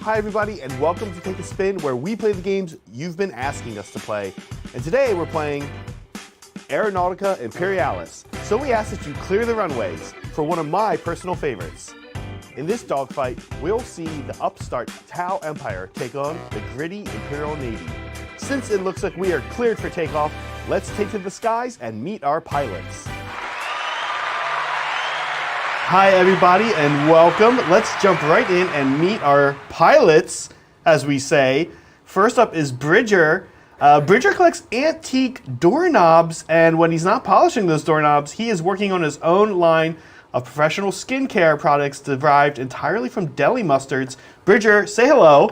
Hi everybody, and welcome to Take a Spin, where we play the games you've been asking us to play. And today we're playing Aeronautica Imperialis. So we ask that you clear the runways for one of my personal favorites. In this dogfight, we'll see the upstart Tau Empire take on the gritty Imperial Navy. Since it looks like we are cleared for takeoff, let's take to the skies and meet our pilots. Hi everybody and welcome. Let's jump right in and meet our pilots, as we say. First up is Bridger. Bridger collects antique doorknobs, and when he's not polishing those doorknobs, he is working on his own line of professional skincare products derived entirely from deli mustards. Bridger, say hello.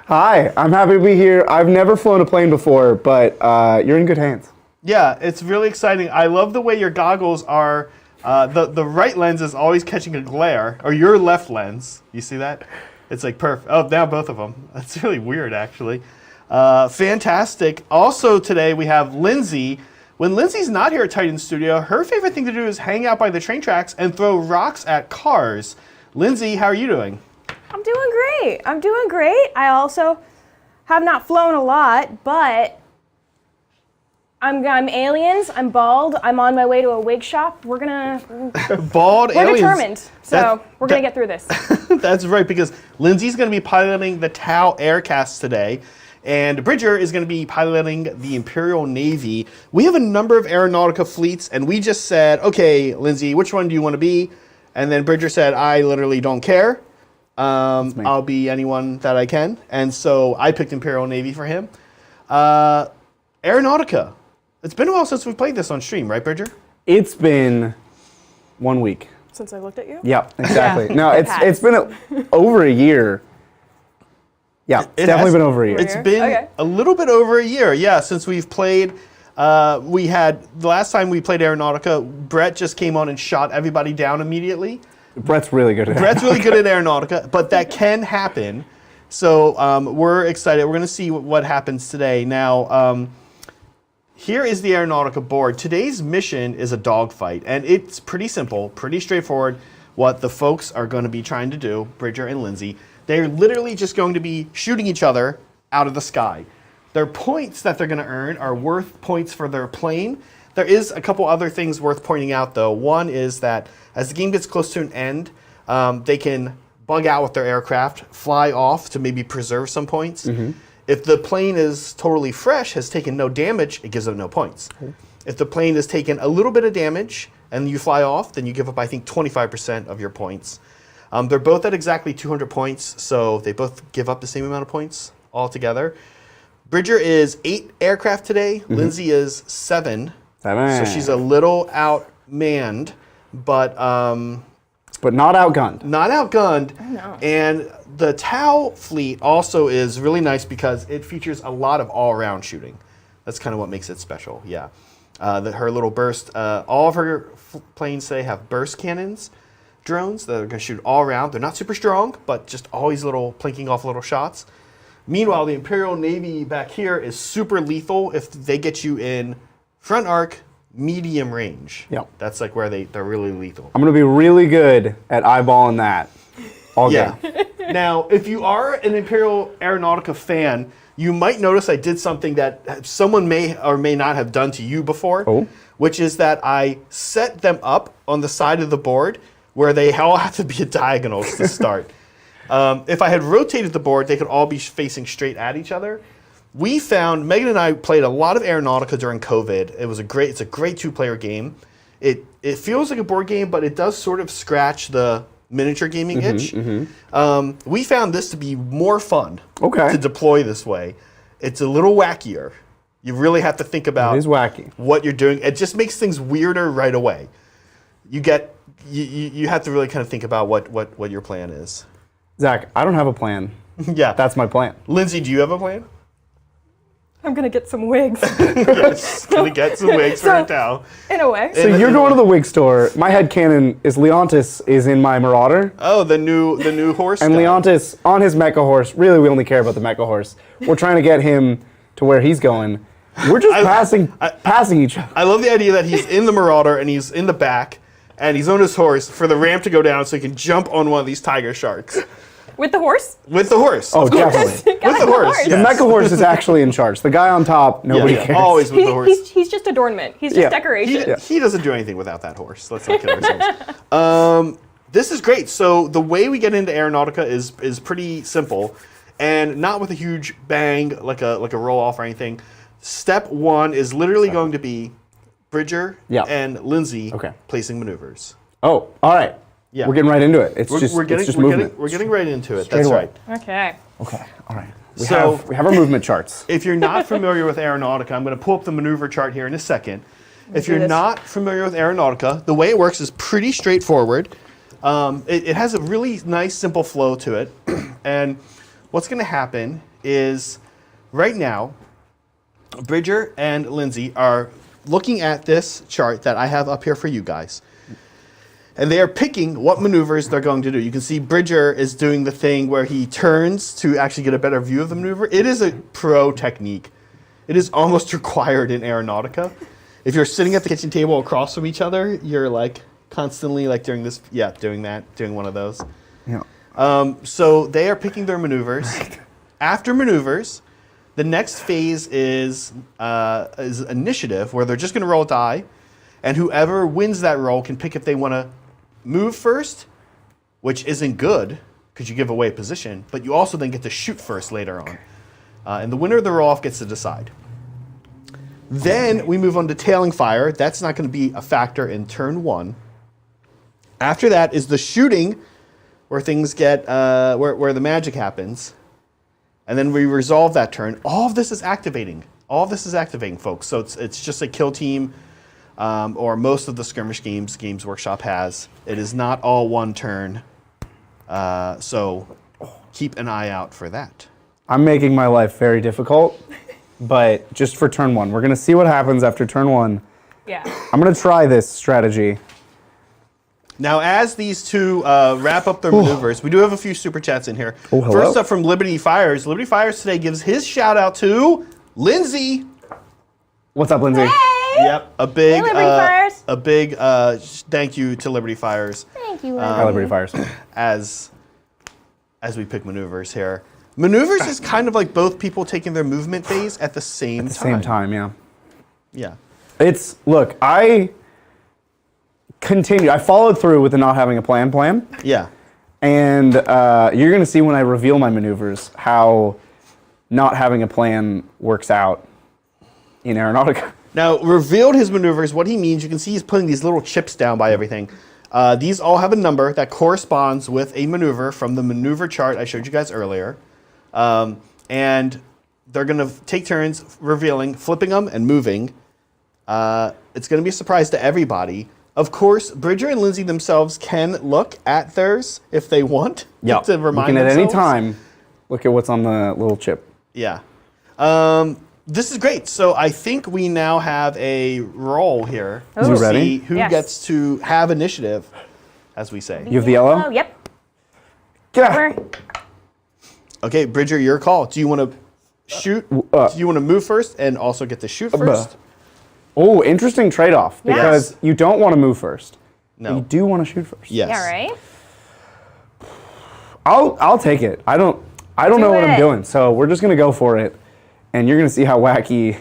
Hi, I'm happy to be here. I've never flown a plane before, but you're in good hands. Yeah, it's really exciting. I love the way your goggles are. The right lens is always catching a glare, or your left lens. You see that? It's like perfect. Oh, now both of them. That's really weird, actually. Fantastic. Also today we have Lindsay. When Lindsay's not here at Titan Studio, her favorite thing to do is hang out by the train tracks and throw rocks at cars. Lindsay, how are you doing? I'm doing great. I'm doing great. I also have not flown a lot, but I'm aliens. I'm bald. I'm on my way to a wig shop. We're Bald aliens. We're determined. So we're gonna get through this. That's right, because Lindsay's gonna be piloting the Tau Aircast today, and Bridger is gonna be piloting the Imperial Navy. We have a number of Aeronautica fleets, and we just said, okay, Lindsay, which one do you want to be? And then Bridger said, I literally don't care. I'll be anyone that I can. And so I picked Imperial Navy for him. Aeronautica. It's been a while since we played this on stream, right, Bridger? It's been 1 week. Since I looked at you? Yeah, exactly. Yeah, No, it's been over a year. Yeah, it's definitely been over a year. It's been a little bit over a year, yeah, since we've played. We had, the last time we played Aeronautica, Brett just came on and shot everybody down immediately. Brett's really good at Aeronautica. Brett's really good at Aeronautica, but that can happen. So we're excited. We're going to see what happens today. Now, here is the Aeronautica board. Today's mission is a dogfight, and it's pretty simple, pretty straightforward what the folks are going to be trying to do, Bridger and Lindsay. They're literally just going to be shooting each other out of the sky. Their points that they're going to earn are worth points for their plane. There is a couple other things worth pointing out, though. One is that as the game gets close to an end, they can bug out with their aircraft, fly off to maybe preserve some points. Mm-hmm. If the plane is totally fresh, has taken no damage, it gives them no points. Okay. If the plane has taken a little bit of damage and you fly off, then you give up, I think, 25% of your points. They're both at exactly 200 points, so they both give up the same amount of points altogether. Bridger is 8 aircraft today. Mm-hmm. Lindsay is 7. So she's a little outmanned, but not outgunned. Not outgunned. I know. And the Tau fleet also is really nice because it features a lot of all-around shooting. That's kind of what makes it special, yeah. Her little burst, all of her planes today have burst cannons, drones that are going to shoot all around. They're not super strong, but just always little plinking off little shots. Meanwhile, the Imperial Navy back here is super lethal if they get you in front arc, medium range. Yep. That's like where they're really lethal. I'm going to be really good at eyeballing that. All good. Now, if you are an Imperial Aeronautica fan, you might notice I did something that someone may or may not have done to you before, which is that I set them up on the side of the board where they all have to be at diagonals to start. If I had rotated the board, they could all be facing straight at each other. We found, Megan and I played a lot of Aeronautica during COVID. It's a great 2-player game. It feels like a board game, but it does sort of scratch the miniature gaming itch. Mm-hmm. We found this to be more fun to deploy this way. It's a little wackier. You really have to think about what you're doing. It just makes things weirder right away. You have to really kind of think about what your plan is. Zach, I don't have a plan. Yeah. That's my plan. Lindsay, do you have a plan? I'm gonna get some wigs. Yes, gonna get some wigs for Tau. In a way. So you're going to the wig store. My headcanon is Leontis is in my Marauder. Oh, the new horse. And guy. Leontis on his mecha horse. Really, we only care about the mecha horse. We're trying to get him to where he's going. We're just passing each other. I love the idea that he's in the Marauder and he's in the back and he's on his horse for the ramp to go down so he can jump on one of these tiger sharks. With the horse? With the horse. Oh, definitely. With the horse. The yes. mecha horse is actually in charge. The guy on top, nobody cares. Always with the horse. He's just adornment. He's just decoration. He doesn't do anything without that horse. Let's not kid ourselves. This is great. So the way we get into Aeronautica is pretty simple, and not with a huge bang like a roll off or anything. Step one is literally going to be Bridger and Lindsay placing maneuvers. Oh, all right. Yeah. We're getting right into it. It's just movement. We're getting right into it. Straight That's away. right. Okay. Okay. All right. So We have our movement charts. if you're not familiar with Aeronautica, I'm going to pull up the maneuver chart here in a second. If you're not familiar with Aeronautica, the way it works is pretty straightforward. It has a really nice, simple flow to it. And what's going to happen is right now, Bridger and Lindsay are looking at this chart that I have up here for you guys. And they are picking what maneuvers they're going to do. You can see Bridger is doing the thing where he turns to actually get a better view of the maneuver. It is a pro technique. It is almost required in Aeronautica. If you're sitting at the kitchen table across from each other, you're like constantly like doing this, doing that, doing one of those. Yeah. So they are picking their maneuvers. After maneuvers, the next phase is initiative, where they're just going to roll a die, and whoever wins that roll can pick if they want to move first, which isn't good because you give away position, but you also then get to shoot first later on. And the winner of the roll-off gets to decide. Then we move on to tailing fire. That's not going to be a factor in turn one. After that is the shooting, where things get, where the magic happens. And then we resolve that turn. All of this is activating. All of this is activating, folks. So it's just a kill team, or most of the skirmish games Games Workshop has. It is not all one turn. So keep an eye out for that. I'm making my life very difficult, but just for turn one. We're going to see what happens after turn one. Yeah. I'm going to try this strategy. Now, as these two wrap up their maneuvers, we do have a few super chats in here. Oh, hello. First up from Liberty Fires. Liberty Fires today gives his shout out to Lindsay. What's up, Lindsay? Hey! Yep, a big, Liberty Fires. a big thank you to Liberty Fires. Thank you, Hi, Liberty Fires. As we pick maneuvers here. Maneuvers is kind of like both people taking their movement phase at the same time. Same time, yeah. Yeah. Look, I followed through with the not having a plan. Yeah. And you're going to see when I reveal my maneuvers how not having a plan works out in Aeronautica. Now, revealed his maneuvers, what he means, you can see he's putting these little chips down by everything. These all have a number that corresponds with a maneuver from the maneuver chart I showed you guys earlier. And they're going to take turns revealing, flipping them, and moving. It's going to be a surprise to everybody. Of course, Bridger and Lindsay themselves can look at theirs if they want to remind themselves. At any time, look at what's on the little chip. Yeah. This is great. So I think we now have a roll here to see who gets to have initiative, as we say. You have the yellow? Oh, yep. Get out. Okay, Bridger, your call. Do you want to shoot? Do you want to move first and also get to shoot first? Oh, interesting trade-off, because you don't want to move first. No. You do want to shoot first. Yes. Yeah, right? I'll take it. I don't know what I'm doing, so we're just going to go for it. And you're going to see how wacky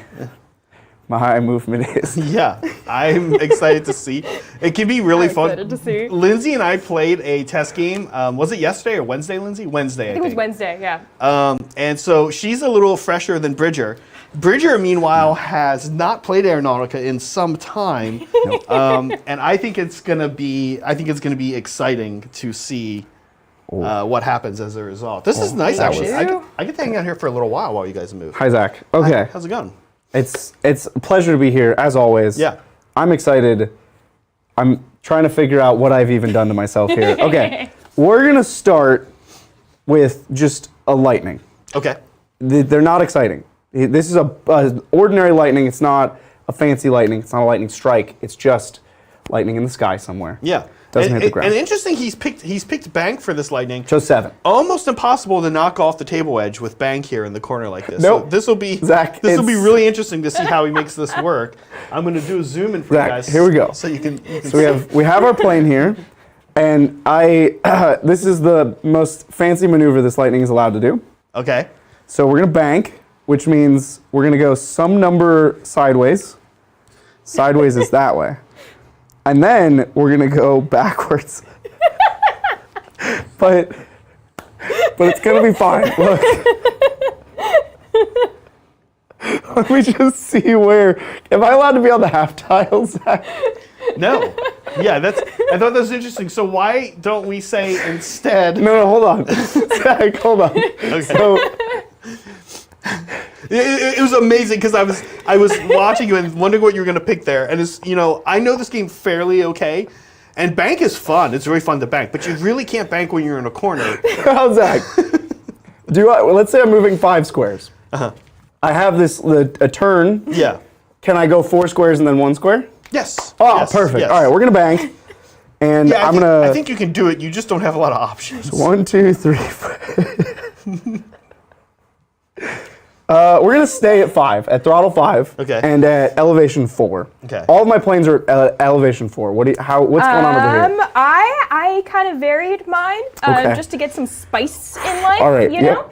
my movement is. Yeah, I'm excited to see. It can be really fun. Excited to see. Lindsay and I played a test game. Was it yesterday or Wednesday, Lindsay? Wednesday, I think. It was Wednesday, yeah. And so she's a little fresher than Bridger. Bridger, meanwhile, has not played Aeronautica in some time, and I think it's gonna be exciting to see what happens as a result. This is nice, actually. I get to hang out here for a little while you guys move. Hi, Zach. Okay. How's it going? It's a pleasure to be here, as always. Yeah. I'm excited. I'm trying to figure out what I've even done to myself here. Okay. We're going to start with just a lightning. Okay. They're not exciting. This is a ordinary lightning. It's not a fancy lightning. It's not a lightning strike. It's just lightning in the sky somewhere. Yeah. Doesn't hit the ground. And interesting, he's picked Bank for this lightning. Chose 7. Almost impossible to knock off the table edge with Bank here in the corner like this. Nope. So this will be really interesting to see how he makes this work. I'm going to do a zoom in for you guys. Here we go. So you can So we have our plane here, And this is the most fancy maneuver this lightning is allowed to do. Okay. So we're gonna bank, which means we're gonna go some number sideways. Sideways is that way. And then we're gonna go backwards. but it's gonna be fine. Look. Let me just see where. Am I allowed to be on the half tiles? No. Yeah, I thought that was interesting. So why don't we say instead? No, hold on. Zach, hold on. Okay. So, it was amazing because I was watching you and wondering what you were going to pick there. And it's, I know this game fairly okay. And bank is fun. It's really fun to bank. But you really can't bank when you're in a corner. how's Zach? Let's say I'm moving 5 squares. Uh-huh. I have a turn. Yeah. Can I go 4 squares and then 1 square? Yes. Oh, yes, perfect. yes. All right, we're gonna bank, and Yeah, I think you can do it. You just don't have a lot of options. 1, 2, 3. 4. We're gonna stay at 5, at throttle 5, Okay. and at elevation 4. Okay. All of my planes are at elevation 4. What's going on over here? I kind of varied mine Okay. just to get some spice in life. All right, You know.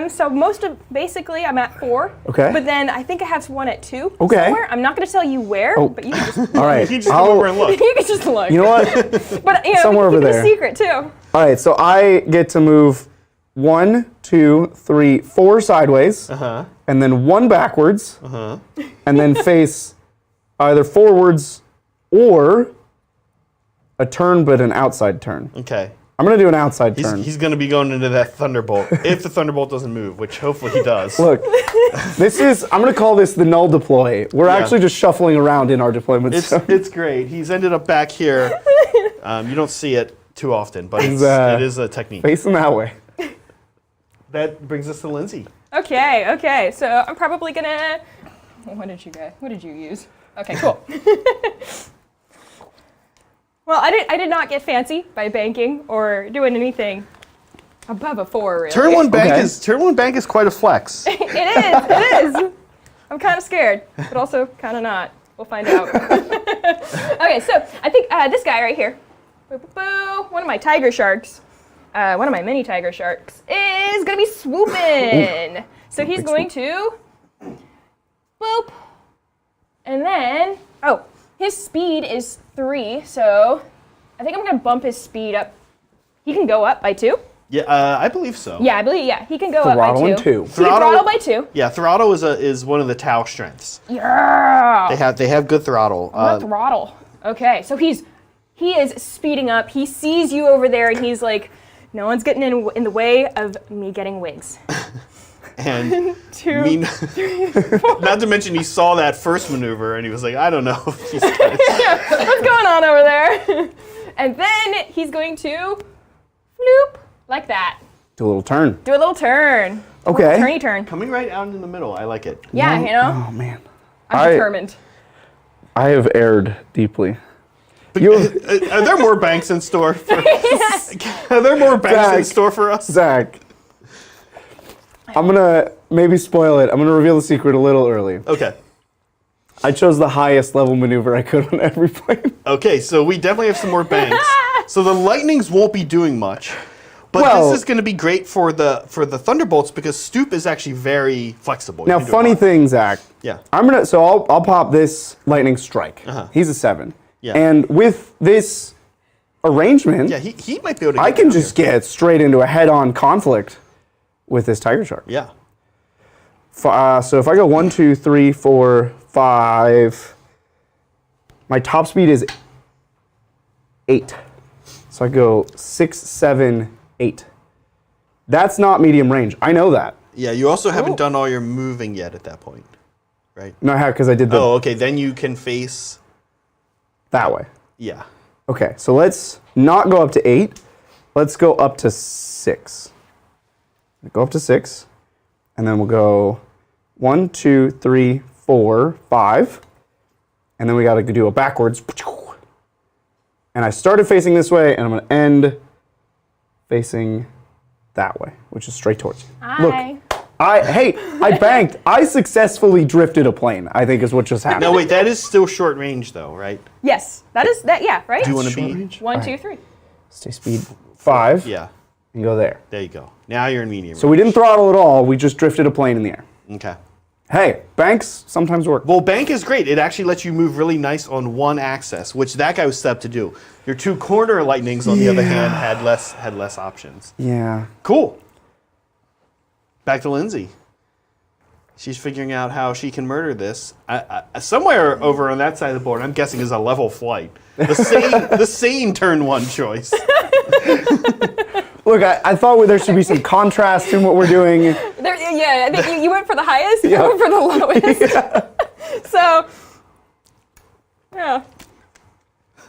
So basically I'm at 4. Okay. But then I think I have one at 2. Okay. Somewhere. I'm not going to tell you where, but you can just. All right. You just come over and look. You can just look. You know what? But Somewhere we can over keep it there. a secret too. All right, so I get to move 1, 2, 3, 4 sideways, and then 1 backwards, and then face either forwards or a turn, but an outside turn. Okay. I'm gonna do an outside turn. He's going to be going into that Thunderbolt if the Thunderbolt doesn't move, which hopefully he does. Look, I'm gonna call this the null deploy. We're actually just shuffling around in our deployments. It's great. He's ended up back here. You don't see it too often, but it is a technique. Facing that way. That brings us to Lindsay. Okay. So I'm probably gonna. What did you use? Okay, cool. Well, I did not get fancy by banking or doing anything above a 4. Really. Turn one bank Okay. is quite a flex. It is. I'm kind of scared, but also kind of not. We'll find out. Okay, so I think this guy right here, one of my tiger sharks, one of my mini tiger sharks, is gonna be swooping. So he's going to boop, and then his speed is 3. So I think I'm gonna bump his speed up. He can go up by 2. Yeah, I believe so. Yeah, he can go up by 2. Throttle and 2. He can throttle by 2. Yeah, throttle is one of the Tau strengths. Yeah. They have good throttle. Throttle. Okay, so he is speeding up. He sees you over there, and he's like, "No one's getting in the way of me getting wigs." And 2, 3, 4. not to mention he saw that first maneuver and he was like, I don't know if he's got it. What's going on over there? And then he's going to floop like that. Do a little turn. Do a little turn. Okay. Turny turn. Coming right out in the middle. I like it. Yeah, you know. Oh man. I'm determined. I have erred deeply. Are there more banks in store for Are there more banks in store for us? Zach, I'm gonna maybe spoil it. I'm gonna reveal the secret a little early. Okay. I chose the highest level maneuver I could on every plane. Okay, so we definitely have some more banks. So the Lightnings won't be doing much. But Well- this is going to be great for the Thunderbolts because Stoop is actually very flexible. You Now, can do a funny lot. thing, Zach. Yeah. I'll pop this lightning strike. He's a 7. Yeah. And with this arrangement, Yeah, he might be able to. I get can down just here. get straight into a head-on conflict with this tiger shark. Yeah. So if I go 1, 2, 3, 4, 5, my top speed is 8. So I go 6, 7, 8. That's not medium range. I know that. Yeah. You also haven't done all your moving yet at that point, right? No, I have because I did the Oh, okay. Then you can face. that way. Yeah. Okay, so let's not go up to 8. Let's go up to 6. Go up to 6, and then we'll go 1, 2, 3, 4, 5, and then we got to do a backwards. And I started facing this way, and I'm going to end facing that way, which is straight towards you. Hi. Look, I banked. I successfully drifted a plane, I think is what just happened. No, wait. That is still short range, though, right? Yes, that is that. Yeah, right. Do you want to Short be? range? 1, 2, 3. Stay speed 5. Yeah. And go there. There you go. Now you're in medium. So we didn't throttle at all. We just drifted a plane in the air. Okay. Hey, banks sometimes work. Well, bank is great. It actually lets you move really nice on one axis, which that guy was set up to do. Your 2 corner lightnings, on the other hand, had less options. Yeah. Cool. Back to Lindsay. She's figuring out how she can murder this. Somewhere over on that side of the board, I'm guessing, is a level flight. The same turn 1 choice. Look, I thought there should be some contrast in what we're doing. Yeah, I think you went for the highest, I went for the lowest. Yeah. So, yeah.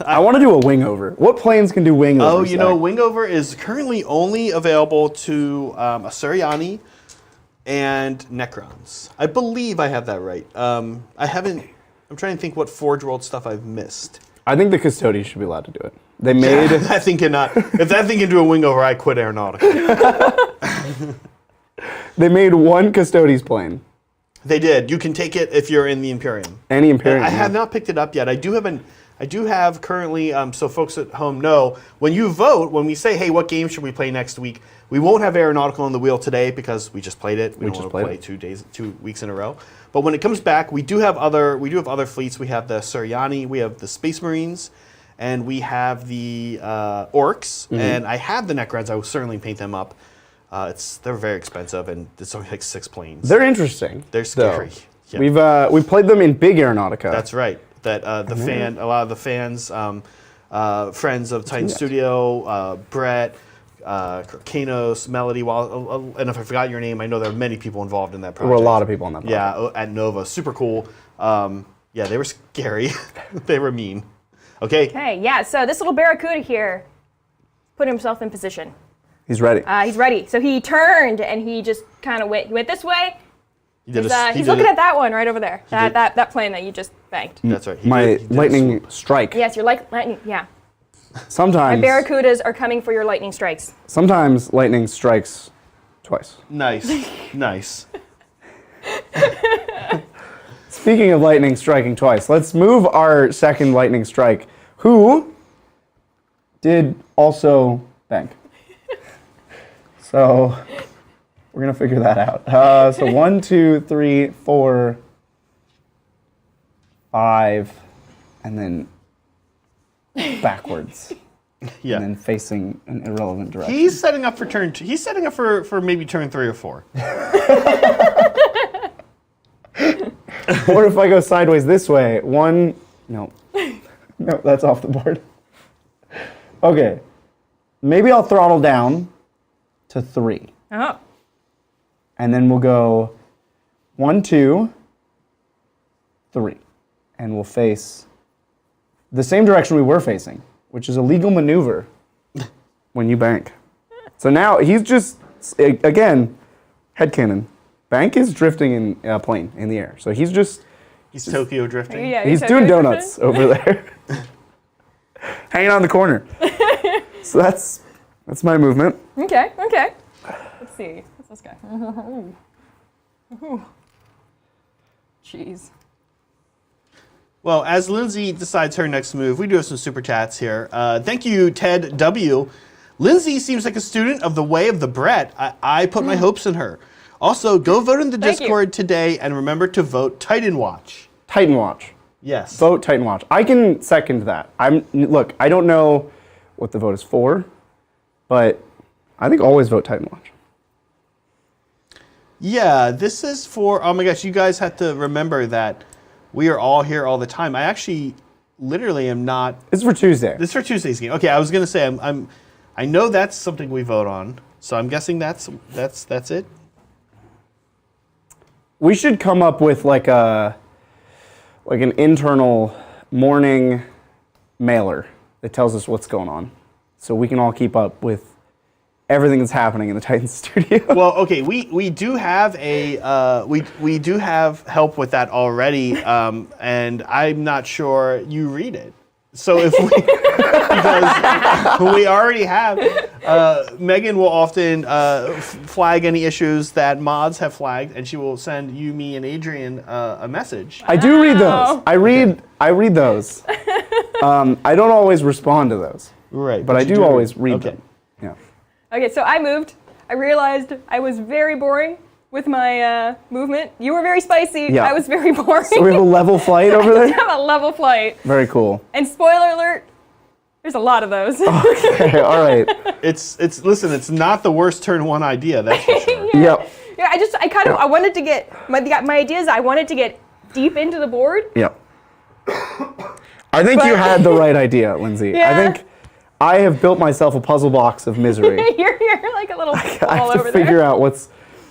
I want to do a wing over. What planes can do wing over? Oh, you know, wing over is currently only available to a Suryani and Necrons. I believe I have that right. I'm trying to think what Forge World stuff I've missed. I think the Custodians should be allowed to do it. They made... That thing cannot. If that thing can do a wing over, I quit Aeronautica. They made one Custodes plane. They did. You can take it if you're in the Imperium. Any Imperium. I have not picked it up yet. I do have currently, so folks at home know, when you vote, when we say, hey, what game should we play next week, we won't have Aeronautica on the wheel today because we just played it. We don't want to play 2 weeks in a row. But when it comes back, we do have other fleets. We have the Suryani, we have the Space Marines, and we have the Orcs, and I have the Necrons. I will certainly paint them up. They're very expensive, and it's only like 6 planes. They're interesting. They're scary. Yep. We've played them in big Aeronautica. That's right. That a lot of the fans, friends of Titan Studio, Brett, Kanos, Melody, and if I forgot your name, I know there are many people involved in that project. There were a lot of people on that project. Yeah, at Nova. Super cool. Yeah, they were scary. They were mean. Okay. Okay, yeah, so this little Barracuda here put himself in position. He's ready. He's ready. So he turned and he just kind of went this way. He's looking at that one right over there. That plane that you just banked. That's right. My lightning strike. Yes, your lightning. Yeah. Sometimes. My Barracudas are coming for your lightning strikes. Sometimes lightning strikes twice. Nice. Nice. Speaking of lightning striking twice, let's move our second lightning strike, who did also bank. So we're gonna figure that out. So 1, 2, 3, 4, 5, and then backwards. Yeah. And then facing an irrelevant direction. He's setting up for turn 2. He's setting up for maybe turn 3 or 4. Or if I go sideways this way, 1, no. No, that's off the board. Okay. Maybe I'll throttle down to 3. Oh. And then we'll go 1, 2, 3. And we'll face the same direction we were facing, which is a legal maneuver when you bank. So now he's just, again, headcanon. Bank is drifting in a plane in the air. So he's just... He's Tokyo drifting. Yeah, he's doing donuts over there. Hanging on the corner. So that's my movement. Okay. Let's see. What's this guy? Jeez. Well, as Lindsay decides her next move, we do have some super chats here. Thank you, Ted W. Lindsay seems like a student of the way of the Brett. I put my hopes in her. Also, go vote in the Discord today, and remember to vote Titan Watch. Titan Watch. Yes. Vote Titan Watch. I can second that. Look, I don't know what the vote is for, but I think always vote Titan Watch. Yeah, this is for, oh my gosh, you guys have to remember that we are all here all the time. I actually literally am not. This is for Tuesday. This is for Tuesday's game. Okay, I was going to say, I know that's something we vote on, so I'm guessing that's it. We should come up with like an internal morning mailer that tells us what's going on, so we can all keep up with everything that's happening in the Titan studio. Well, okay, we do have we do have help with that already, and I'm not sure you read it. So if we, because we already have, Megan will often flag any issues that mods have flagged, and she will send you, me, and Adrian a message. I do read those. I read those. I don't always respond to those. Right. But I you do always read okay. them. Yeah. Okay, so I moved. I realized I was very boring with my movement. You were very spicy. Yeah. I was very boring. So we have a level flight over I there? have a level flight. Very cool. And spoiler alert, there's a lot of those. Okay, all right. Listen, it's not the worst turn one idea, that's for sure. Yep. Yeah, I wanted to get, my idea is I wanted to get deep into the board. Yep. I think you had the right idea, Lindsay. Yeah. I think I have built myself a puzzle box of misery. You're like a little I ball have over to figure there. out what's.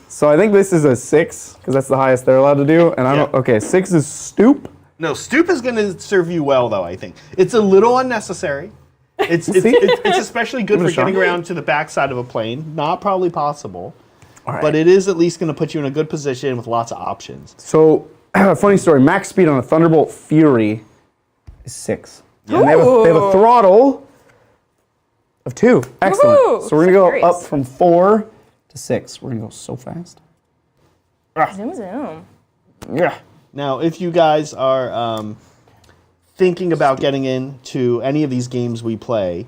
So I think this is a 6 because that's the highest they're allowed to do, and I don't. Yeah. Okay, 6 is stoop. No, stoop is going to serve you well, though, I think. It's a little unnecessary. It's especially good Give it for a shot. getting around to the backside of a plane. Not probably possible, All right. but it is at least going to put you in a good position with lots of options. So, funny story. Max speed on a Thunderbolt Fury is 6. And they have a Ooh. throttle of 2. Excellent. Woohoo! So we're gonna go Serious. up from 4 to 6. We're gonna go so fast. Zoom, zoom. Yeah. Now, if you guys are thinking about getting into any of these games we play,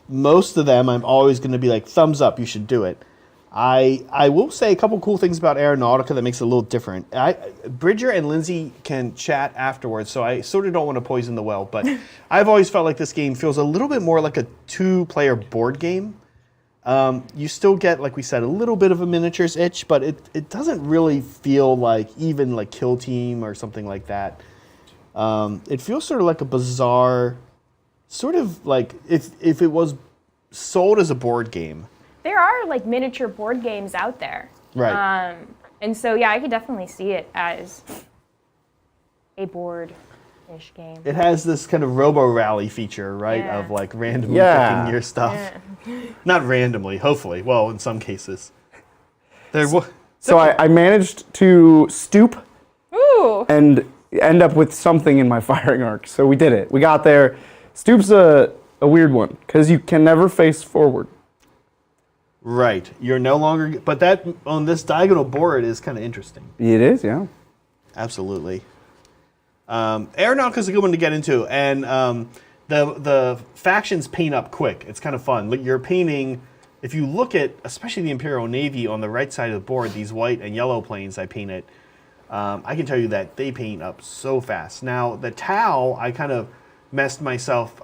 most of them I'm always going to be like, thumbs up, you should do it. I will say a couple cool things about Aeronautica that makes it a little different. Bridger and Lindsay can chat afterwards, so I sort of don't want to poison the well, but I've always felt like this game feels a little bit more like a 2-player board game. You still get, like we said, a little bit of a miniatures itch, but it doesn't really feel like even like Kill Team or something like that. It feels sort of like a bizarre, sort of like if it was sold as a board game. There are like miniature board games out there. Right. And so, yeah, I could definitely see it as a board-ish game. It has this kind of robo-rally feature, right, Yeah. of like randomly Yeah. picking your stuff. Yeah. Not randomly, hopefully. Well, in some cases. So I managed to stoop Ooh. and end up with something in my firing arc. So we did it. We got there. Stoop's a weird one because you can never face forward. Right. You're no longer... But that, on this diagonal board, is kind of interesting. It is, yeah. Absolutely. Aeronautica is a good one to get into, and the factions paint up quick. It's kind of fun. Like, you're painting... If you look at, especially the Imperial Navy, on the right side of the board, these white and yellow planes I painted, I can tell you that they paint up so fast. Now, the Tau, I kind of messed myself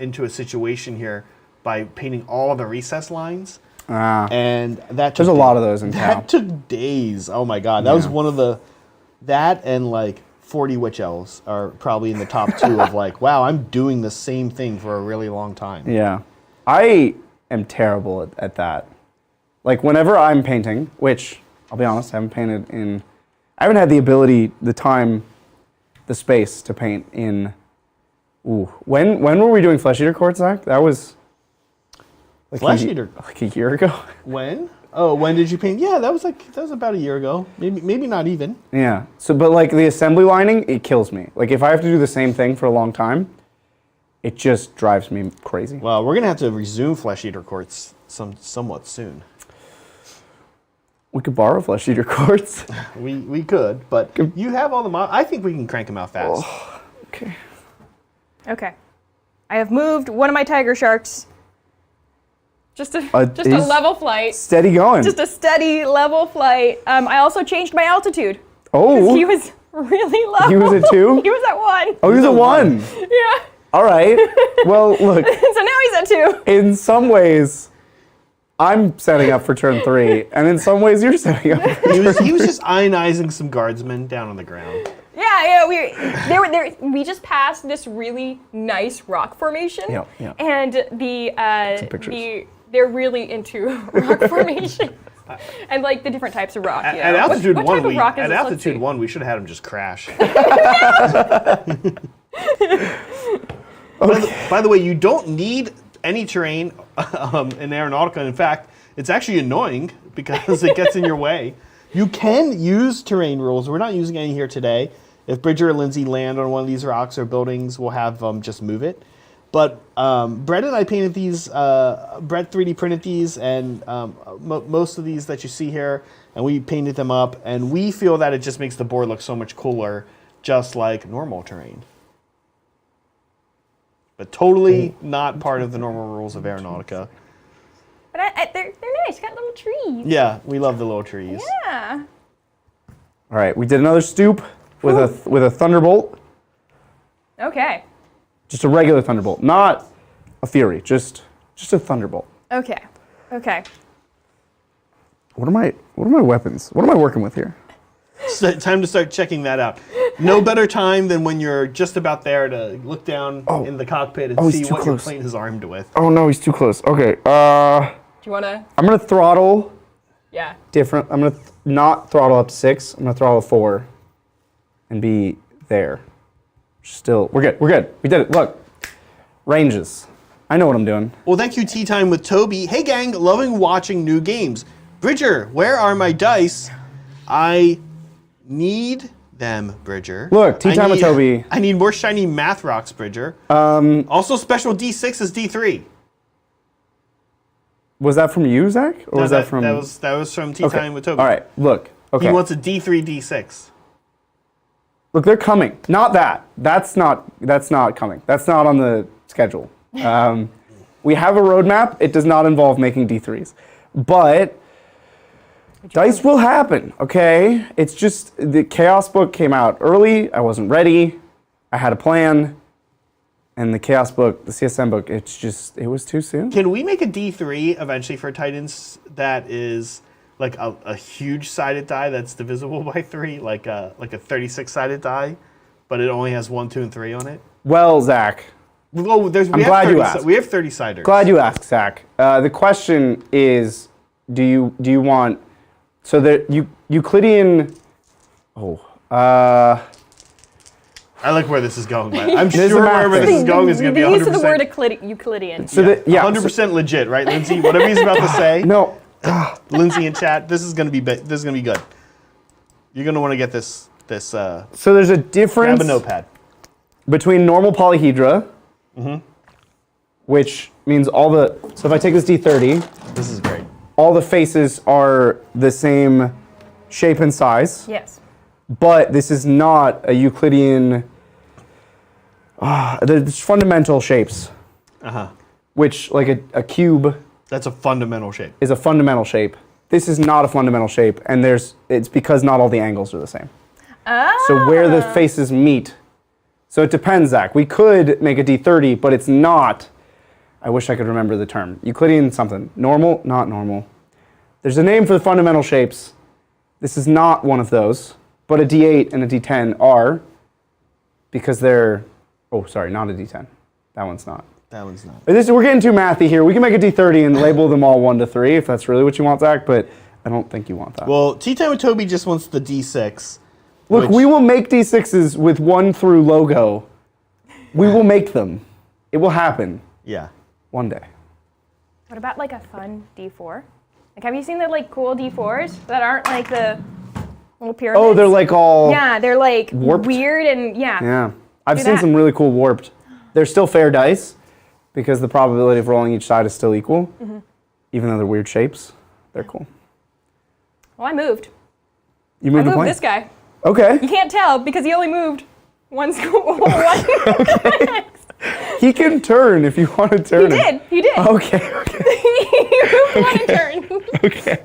into a situation here by painting all the recess lines. And that There's a lot of those in Tau. That took days. Oh my god, that was one of the... That and like 40 Witch Elves are probably in the top 2 of like, wow, I'm doing the same thing for a really long time. Yeah. I am terrible at that. Like, whenever I'm painting, which, I'll be honest, I haven't had the ability, the time, the space to paint in... Ooh. When were we doing Flesh Eater Court, Zach? That was... Flesh Eater? Like a year ago? When? Oh, when did you paint? Yeah, that was about a year ago. Maybe not even. Yeah. So, but like the assembly lining, it kills me. Like, if I have to do the same thing for a long time, it just drives me crazy. Well, we're gonna have to resume Flesh Eater Courts somewhat soon. We could borrow Flesh Eater Courts. We could, but you have all the I think we can crank them out fast. Oh, okay. Okay. I have moved one of my tiger sharks. Just a he's level flight. Steady going. Just a steady level flight. I also changed my altitude. Oh. He was really low. He was at 2? He was at 1. Oh, he's a 1. Yeah. All right. Well, look, So now he's at 2. in some ways, I'm setting up for turn 3, and in some ways, you're setting up. He was just ionizing some guardsmen down on the ground. Yeah, we just passed this really nice rock formation. Yep, yep. And pictures. they're really into rock formation. And like the different types of rock. You know? At altitude what 1, type of rock is at this? Let's altitude see. 1, we should have had him just crash. By the way, you don't need any terrain in Aeronautica. In fact, it's actually annoying because it gets in your way. You can use terrain rules. We're not using any here today. If Bridger or Lindsay land on one of these rocks or buildings, we'll have them just move it. But Brett and I painted these, Brett 3D printed these, and most of these that you see here, and we painted them up, and we feel that it just makes the board look so much cooler, just like normal terrain. but totally not part of the normal rules of Aeronautica. But they're nice. Got little trees. Yeah, we love the little trees. Yeah. All right, we did another stoop with a thunderbolt. Okay. Just a regular thunderbolt, not a fury. Just a thunderbolt. Okay. Okay. What are my weapons? What am I working with here? So, time to start checking that out. No better time than when you're just about there to look down in the cockpit and see what your plane is armed with. Oh no, he's too close. Okay. Do you wanna? I'm gonna throttle. Yeah. Different. I'm gonna not throttle up to 6. I'm gonna throttle 4, and be there. Still, we're good. We're good. We did it. Look, ranges. I know what I'm doing. Well, thank you, Tea Time with Toby. Hey, gang, loving watching new games. Bridger, where are my dice? I need them, Bridger. Look, Tea Time with Toby. I need more shiny math rocks, Bridger. Also, special D6 is D3. Was that from you, Zach, or No, was that from? That was from Tea Time with Toby. All right. Look. Okay. He wants a D3, D6. Look, they're coming. Not that. That's not coming. That's not on the schedule. We have a roadmap. It does not involve making D3s, but dice will happen. Okay. It's just the Chaos book came out early. I wasn't ready. I had a plan, and the Chaos book, the CSM book, it was too soon. Can we make a D3 eventually for Titans that is like a huge sided die that's divisible by 3, like a 36 sided die, but it only has 1, 2, and 3 on it? Well, Zach. Well, I'm glad you asked. We have 30 siders. Glad you asked, Zach. The question is, do you want the Euclidean? I like where this is going. But I'm There's sure a math wherever this is going is going to be The 100%. use of the word Euclidean. So yeah, yeah, 100% legit, right, Lindsay? Whatever he's about to say. No. Lindsay in chat, this is going to be good. You're going to want to get this. So there's a difference. Grab a notepad. Between normal polyhedra, which means so if I take this D30, This is great. all the faces are the same shape and size, Yes. but this is not a Euclidean, there's fundamental shapes, which like a cube That's a fundamental shape. is a fundamental shape. This is not a fundamental shape, and it's because not all the angles are the same. So where the faces meet, so it depends, Zach. We could make a D30, but it's not. I wish I could remember the term. Euclidean something. Normal, not normal. There's a name for the fundamental shapes. This is not one of those, but a D8 and a D10 are, because they're, not a D10. That one's not. That one's not. We're getting too mathy here. We can make a D30 and label them all 1 to 3 if that's really what you want, Zach, but I don't think you want that. Well, Tea Time with Toby just wants the D6. Look, we will make D6s with 1 through logo. We will make them. It will happen. Yeah. One day. What about like a fun D4? Like, have you seen the like cool D4s that aren't like the little pyramids? Oh, they're like all... Yeah, they're like warped? weird and yeah. Yeah. I've Do seen that. some really cool warped. They're still fair dice because the probability of rolling each side is still equal. Even though they're weird shapes. They're cool. Well, I moved. You moved I the moved plane? this guy. Okay. You can't tell because he only moved one school. He can turn if you want to turn him. He did. Okay. He moved one turn. Okay.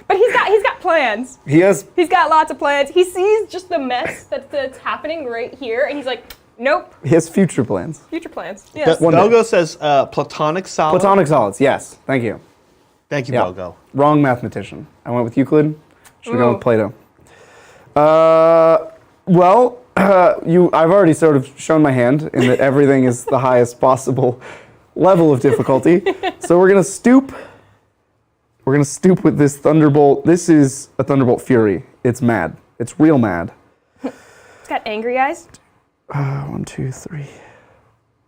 But he's got plans. He's got lots of plans. He sees just the mess that's happening right here, and he's like, nope. He has future plans. Future plans. Yes. One day. Belgo says platonic solid. Platonic solids, yes. Thank you. Thank you, Yeah. Belgo. Wrong mathematician. I went with Euclid. Should have gone Ooh. with Plato. I've already sort of shown my hand in that everything is the highest possible level of difficulty. So we're gonna stoop. We're gonna stoop with this Thunderbolt. This is a Thunderbolt Fury. It's mad. It's real mad. It's got angry eyes. 1, 2, 3.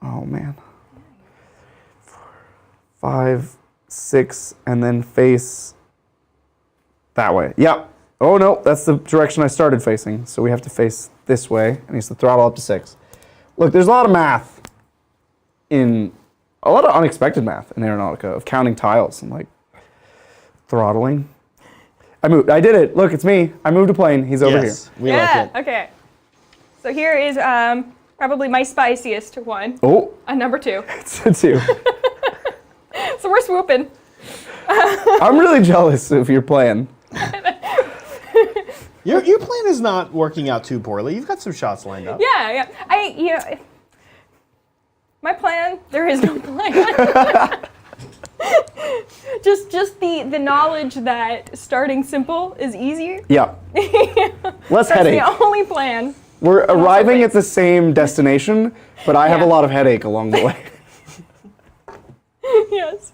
Oh man. 4, 5, 6, and then face that way. Yep. Oh no, that's the direction I started facing. So we have to face this way, and he's the throttle up to 6. Look, there's a lot of math a lot of unexpected math in Aeronautica of counting tiles and like throttling. I moved. I did it. Look, it's me. I moved a plane. He's over here. Yes, we like it. Okay. So here is Probably my spiciest one. Oh, A number 2. it's a 2. So we're swooping. I'm really jealous of your plan. Your plan is not working out too poorly. You've got some shots lined up. Yeah. My plan, there is no plan. just the knowledge that starting simple is easier. Yeah. Less That's headache. the only plan. We're arriving at the same destination, but I have a Yeah. lot of headache along the way. Yes.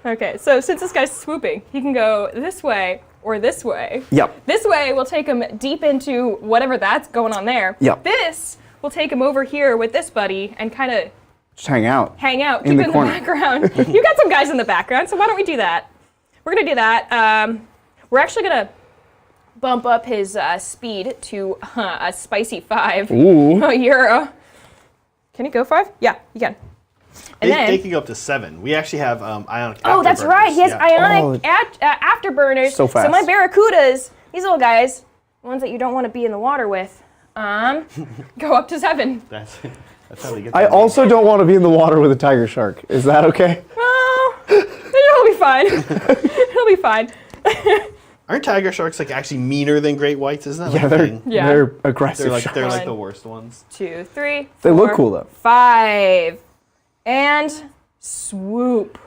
Okay, so since this guy's swooping, he can go this way or this way. Yep. This way will take him deep into whatever that's going on there. Yep. This will take him over here with this buddy and kind of Just hang out. hang out, In keep the it in corner. the background. You got some guys in the background, so why don't we do that? We're gonna do that. We're actually gonna bump up his speed to a spicy 5. Ooh. Oh, can he go 5? Yeah, you can. And They can go up to 7. We actually have ionic. oh, that's afterburners. right. He has Yeah. ionic afterburners. So fast. So my barracudas, these little guys, the ones that you don't want to be in the water with, go up to 7. That's how they get. I that. also don't want to be in the water with a tiger shark. Is that okay? Oh, it'll be fine. It'll be fine. Aren't tiger sharks like actually meaner than great whites? Isn't that Yeah, like a they're thing? Yeah. they're aggressive They're like sharks. they're like the One. worst ones. 2, 3, They look 4, cool though. 5. And swoop.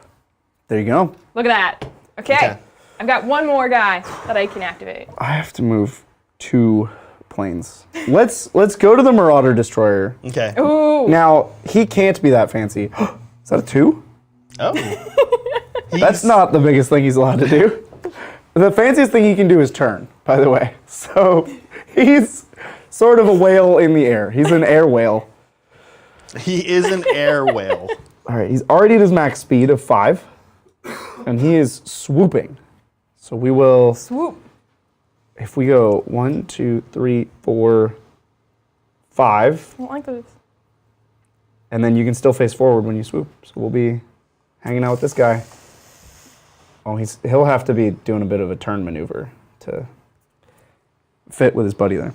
There you go. Look at that. Okay. Okay. I've got one more guy that I can activate. I have to move 2 planes. Let's go to the Marauder Destroyer. Okay. Ooh. Now, he can't be that fancy. Is that a 2? Oh. That's not the biggest thing he's allowed to do. The fanciest thing he can do is turn, by the way. So he's sort of a whale in the air. He's an air whale. He is an air whale. All right, he's already at his max speed of 5, and he is swooping. So we will, Swoop. if we go 1, 2, 3, 4, 5, I don't like this. and then you can still face forward when you swoop. So we'll be hanging out with this guy. Oh, he'll have to be doing a bit of a turn maneuver to fit with his buddy there.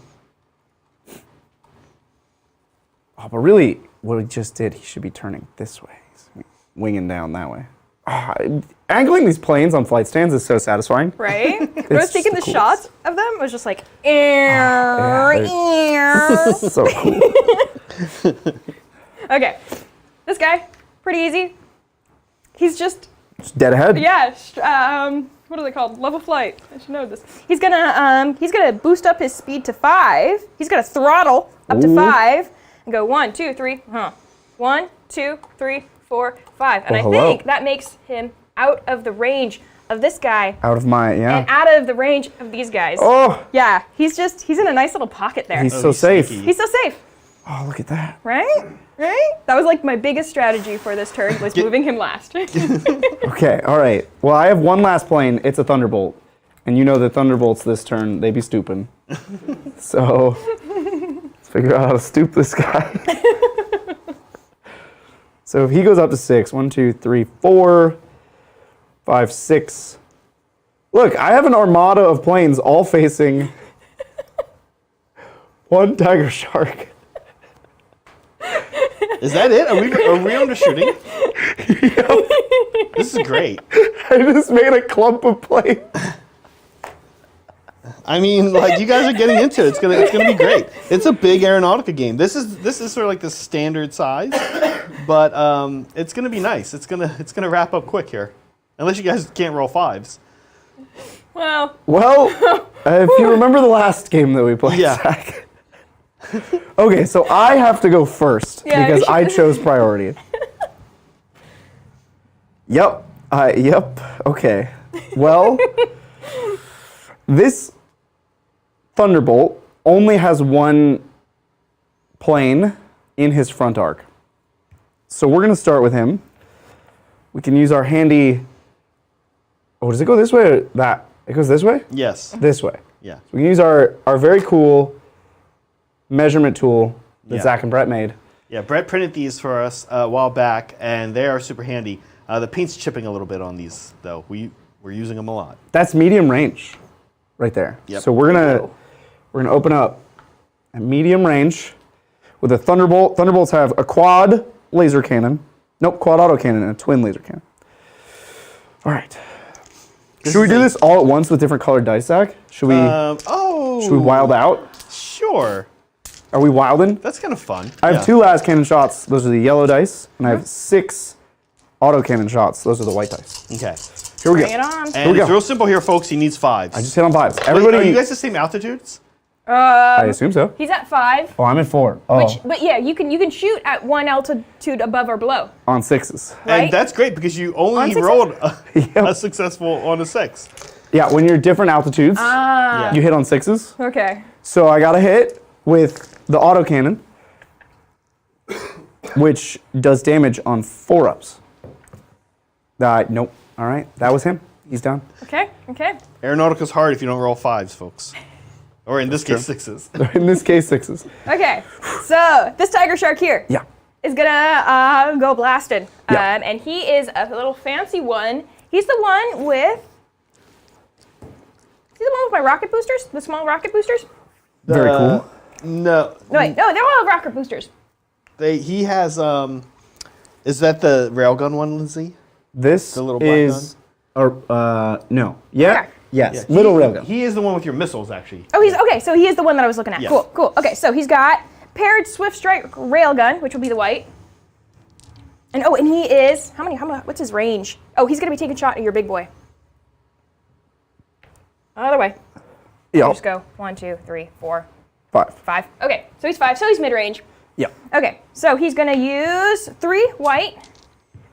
Oh, but really, what he just did, he should be turning this way. He's winging down that way. Angling these planes on flight stands is so satisfying. Right? When I was taking the coolest. shots of them, it was just like, So cool. Okay. This guy, pretty easy. He's just, Just dead ahead. what are they called? Level flight. I should know this. He's gonna boost up his speed to 5. He's gonna throttle up to Ooh. 5 and go 1, 2, 3, 1, 2, 3, 4, 5. And Well, I hello. think that makes him out of the range of this guy Out of my, yeah. and out of the range of these guys. Oh, Yeah, he's in a nice little pocket there. he's Oh, so he's safe. sneaky. He's so safe, Oh, look at that. right? Right? That was like my biggest strategy for this turn was moving him last. Okay, all right. Well, I have one last plane. It's a Thunderbolt. And you know that Thunderbolts this turn, they be stooping. So, let's figure out how to stoop this guy. So if he goes up to 6, 1, 2, 3, 4, 5, 6. Look, I have an armada of planes all facing one tiger shark. Is that it? Are we undershooting? This is great. I just made a clump of planes. I mean, like you guys are getting into it. It's gonna be great. It's a big Aeronautica game. This is sort of like the standard size, but it's gonna be nice. It's gonna wrap up quick here, unless you guys can't roll 5s. Well, If you remember the last game that we played, Yeah. Zach. Okay, so I have to go first Yeah, because you I should. chose priority. Yep. Okay. Well, this Thunderbolt only has one plane in his front arc. So we're going to start with him. We can use our handy... Oh, does it go this way or that? It goes this way? Yes. This way. Yeah. We can use our very cool measurement tool that Yeah. Zach and Brett made. Yeah. Brett printed these for us a while back, and they are super handy. The paint's chipping a little bit on these, though. We're using them a lot. That's medium range right there. Yep. So we're gonna open up at medium range with a Thunderbolt. Thunderbolts have a quad laser cannon. Nope, quad autocannon and a twin laser cannon. All right. Should we do this all at once with different colored dice, Zach? Should we? Should we wild out? Sure. Are we wilding? That's kind of fun. I have 2 las cannon shots. Those are the yellow dice, and I have 6 autocannon shots. Those are the white dice. Okay. Here we Bring go. it on. And we it's go. real simple here, folks. He needs 5s. I just hit on 5s. Wait, Everybody. are you guys the same altitudes? I assume so. He's at 5. Oh, I'm at 4. Oh, But yeah, you can shoot at 1 altitude above or below. on 6s. Right? And that's great because you only On 6s? rolled Yep. a successful on a 6. Yeah, when you're different altitudes, Yeah. you hit on 6s. Okay. So I got a hit with the autocannon, which does damage on 4-ups. Nope. All right, that was him. He's done. Okay. Aeronautica's hard if you don't roll 5s, folks. Or in this case, 6s. In this case, 6s. Okay. So this tiger shark here Yeah. is gonna go blasting. Yeah. And he is a little fancy one. He's the one with. Is he the one with my rocket boosters? The small rocket boosters? Very cool. No. No, wait. No, they're all rocket boosters. He has, is that the railgun one, Lindsay? This The little black is. No. Yeah. Yeah. Yes. He- Little railgun. He is the one with your missiles, actually. Oh, he's okay. So he is the one that I was looking at. Yes. Cool. Okay, so he's got paired swift strike railgun, which will be the white. And and he is how many? What's his range? Oh, he's gonna be taking a shot at your big boy. Other way. Yeah. Just go 1, 2, 3, 4, 5. 5. Okay, so he's 5. So he's mid range. Yeah. Okay, so he's gonna use 3 white,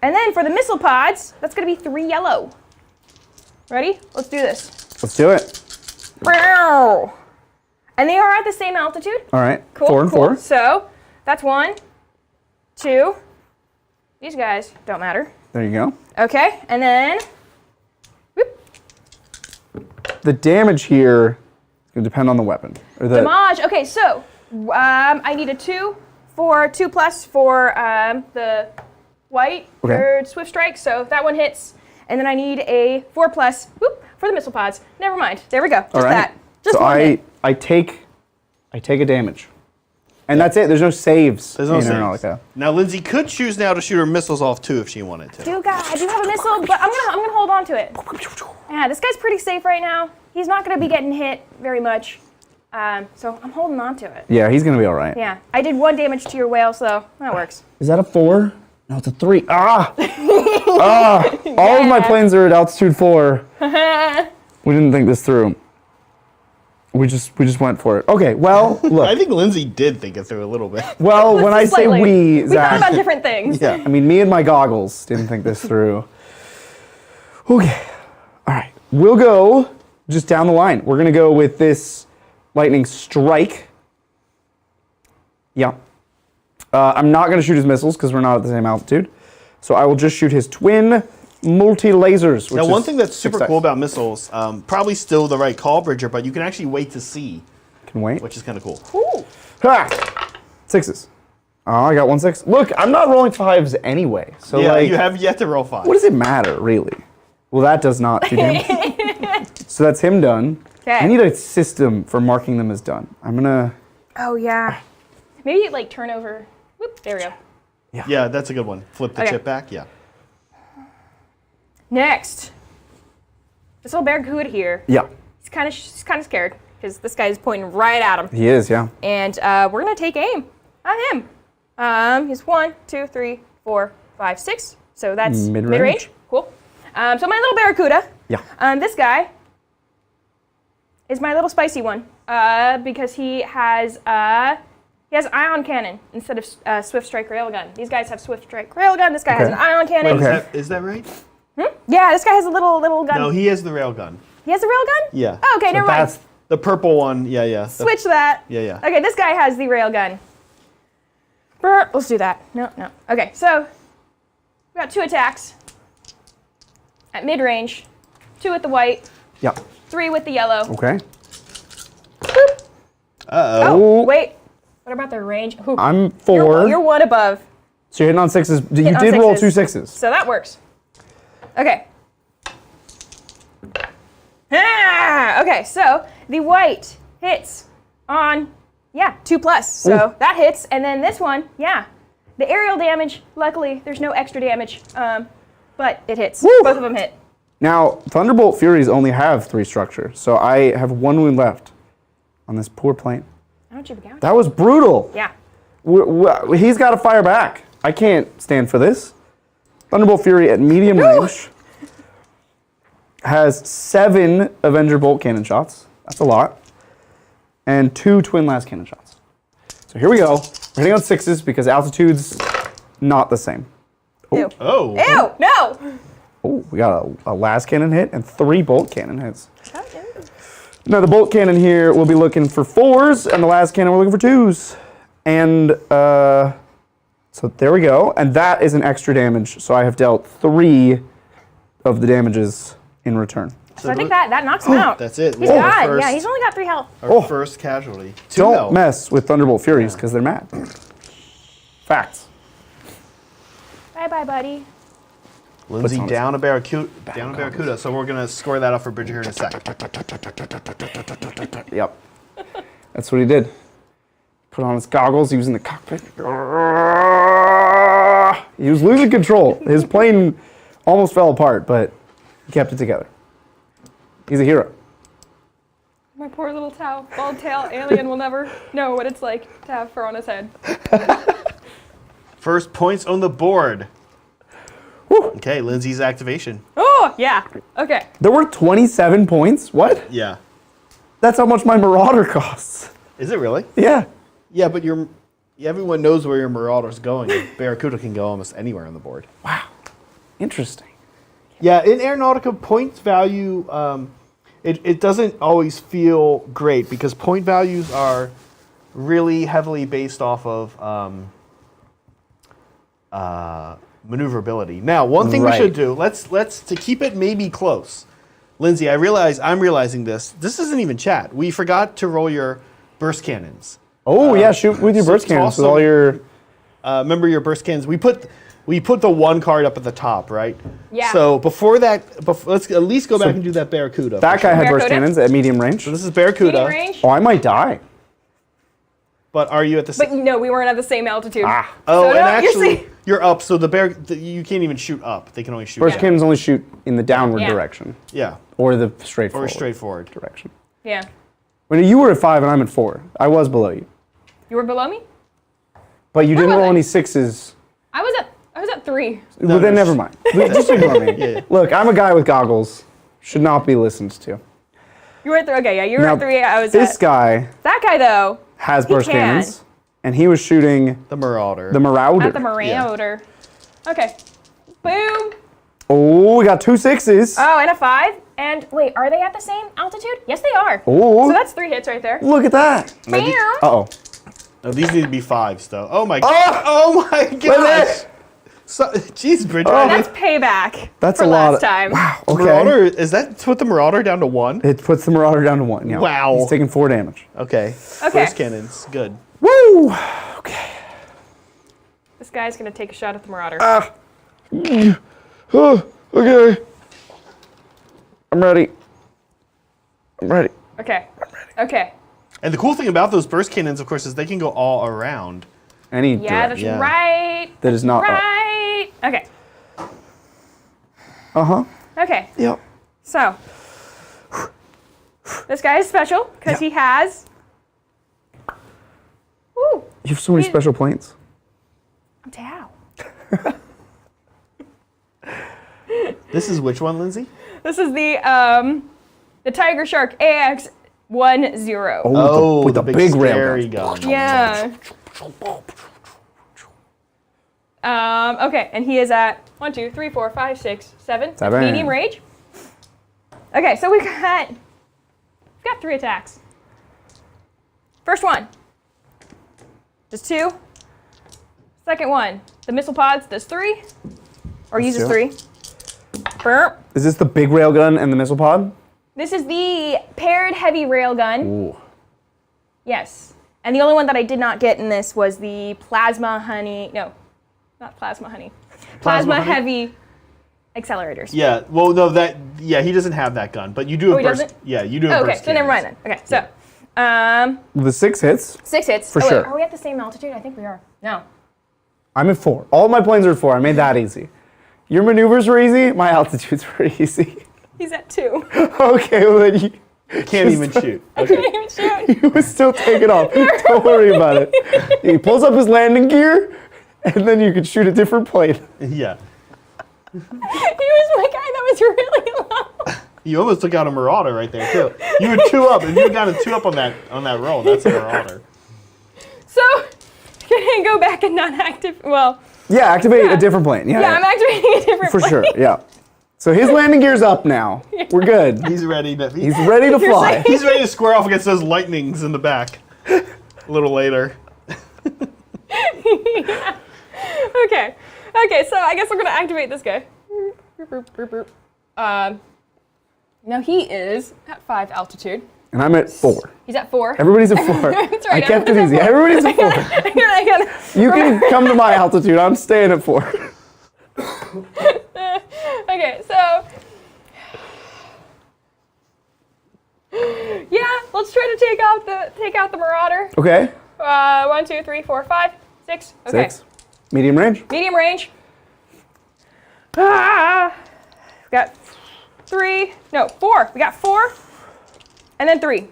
and then for the missile pods, that's gonna be 3 yellow. Ready? Let's do this. Let's do it. Bow. And they are at the same altitude. All right. Cool. 4 and cool. 4. So that's 1, 2. These guys don't matter. There you go. Okay, and then whoop, The damage here is going to depend on the weapon. Or the, damage. Okay, so I need a 2 for 2 plus for the white Okay. third swift strike. So that one hits, and then I need a 4 plus for the missile pods. Never mind. There we go. Just all right. that. Just so one hit. I take a damage. And that's it. There's no saves. There's no in saves. Aeronautica. Now, Lindsay could choose now to shoot her missiles off, too, if she wanted to. I do have a missile, but I'm gonna hold on to it. Yeah, this guy's pretty safe right now. He's not gonna be getting hit very much, so I'm holding on to it. Yeah, he's going to be all right. Yeah, I did 1 damage to your whale, so that works. Is that a 4? No, it's a 3. All of my planes are at altitude 4. We didn't think this through. We just went for it. Okay, well, look. I think Lindsay did think it through a little bit. Well, when I say Slightly. we, We Zach. thought about different things. Yeah. I mean, me and my goggles didn't think this through. Okay. All right. We'll go just down the line. We're going to go with this lightning strike. Yeah. I'm not going to shoot his missiles because we're not at the same altitude. So I will just shoot his twin multi-lasers. Now, one thing that's super cool about missiles, probably still the right call, Bridger, but you can actually wait to see, Can wait. which is kind of cool. Ooh. Ha! 6s. Oh, I got 1 6. Look, I'm not rolling 5s anyway. So Yeah, like, you have yet to roll 5. what does it matter, really? Well, that does not do damage. So that's him done. 'Kay. I need a system for marking them as done. I'm gonna. Oh yeah. Maybe like turn over. Whoop, there we go. Yeah, that's a good one. Flip the Okay. chip back, yeah. Next, this little barracuda here. Yeah, He's kind of scared because this guy's pointing right at him, he is. Yeah. and we're gonna take aim at him. He's 1, 2, 3, 4, 5, 6. So that's Mid-range. mid-range. Cool. So my little barracuda. Yeah. This guy is my little spicy one because he has ion cannon instead of swift strike railgun. These guys have swift strike railgun. This guy has an Okay. ion cannon. Okay. Is that right? Yeah, this guy has a little gun. No, he has the railgun. He has a railgun? Yeah. Oh, okay, never mind. That's The purple one, yeah. Switch that. Yeah. Okay, this guy has the railgun. Let's do that. No. Okay, so we got 2 attacks at mid-range, 2 with the white, yeah. 3 with the yellow. Okay. Boop. Uh-oh. Oh, wait. What about the range? Ooh, I'm 4. You're 1 above, So you're hitting on 6s. You Hitting on did roll 2 6s. 6s. so that works. Okay. Okay, so the white hits on Yeah, 2+. So that hits. And then this one, yeah. The aerial damage, luckily, there's no extra damage. But it hits. Woo. Both of them hit. Now, Thunderbolt Furies only have 3 structure, so I have 1 wound left on this poor plane. How much you gouge? That was brutal. Yeah. He's got to fire back. I can't stand for this. Thunderbolt Fury at medium range has 7 Avenger Bolt Cannon shots. That's a lot. And 2 Twin Last Cannon shots. So here we go. We're hitting on 6s because altitude's not the same. Ew. Oh. Ew, no! Oh, we got a Last Cannon hit and 3 Bolt Cannon hits. Now the Bolt Cannon here will be looking for 4s, and the Last Cannon we're looking for 2s. And so there we go. And that is an extra damage. So I have dealt 3 of the damages in return. So I think that knocks him out. That's it. He's Our gone. first- Yeah, he's only got 3 health. Our first casualty. 2 Don't health. mess with Thunderbolt Furies because they're mad. Facts. Bye-bye, buddy. Lindsay What's on down a Barracuda. So we're gonna score that off for Bridger here in a second. Yep. That's what he did. Put on his goggles. He was in the cockpit. He was losing control. His plane almost fell apart, but he kept it together. He's a hero. My poor little bald tail alien will never know what it's like to have fur on his head. First points on the board. Woo. Okay, Lindsay's activation. Oh, yeah. Okay. There were 27 points? What? Yeah. That's how much my Marauder costs. Is it really? Yeah. Yeah, but everyone knows where your Marauder's going. Barracuda can go almost anywhere on the board. Wow. Interesting. Yeah, in Aeronautica, points value, it doesn't always feel great because point values are really heavily based off of maneuverability. Now, one thing we Right. should do, let's to keep it maybe close. Lindsay, I'm realizing this. This isn't even chat. We forgot to roll your burst cannons. Oh, yeah, shoot with your so burst cannons with also- all your... Remember your burst cannons? We put the 1 card up at the top, right? Yeah. So before that, let's at least go back and do that Barracuda. That guy had burst Barracuda? cannons at medium range. So this is Barracuda. Medium range? Oh, I might die. But are you at the But same? no, we weren't at the same altitude. Ah. Oh, So and no, actually, you're up. So you can't even shoot up. They can only shoot Burst down. cannons only shoot in the downward Yeah. direction. Yeah, Or the straightforward. or straightforward. direction. Yeah. When you were at 5 and I'm at 4. I was below you. You were below me? But you didn't was roll I? any 6s. I was at 3. Well, then no, never mind. Just ignore me. Yeah. Look, I'm a guy with goggles. Should not be listened to. You were at 3. Okay, yeah, you were Now, at 3. I was this at... guy That guy, though, has He burst can. cannons, and he was shooting The Marauder. the Marauder. at the Marauder. Okay. Boom. Oh, we got 2 6s. Oh, and a 5. And wait, are they at the same altitude? Yes, they are. Oh, So that's 3 hits right there. look at that. Maybe- Meow. Uh-oh. No, these need to be 5s though. Oh my god. Oh my Look gosh. at this. So, jeez, Bridger. That's payback. That's for a lot last of- time. Wow, okay. Marauder, is that put the Marauder down to 1? It puts the Marauder down to 1. Yeah. Wow. He's taking 4 damage. Okay. Okay. First cannons, good. Woo! Okay. This guy's gonna take a shot at the Marauder. Oh, okay. I'm ready. Okay. Okay. And the cool thing about those burst cannons, of course, is they can go all around. Any Yeah, that's direction. Yeah. right. That is not up. Right. Okay. Uh-huh. Okay. Yep. So this guy is special because he has. Woo. You have so many He- special planes. I'm Tao. This is which one, Lindsay? This is the Tiger Shark AX-10. Oh, with the big scary railgun. gun. Yeah. Okay, and he is at 1, 2, 3, 4, 5, 6, 7. That's 7. medium range. Okay, so we've got 3 attacks. First one, just 2. Second one, the missile pods does 3, or Let's uses do 3. Burp. Is this the big railgun and the missile pod? This is the paired heavy railgun. Ooh. Yes. And the only one that I did not get in this was the plasma honey. No, not plasma honey. Plasma honey? heavy accelerators. Yeah. Well, no, he doesn't have that gun, but you do a Oh, he burst. doesn't? Yeah, you do a Oh, okay, burst. so never mind cannons. then. Okay, so The 6 hits. 6 hits. For wait, sure. are we at the same altitude? I think we are. No. I'm at 4. All my planes are at 4. I made that easy. Your maneuvers were easy. My altitudes were easy. He's at 2. Okay, well then you Can't even shoot. I can't even shoot. he was still taking off. Don't worry about it. He pulls up his landing gear, and then you can shoot a different plane. Yeah. He was my guy that was really low. You almost took out a Marauder right there too. You were 2 up, and you got a 2 up on that roll. That's a Marauder. So, can I go back and not active? Well, Yeah, activate a different plane. Yeah, I'm activating a different for plane. sure. Yeah. So his landing gear's up now. We're good. He's ready to. He's ready to fly. He's ready to square off against those lightnings in the back. A little later. Yeah. Okay. Okay, so I guess we're gonna activate this guy. Now he is at 5 altitude. And I'm at 4. He's at 4. Everybody's at 4. That's right, I kept it everyone's easy. at 4. Everybody's at 4. I gotta You can come to my altitude. I'm staying at 4. Okay, so yeah, let's try to take out the Marauder. Okay. 1, 2, 3, 4, 5, 6. Okay. 6. Medium range. Medium range. We got 4. We got 4, and then 3.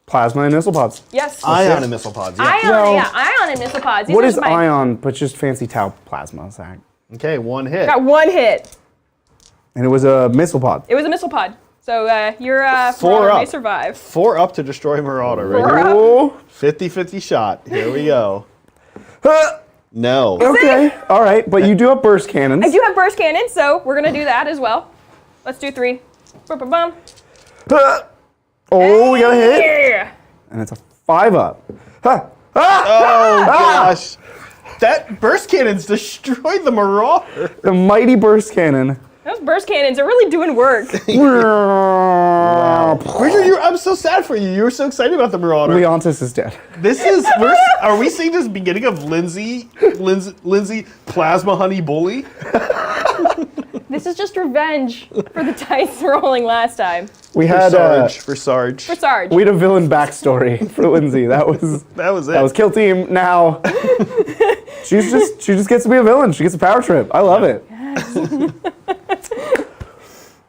Plasma and missile pods. Yes. Ion and missile pods. Yeah. Ion and missile pods. These What are is just my- ion but just fancy tau plasma, Zach? Okay, 1 hit. Got 1 hit. And it was a missile pod. It was a missile pod. So your 4 Marauder up. may survive. 4 up to destroy Marauder. 4 Right here. up. Oh. 50-50 shot. Here we go. Huh. No. Okay. All right. But you do have burst cannons. I do have burst cannon, so we're gonna do that as well. Let's do 3. Boom, boom, boom. Huh. Oh, we got a hit. Yeah. And it's a 5 up. Huh. Oh gosh. That burst cannon's destroyed the Marauder. The mighty burst cannon. Those burst cannons are really doing work. Richard, I'm so sad for you. You were so excited about the Marauder. Leontis is dead. This is. Are we seeing this beginning of Lindsay Plasma Honey Bully? This is just revenge for the dice rolling last time. We had For Sarge. For Sarge. we had a villain backstory for Lindsay. That was it. that was kill team. Now she just gets to be a villain. She gets a power trip. I love it.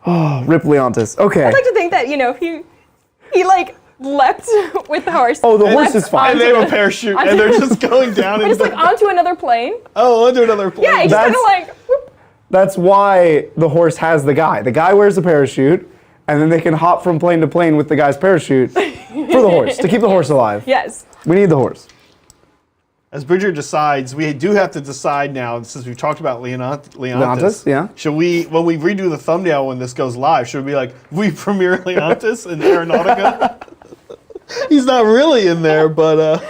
Oh, rip Leontis. Okay. I'd like to think that, he like leapt with the horse. Oh, the horse leapt is fine. And they have a parachute, and they're just going down. Just like onto another plane. onto another plane. Yeah, he's just kind of That's- like, whoop. That's why the horse has the guy. The guy wears the parachute, and then they can hop from plane to plane with the guy's parachute for the horse, to keep the horse alive. Yes. We need the horse. As Bridger decides, we do have to decide now, since we've talked about Leontis. Leontis, yeah. Should we, when we redo the thumbnail when this goes live, should we be like, we premiere Leontis in Aeronautica? He's not really in there, but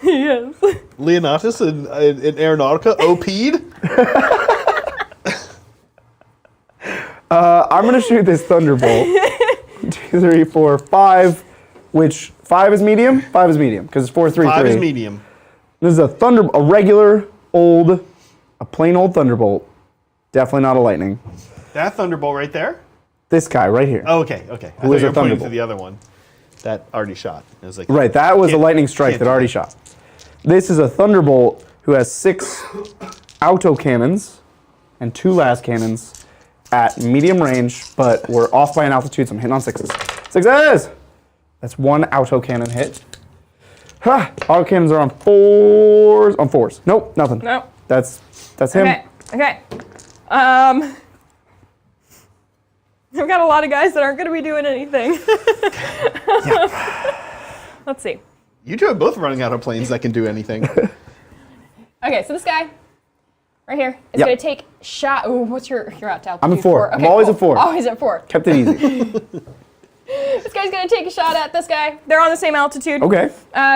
Yes. Leontis in Aeronautica, OP'd? I'm going to shoot this Thunderbolt. 2, 3, 4, 5, which 5 is medium? 5 is medium, because it's 4, 3, 5 3. is medium. This is a regular, plain old Thunderbolt. Definitely not a lightning. That Thunderbolt right there? This guy right here. Oh, okay. I thought Who is you a were pointing to Thunderbolt? the other one that already shot. It was like, Right, that was a Can't- lightning strike can't that do already that. shot. This is a Thunderbolt who has 6 auto cannons and 2 las cannons at medium range, but we're off by an altitude, so I'm hitting on 6s. 6s! That's 1 auto cannon hit. Ha! Auto cannons are on 4s. On 4s. Nope, nothing. Nope. That's him. Okay. I've got a lot of guys that aren't going to be doing anything. Let's see. you two are both running out of planes that can do anything. Okay, so this guy right here is Yep. going to take shot. Ooh, what's your altitude? I'm at 4. I'm Okay, always cool. at 4. Always at 4. Kept it easy. This guy's going to take a shot at this guy. They're on the same altitude. Okay.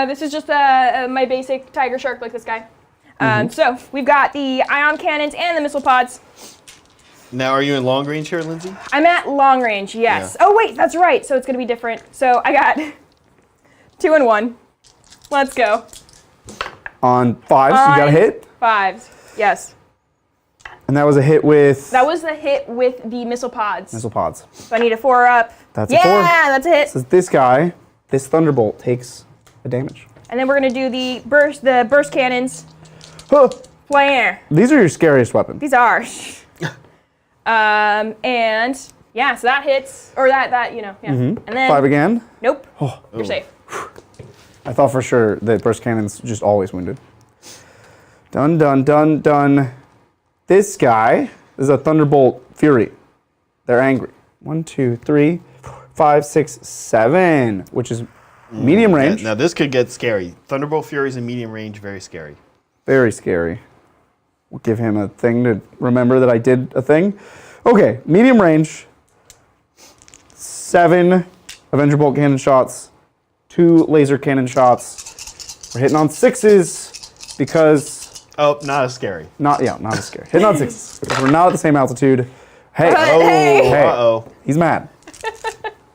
This is just my basic tiger shark like this guy. So we've got the ion cannons and the missile pods. Now, are you in long range here, Lindsay? I'm at long range, yes. Yeah. Oh wait, that's right. So it's going to be different. So I got 2 and 1. Let's go. On 5s, you got a hit. 5s, yes. And that was a hit with... That was the hit with the missile pods. Missile pods. So I need a 4-up. That's a 4. Yeah, that's a hit. So this guy, this thunderbolt takes a damage. And then we're gonna do the burst cannons. Huh. Flair. These are your scariest weapons. These are. And yeah, so that hits, or that you know, yeah. And then 5 again. Nope. You're safe. I thought for sure that burst cannons just always wounded. Done, done, done, done. This guy is a Thunderbolt Fury. They're angry. 1, 2, 3, 4, 5, 6, 7, which is medium range. Now this could get scary. Thunderbolt Furies in medium range, very scary. Very scary. We'll give him a thing to remember that I did a thing. Okay, medium range. 7 Avenger Bolt cannon shots. 2 laser cannon shots. We're hitting on 6s because... Oh, not as scary. Not as scary. Hitting on 6s because we're not at the same altitude. Hey. Hey. Uh-oh. He's mad.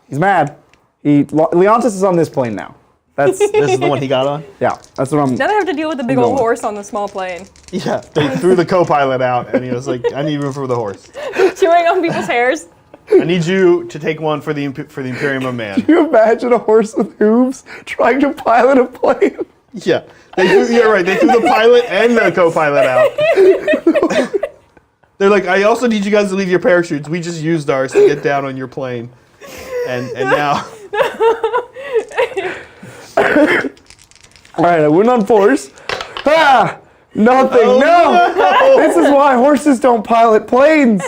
He's mad. Leontis is on this plane now. This is the one he got on? Yeah, that's what I'm... Now they have to deal with the big old horse on the small plane. Yeah, they threw the co-pilot out and he was like, I need room for the horse. Chewing on people's hairs. I need you to take one for the Imperium of Man. Can you imagine a horse with hooves trying to pilot a plane? Yeah, you're right. They threw the pilot and the co-pilot out. They're like, I also need you guys to leave your parachutes. We just used ours to get down on your plane, and now. All right, I went on 4s. Ah, nothing. Oh, no, this is why horses don't pilot planes.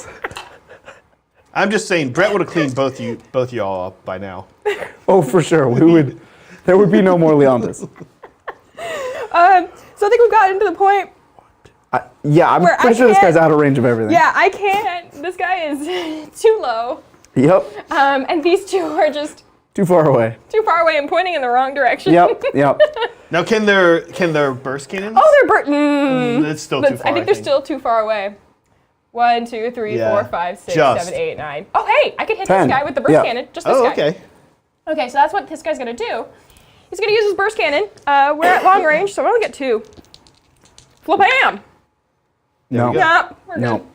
I'm just saying, Brett would have cleaned both y'all up by now. Oh, for sure. There would be no more Leontis. So I think we've gotten to the point. Yeah, I'm Where pretty I sure this can't- guy's out of range of everything. Yeah, I can't. This guy is too low. Yep. And these two are just Too far away. too far away and pointing in the wrong direction. Yep. Yep. Now, can their burst cannons? Oh, they're It's still too far. I think they're still too far away. 1, 2, 3, Yeah. 4, 5, 6, Just. 7, 8, 9. Oh, hey, I can hit 10. this guy with the burst Yeah. cannon. Just this Oh, guy. okay. Okay, so that's what this guy's gonna do. He's gonna use his burst cannon. We're at long range, so I only get 2. Flabam! No. go. Nope, we're No. good.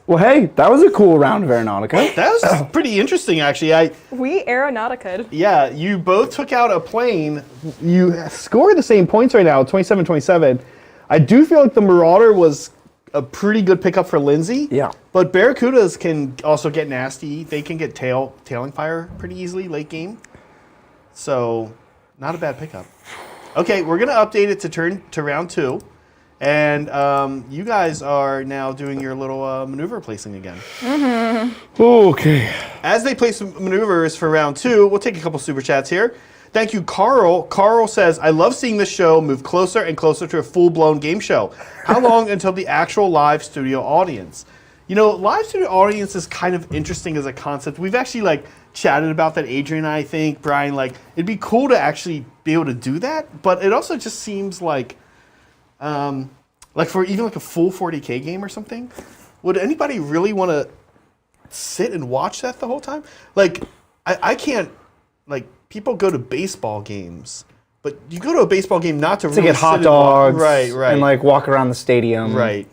Well, hey, that was a cool round of Aeronautica. That was pretty interesting, actually. We Aeronautica'd. Yeah, you both took out a plane. You scored the same points right now, 27-27. I do feel like the Marauder was a pretty good pickup for Lindsay. Yeah. But Barracudas can also get nasty. They can get tailing fire pretty easily late game. So, not a bad pickup. Okay, we're going to update it to round 2. And you guys are now doing your little maneuver placing again. Okay. As they place maneuvers for round 2, we'll take a couple super chats here. Thank you, Carl. Carl says, I love seeing this show move closer and closer to a full-blown game show. How long until the actual live studio audience? You know, live studio audience is kind of interesting as a concept. We've actually, chatted about that, Adrian and I think. Brian, it'd be cool to actually be able to do that, but it also just seems like for even a full 40K game or something, would anybody really want to sit and watch that the whole time? I can't, people go to baseball games, but you go to a baseball game not to really get hot sit dogs. Right. And walk around the stadium. Right.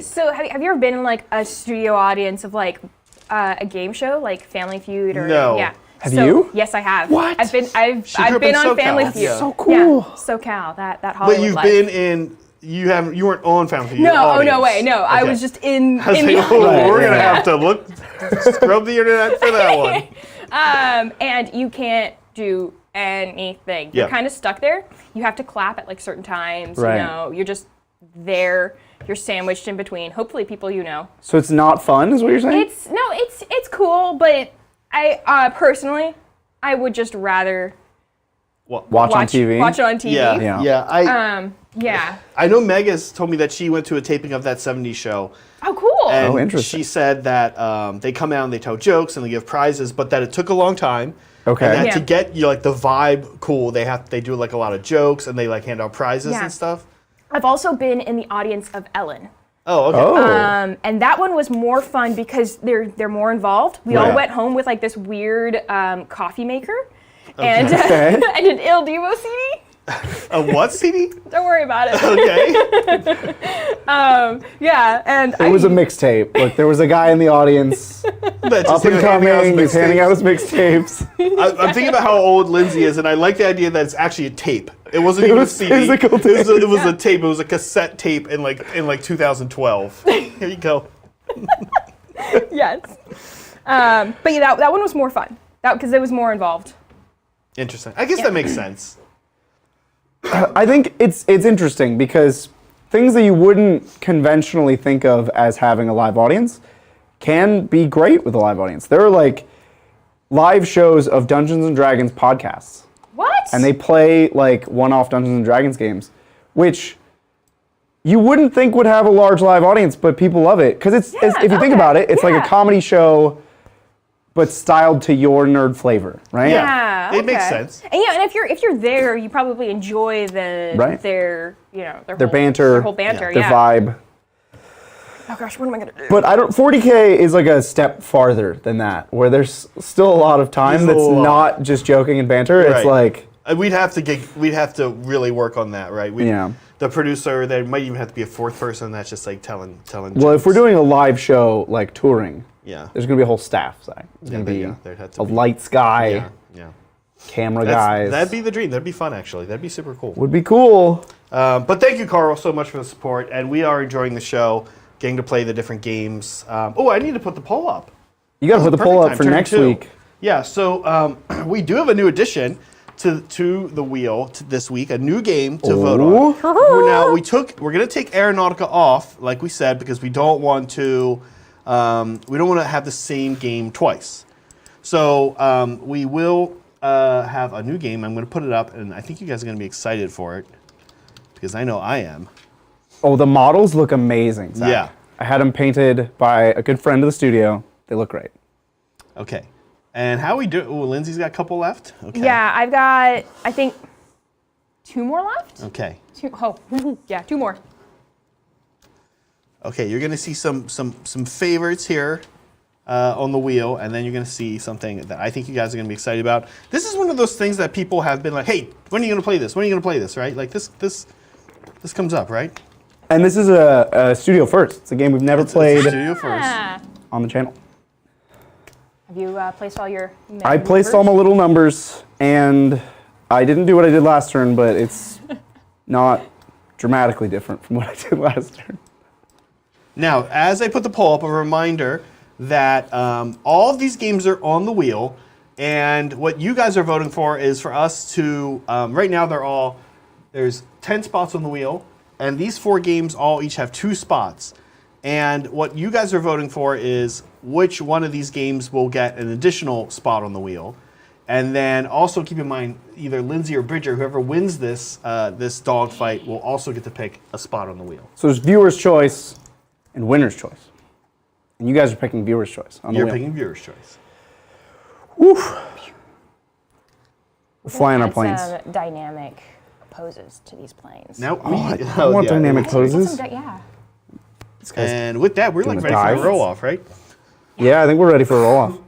So have you ever been in a studio audience of a game show, like Family Feud or No. yeah? Have you? Yes, I have. What? I've been grew up been in on SoCal. Family That's Feud. so cool. Yeah, SoCal, that But Hollywood you've life. been in, you weren't on Family Feud. No, audience. no way, no. I Okay. was just in I was the like, audience. we're going to Yeah. have to scrub the internet for that one. And you can't do anything. Yeah. You're kind of stuck there. You have to clap at certain times. Right. You know, you're just there. You're sandwiched in between. Hopefully, people you know. So it's not fun, is what you're saying? It's cool, but I personally, I would just rather Watch on TV? Watch it on TV. Yeah. Yeah. I know Meg has told me that she went to a taping of that 70s show. Oh, cool. And interesting. she said that they come out and they tell jokes and they give prizes, but that it took a long time. Okay. And that Yeah. to get the vibe cool, they do a lot of jokes and they hand out prizes Yeah. and stuff. I've also been in the audience of Ellen. Oh, okay. Oh. And that one was more fun because they're more involved. We all Right. went home with this weird coffee maker and Okay. and an Il Divo CD. A what CD? Don't worry about it. Okay. Yeah, and It was a mixtape. Look, there was a guy in the audience, That's up just and handing out coming. He's handing out his mixtapes. mixtapes. I'm thinking about how old Lindsay is, and I like the idea that it's actually a tape. It wasn't even was a CD. physical It was a tape. It was a cassette tape in like 2012. Here you go. Yes. But yeah, that one was more fun. Because it was more involved. Interesting. I guess that makes sense. I think it's interesting because things that you wouldn't conventionally think of as having a live audience can be great with a live audience. There are like live shows of Dungeons and Dragons podcasts. What? And they play like one-off Dungeons and Dragons games, which you wouldn't think would have a large live audience, but people love it because if you think about it, it's like a comedy show, but styled to your nerd flavor, right? Yeah, it makes sense. And yeah, and if you're there, you probably enjoy their banter, their whole banter, their vibe. Oh gosh, what am I gonna do? But 40K is like a step farther than that, where there's still a lot of time that's not just joking and banter. Right. It's like we'd have to really work on that, right? Yeah. The producer, there might even have to be a fourth person that's just like telling. Well, jokes. if we're doing a live show like touring, Yeah. there's gonna be a whole staff. Zach. There's gonna be there'd have to a be. lights guy, Yeah. camera guys. That'd be the dream. That'd be fun, actually. That'd be super cool. Would be cool. But thank you, Carl, so much for the support. And we are enjoying the show, getting to play the different games. I need to put the poll up. You gotta put the poll up for Turn next 2. week. Yeah, so we do have a new addition to the wheel this week, a new game to vote on. Now we're gonna take Aeronautica off, like we said, because we don't want to have the same game twice. So we will have a new game. I'm gonna put it up, and I think you guys are gonna be excited for it because I know I am. Oh, the models look amazing, Zach. Yeah. I had them painted by a good friend of the studio. They look great. Okay. And how we do? Oh, Lindsay's got a couple left. Okay. Yeah, I've got I think 2 more left. Okay. 2 more. Okay, you're gonna see some favorites here on the wheel, and then you're gonna see something that I think you guys are gonna be excited about. This is one of those things that people have been like, "Hey, when are you gonna play this? When are you gonna play this?" Right? Like this comes up, right? And this is a studio first. It's a game we've never played Studio first. on the channel. Have you placed all your? I placed all my little numbers, and I didn't do what I did last turn, but it's not dramatically different from what I did last turn. Now, as I put the poll up, a reminder that all of these games are on the wheel, and what you guys are voting for is for us to. Right now, there's 10 spots on the wheel, and these 4 games all each have 2 spots. And what you guys are voting for is which one of these games will get an additional spot on the wheel. And then also keep in mind, either Lindsay or Bridger, whoever wins this dogfight, will also get to pick a spot on the wheel. So there's viewer's choice and winner's choice. And you guys are picking viewer's choice on the You're wheel. picking viewer's choice. We're flying our Add planes. some dynamic poses to these planes. Now I want dynamic poses. Yeah. And with that, we're like doing ready a for a dive. roll off, right? Yeah, I think we're ready for a roll off.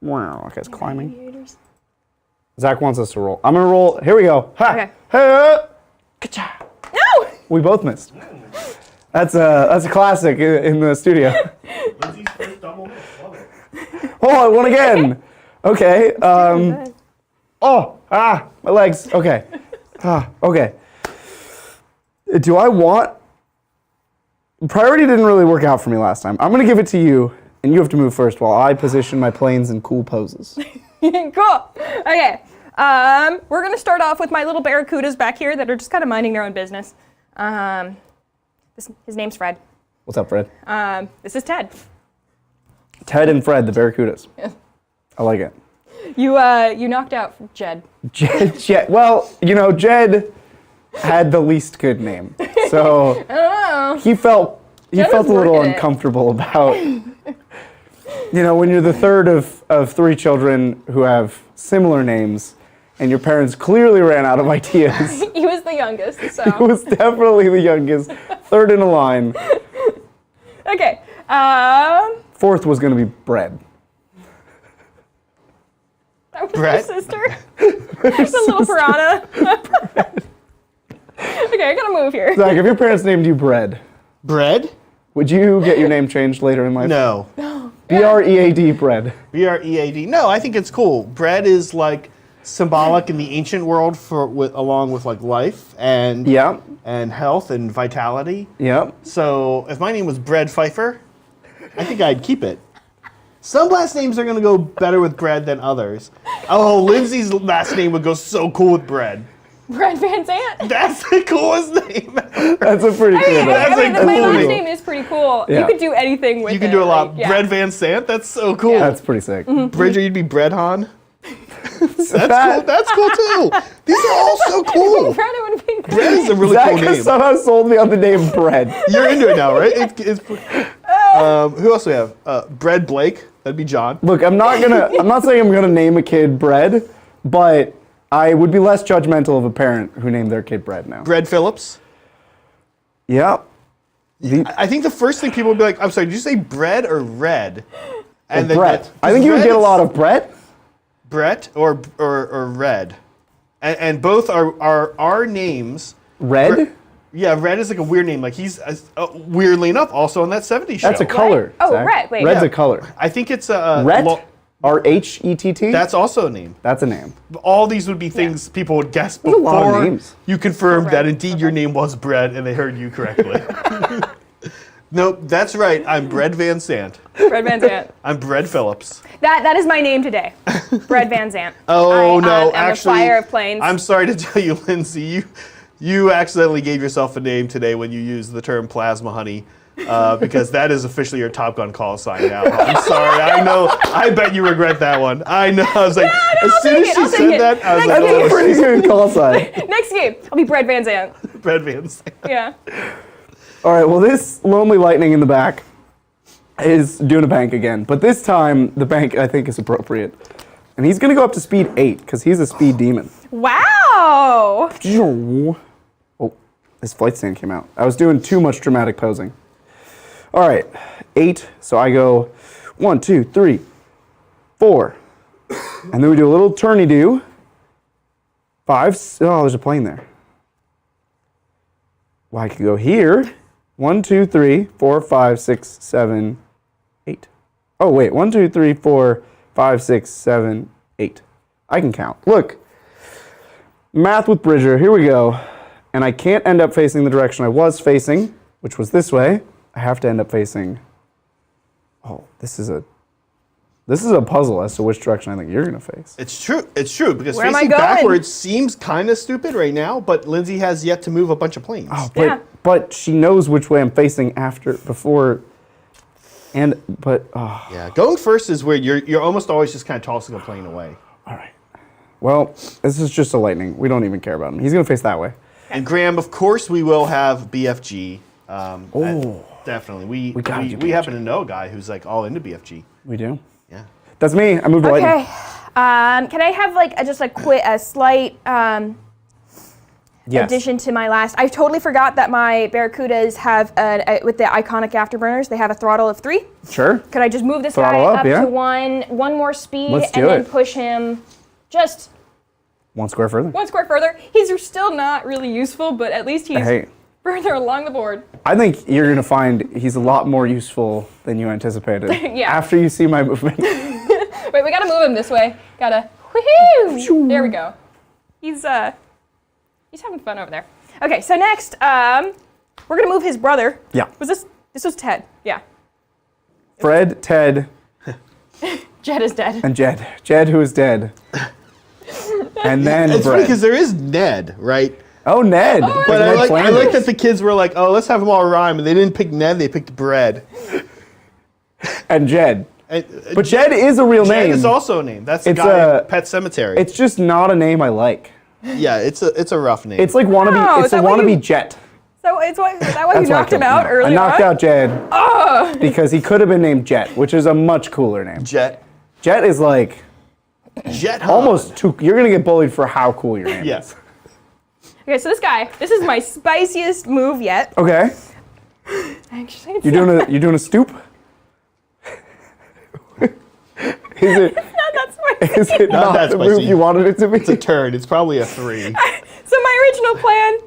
Wow, that guy's climbing. Zach wants us to roll. I'm gonna roll. Here we go. Ha! Okay. Hey! Ka-cha! No! We both missed. That's a classic in the studio. Lindsay's first double miss. Love it. Oh, I won again. Okay. My legs. Okay. Okay. Do I want? Priority didn't really work out for me last time. I'm gonna give it to you, and you have to move first while I position my planes in cool poses. Cool. Okay. We're gonna start off with my little barracudas back here that are just kind of minding their own business. His name's Fred. What's up, Fred? This is Ted. Ted and Fred, the Barracudas. Yeah. I like it. You knocked out Jed. Jed. Well, Jed had the least good name, so I don't know. he felt Jed a was little working it. uncomfortable about. When you're the third of 3 children who have similar names, and your parents clearly ran out of ideas. He was the youngest, so. He was definitely the youngest, third in a line. Okay. 4th was going to be Bread. That was Brett? your sister. The little piranha. Okay, I gotta move here. Zach, if your parents named you Bread, Bread? would you get your name changed later in life? No. B-R-E-A-D, Bread. B-R-E-A-D. No, I think it's cool. Bread is like symbolic in the ancient world along with like life and Yep. and health and vitality. Yep. So if my name was Bread Pfeiffer, I think I'd keep it. Some last names are going to go better with bread than others. Oh, Lindsay's last name would go so cool with bread. Brad Van Zant. That's the coolest name ever. That's a pretty cool name. That's a my cool last name. name is pretty cool. Yeah. You could do anything with it. You can do a lot. like, yeah. Bread Van Sant, that's so cool. That's pretty sick. Bridger, you'd be Bread Han. That's cool. That's cool too. These are all so cool. Brad would be Bread is a really Zach cool has name. somehow sold me on the name Bread. You're into it now, right? Who else do we have? Bread Blake. That'd be John. Look, I'm not saying I'm gonna name a kid Bread, but I would be less judgmental of a parent who named their kid Bread now. Bread Phillips. Yep. I think the first thing people would be like, I'm sorry, did you say bread or red? And then Brett. that- I think you would Brett get a is- lot of Brett. Brett or red. And both are our names. Red? Yeah, red is like a weird name. Like he's weirdly enough also on that 70s show. That's a color. Oh, Zach. red, wait. Red's Yeah. a color. I think it's a Rhett? R-H-E-T-T? that's also a name. That's a name. All these would be things people would guess a lot of before names. you confirmed Bread. that indeed your name was Bread and they heard you correctly. Nope, that's right. I'm Bread Van Sant. Brad Van Zant. I'm Bread Phillips. That is my name today. Brad Van Zant. Oh no, I'm actually, a flyer of planes. I'm sorry to tell you, Lindsay, you accidentally gave yourself a name today when you used the term plasma honey, because that is officially your Top Gun call sign now. I'm sorry. I know. I bet you regret that one. I know. I was like, as soon as take it, she I'll take said it. that, I was Next like, game. oh, Pretty good call sign. Next game, I'll be Brad Van Zant. Bread Van Sant. Yeah. All right, well, this Lonely Lightning in the back is doing a bank again. But this time, the bank, I think, is appropriate. And he's going to go up to speed 8, because he's a speed demon. Wow. Oh, his flight stand came out. I was doing too much dramatic posing. All right, 8. So I go 1, 2, 3, 4. And then we do a little turny-do. 5. Oh, there's a plane there. Well, I could go here. 1, 2, 3, 4, 5, 6, 7, 8. Oh, wait. 1, 2, 3, 4, 5, 6, 7, 8. I can count. Look. Math with Bridger. Here we go. And I can't end up facing the direction I was facing, which was this way. I have to end up facing... Oh, this is a puzzle as to which direction I think you're going to face. It's true. It's true because Where am I facing going? backwards seems kind of stupid right now, but Lindsay has yet to move a bunch of planes. Oh, Yeah. but she knows which way I'm facing before, but Yeah, going first is where you're almost always just kind of tossing a plane away. all right. Well, this is just a lightning. We don't even care about him. He's gonna face that way. And Graham, of course, we will have BFG. Definitely. We gotta do happen to know a guy who's like all into BFG. We do. Yeah. That's me. I moved to Okay. lightning. Can I have like a slight Yes. addition to my last? I totally forgot that my Barracudas have with the iconic afterburners. They have a throttle of 3. Sure. Could I just move this Throttle guy up, up yeah. to one more speed Let's and do then it. push him just 1 square further. 1 square further? He's still not really useful, but at least he's Hey, further along the board. I think you're gonna find he's a lot more useful than you anticipated. Yeah. After you see my movement. Wait, we gotta move him this way. Gotta, woohoo! There we go. He's having fun over there. Okay, so next, we're gonna move his brother. Yeah. This was Ted. Yeah. Fred, Ted, Jed is dead. and Jed. Jed, who is dead. And then It's funny Brett. because there is Ned, right? Oh, Ned. But I like that the kids were like, oh, let's have them all rhyme, and they didn't pick Ned, they picked Bread. And Jed. And, But Jed is a real Jed name. is also a name. That's the It's guy a- at Pet Cemetery. It's just not a name I like. Yeah, it's a rough name. It's like wannabe. Oh, It's is a that why wannabe you- Jet. So is that why you That's why I knocked him killed out No. earlier I knocked on? out Jed because he could have been named Jet, which is a much cooler name. Jet. Jet is like Jet Han. almost too. You're gonna get bullied for how cool your name is. Yes. Okay, so this is my spiciest move yet. Okay. Actually, it's You're doing a stoop. Is it? that's my Is it not that the move spicy. you wanted it to be? It's a turn. It's probably a 3. So my original plan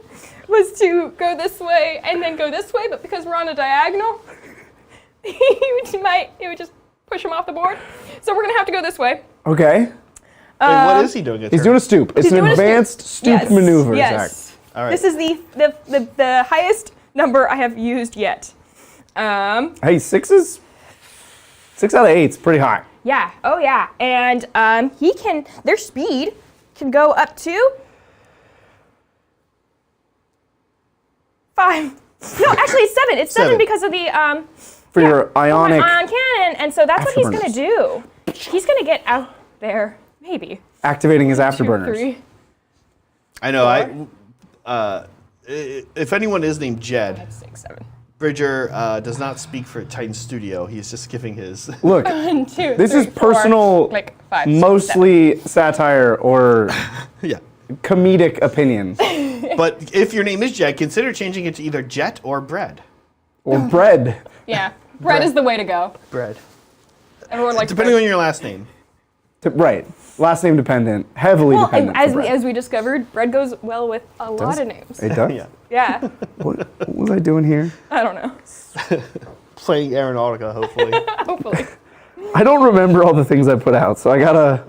was to go this way and then go this way, but because we're on a diagonal, it would just push him off the board. So we're gonna have to go this way. Okay. Wait, what is he doing? He's doing a stoop. It's an doing a stoop. advanced stoop Yes, maneuver, yes. Zach. All right. This is the highest number I have used yet. Hey, 6 out of 8's pretty high. Yeah. Oh yeah. And their speed can go up to 5. No, actually it's 7. It's 7 7. because of the For your ionic. ion cannon, and so that's what he's gonna afterburners. do. He's gonna get out there, maybe. Activating his 2, afterburners. 3. I know. If anyone is named Jed, 6, 7. Bridger does not speak for Titan Studio. He's just giving his. Look, 1, 2, this 3, is 4, personal, like 5, 6, mostly satire or Yeah. comedic opinions. But if your name is Jed, consider changing it to either Jet or Bread. Or bread. 7. Yeah. Bread is the way to go. Bread. Everyone likes Depending bread. on your last name. Right. Last name dependent. Heavily Well, dependent. as for bread. we discovered, bread goes well with a lot of names. It does? Yeah. Yeah. What was I doing here? I don't know. Playing Aeronautica, hopefully. Hopefully. I don't remember all the things I put out, so I gotta.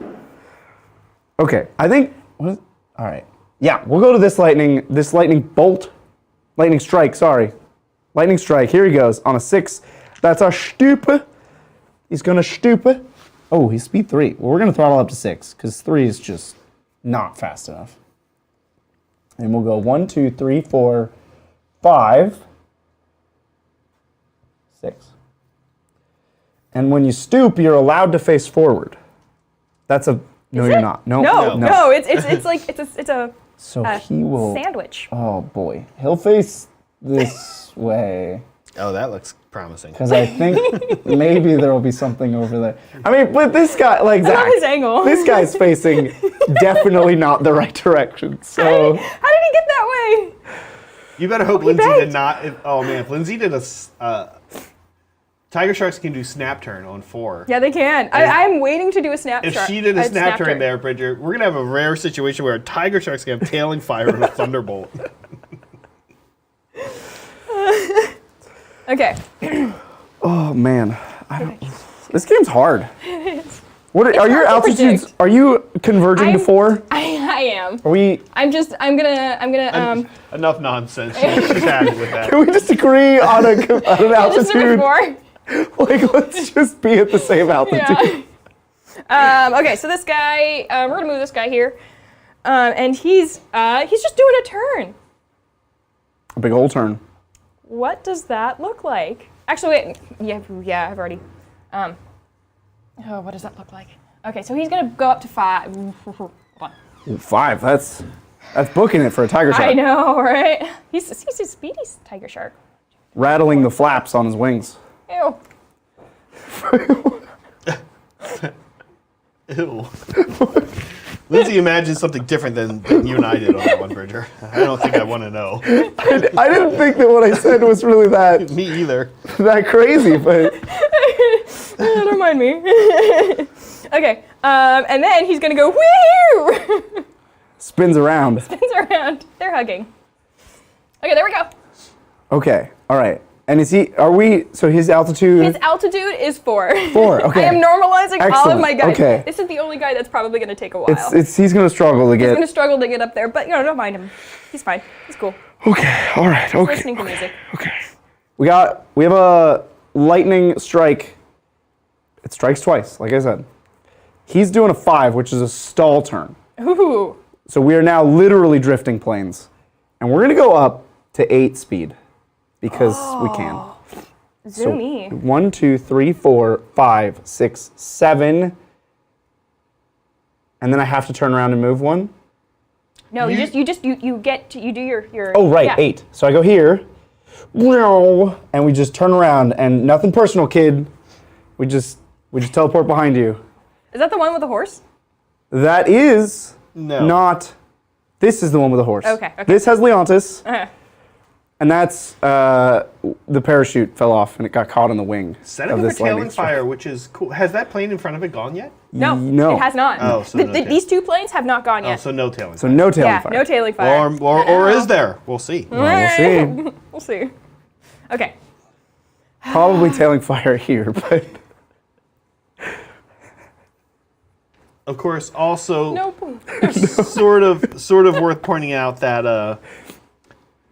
Okay, I think. All right. Yeah, we'll go to this lightning bolt, lightning strike. Sorry, lightning strike. Here he goes on a 6. That's a stoop. He's gonna stoop. Oh, he's speed 3. Well, we're gonna throttle up to 6 because 3 is just not fast enough. And we'll go 1, 2, 3, 4, 5, 6. And when you stoop, you're allowed to face forward. That's a no. Is You're it? not. No. No. It's like it's a So he will. sandwich. Oh boy, he'll face this way Oh, that looks promising. because I think maybe there will be something over there. I mean, but this guy, like I love Zach, his angle. this guy's facing definitely not the right direction. So How did he get that way? You better hope Lindsay begged. did not. Oh man, if Lindsay did Tiger Sharks can do snap turn on 4. Yeah, they can. I'm waiting to do a snap If shot. she did a snap turn there, Bridger, we're gonna have a rare situation where a Tiger Shark's gonna have tailing fire and a thunderbolt. Okay. oh man, this game's hard. What are your hard to altitudes? predict. Are you converging to 4? I am. Are we? I'm gonna Enough nonsense. She's happy with that. Can we just agree on an just altitude? number 4. Like, let's just be at the same altitude. Yeah. Okay, so this guy, we're gonna move this guy here, and he's just doing a turn. A big old turn. What does that look like? Actually, wait. Yeah, I've already. What does that look like? Okay, so he's gonna go up to 5. Hold on. Ooh, 5. That's booking it for a tiger shark. I know, right? He's a speedy tiger shark. Rattling the flaps on his wings. Ew. Ew. Lindsay imagined something different than you and I did on that one, Bridger. I don't think I want to know. I didn't think that what I said was really Me either. that crazy, but Don't mind me. Okay, and then he's gonna go woo! spins around. Spins around. They're hugging. Okay, there we go. Okay, all right. And so his altitude? His altitude is 4. 4, okay. I am normalizing all of Excellent, my guys. okay. This is the only guy that's probably gonna take a while. He's going to struggle to He's get. gonna struggle to get up there, but don't mind him. He's fine. He's cool. Okay, all right, okay. Listening to music. Okay. We have a lightning strike. It strikes twice, like I said. He's doing a 5, which is a stall turn. Ooh. So we are now literally drifting planes. And we're going to go up to 8 speed because we can. Zoomy. 1, 2, 3, 4, 5, 6, 7. And then I have to turn around and move 1. No, you do your. Oh, right, yeah. 8. So I go here. And we just turn around and nothing personal, kid. We just teleport behind you. Is that the one with the horse? That is No. not. This is the one with the horse. Okay. This has Leontis. Uh-huh. And that's the parachute fell off and it got caught in the wing. Set it of with a this lightning tailing strike. fire, which is cool. Has that plane in front of it gone yet? No, No. it has not. Oh, so no tail. These 2 planes have not gone Oh, yet. so no tailing So fire. no tailing yeah, fire. no tailing fire. Or is there? We'll see. Well, we'll see. We'll see. Okay. Probably tailing fire here, but Of course, also Nope. sort of worth pointing out that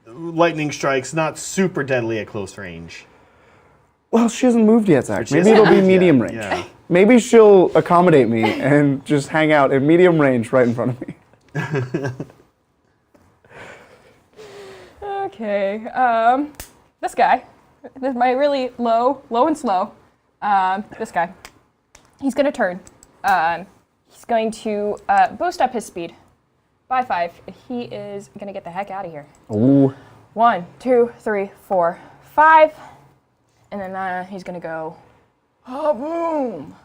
lightning strikes not super deadly at close range. well, she hasn't moved yet, Zach. She Maybe hasn't it'll be moved yet, medium range. yeah. Maybe she'll accommodate me and just hang out in medium range right in front of me. Okay. This guy. This is my really low and slow. This guy. He's gonna turn. He's going to boost up his speed by 5. He is gonna get the heck out of here. Ooh. 1, 2, 3, 4, 5, and then he's gonna go. Ha-boom!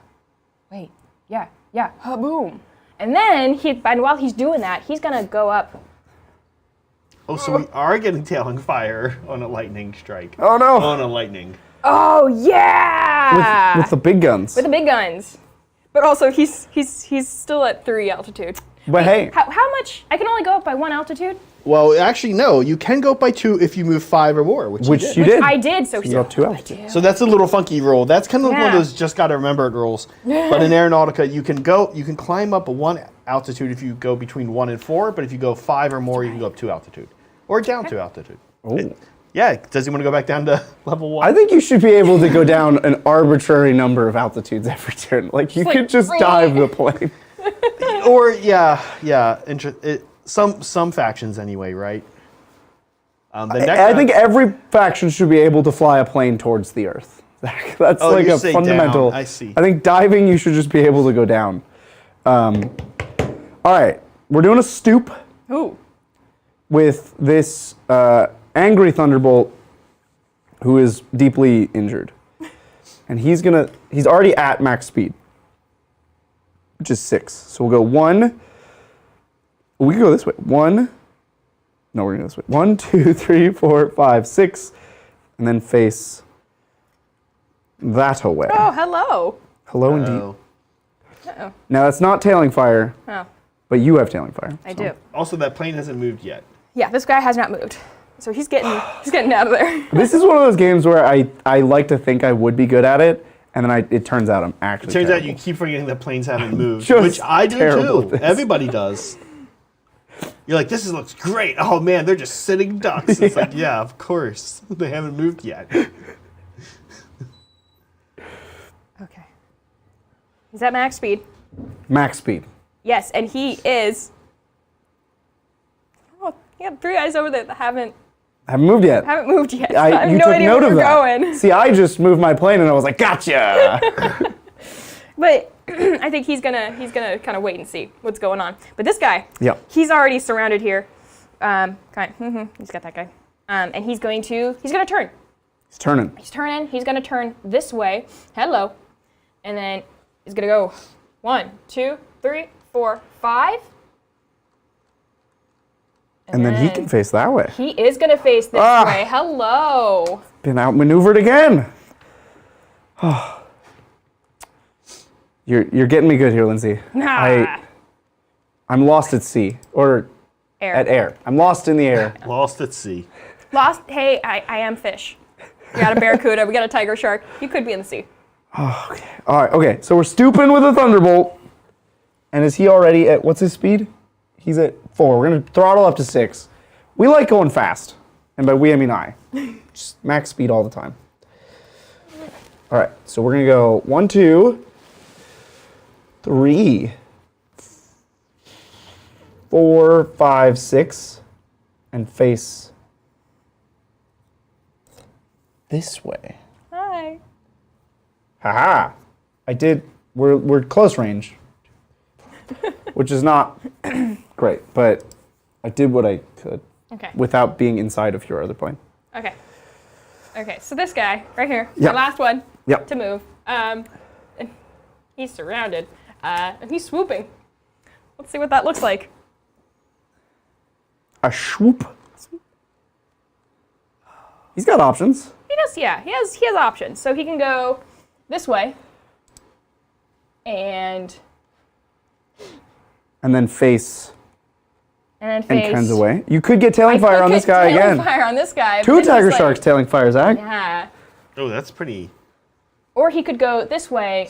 Wait. Yeah. Ha-boom! And then and while he's doing that, he's gonna go up. Oh, so we are getting tailing fire on a lightning strike. Oh no! On a lightning. Oh yeah! With the big guns. With the big guns. But also he's still at 3 altitude. But hey, How much? I can only go up by 1 altitude. Well, actually, no. You can go up by 2 if you move 5 or more, which which you did. you did. I did. So You got 2 altitude. So that's a little funky rule. That's kind of one of Yeah. those just got to remember it rules. But in Aeronautica, you can climb up 1 altitude if you go between 1 and 4. But if you go 5 or more, you can go up 2 altitude or down 2 altitude. Oh. Yeah. Does he want to go back down to level 1? I think you should be able to go down an arbitrary number of altitudes every turn. Like you It's could like, just dive the plane. Or some factions anyway, right? I think every faction should be able to fly a plane towards the Earth. That's Oh, like you a say fundamental. down. I see. I think diving, you should just be able to go down. All right, we're doing a stoop Ooh. with this angry Thunderbolt, who is deeply injured, and he's already at max speed, which is 6. So we'll go 1. We can go this way. 1. No, we're going to go this way. 1, 2, 3, 4, 5, 6, and then face that away. Oh, hello. Hello indeed. Oh. Uh-oh. Now that's not tailing fire, Oh, but you have tailing fire. I so. do. Also, that plane hasn't moved yet. Yeah, this guy has not moved. So he's getting out of there. This is one of those games where I like to think I would be good at it, and then it turns out I'm actually Turns out terrible. you keep forgetting that planes haven't moved, Just which I do terrible too. at this. Everybody does. You're like, looks great. Oh man, they're just sitting ducks. It's like, yeah, of course. They haven't moved yet. Okay. He's at max speed. Max speed. Yes, and he is. Oh, he got 3 guys over there that haven't Haven't moved yet. moved yet. I have you no took idea note where of you're that. going. See, I just moved my plane and I was like, gotcha. But I think he's gonna kind of wait and see what's going on. But this guy, Yep. he's already surrounded here. He's got that guy, and he's gonna turn. He's turning. He's turning. He's gonna turn this way. Hello, and then he's gonna go 1, 2, 3, 4, 5. And then he can face that way. He is gonna face this Ah. way. Hello. Been outmaneuvered again. You're getting me good here, Lindsay. Ah. I'm lost at sea, or Air. at air. I'm lost in the air. Lost at sea. Lost. Hey, I am fish. We got a barracuda. We got a tiger shark. You could be in the sea. Okay. All right. Okay. So we're stooping with a Thunderbolt, and is he already at what's his speed? He's at 4. We're gonna throttle up to 6. We like going fast, and by we I mean I. Just max speed all the time. All right. So we're gonna go 1, 2, 3, 4, 5, 6, and face this way. Hi. Haha! I did. We're close range, which is not great, but I did what I could Okay. without being inside of your other plane. Okay. Okay. So this guy right here, Yep. the last one Yep. to move. And he's surrounded, and he's swooping. Let's see what that looks like. A swoop. He's got options. He does, yeah. He has options. So he can go this way. And then face and turns away. You could get tailing fire on this guy again. Tailing fire on this guy. Two tiger sharks tailing fire, Zach. Yeah. Oh, that's pretty. Or he could go this way,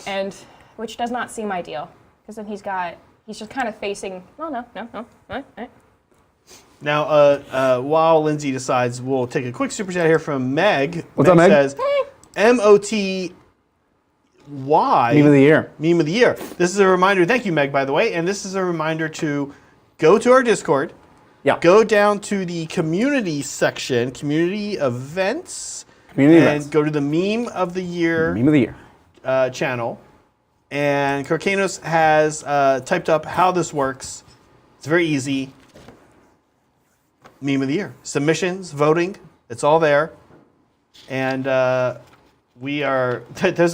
which does not seem ideal, because then he's just kind of facing. Oh no. All right. Now, while Lindsay decides, we'll take a quick super chat here from Meg. What's up, Meg? Says, MOTY. Meme of the year. Meme of the year. This is a reminder. Thank you, Meg, by the way. And this is a reminder to go to our Discord. Yeah. Go down to the community section, community events. Community and events. Go to the meme of the year. Meme of the year. Channel. And Kirkanos has typed up how this works. It's very easy. Meme of the year. Submissions, voting. It's all there. And there's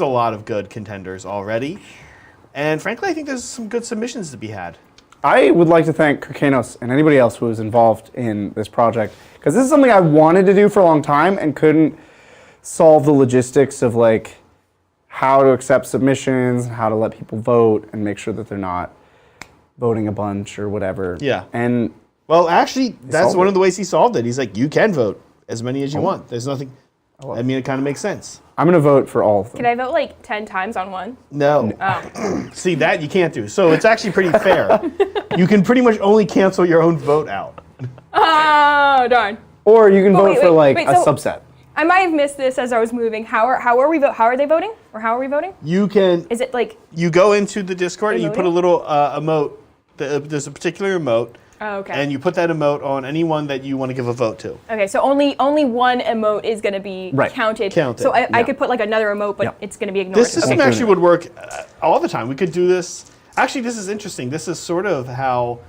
a lot of good contenders already. And frankly, I think there's some good submissions to be had. I would like to thank Kirkanos and anybody else who was involved in this project, because this is something I wanted to do for a long time and couldn't solve the logistics of like how to accept submissions, how to let people vote, and make sure that they're not voting a bunch or whatever. Yeah. And well, actually, that's solved one it. of the ways he solved it. He's like, you can vote as many as you want. There's nothing. I mean, it kind of makes sense. I'm going to vote for all of them. Can I vote like 10 times on one? No. Oh. See, that you can't do. So it's actually pretty fair. You can pretty much only cancel your own vote out. Oh, darn. Or you can vote for like wait, a so subset. I might have missed this as I was moving. How are they voting? Or how are we voting? You can. Is it like? You go into the Discord and you put a little emote. There's a particular emote. Oh, okay. And you put that emote on anyone that you want to give a vote to. Okay, so only one emote is going to be counted. So I could put like another emote, but it's going to be ignored. This system actually would work all the time. We could do this. Actually, this is interesting. This is sort of how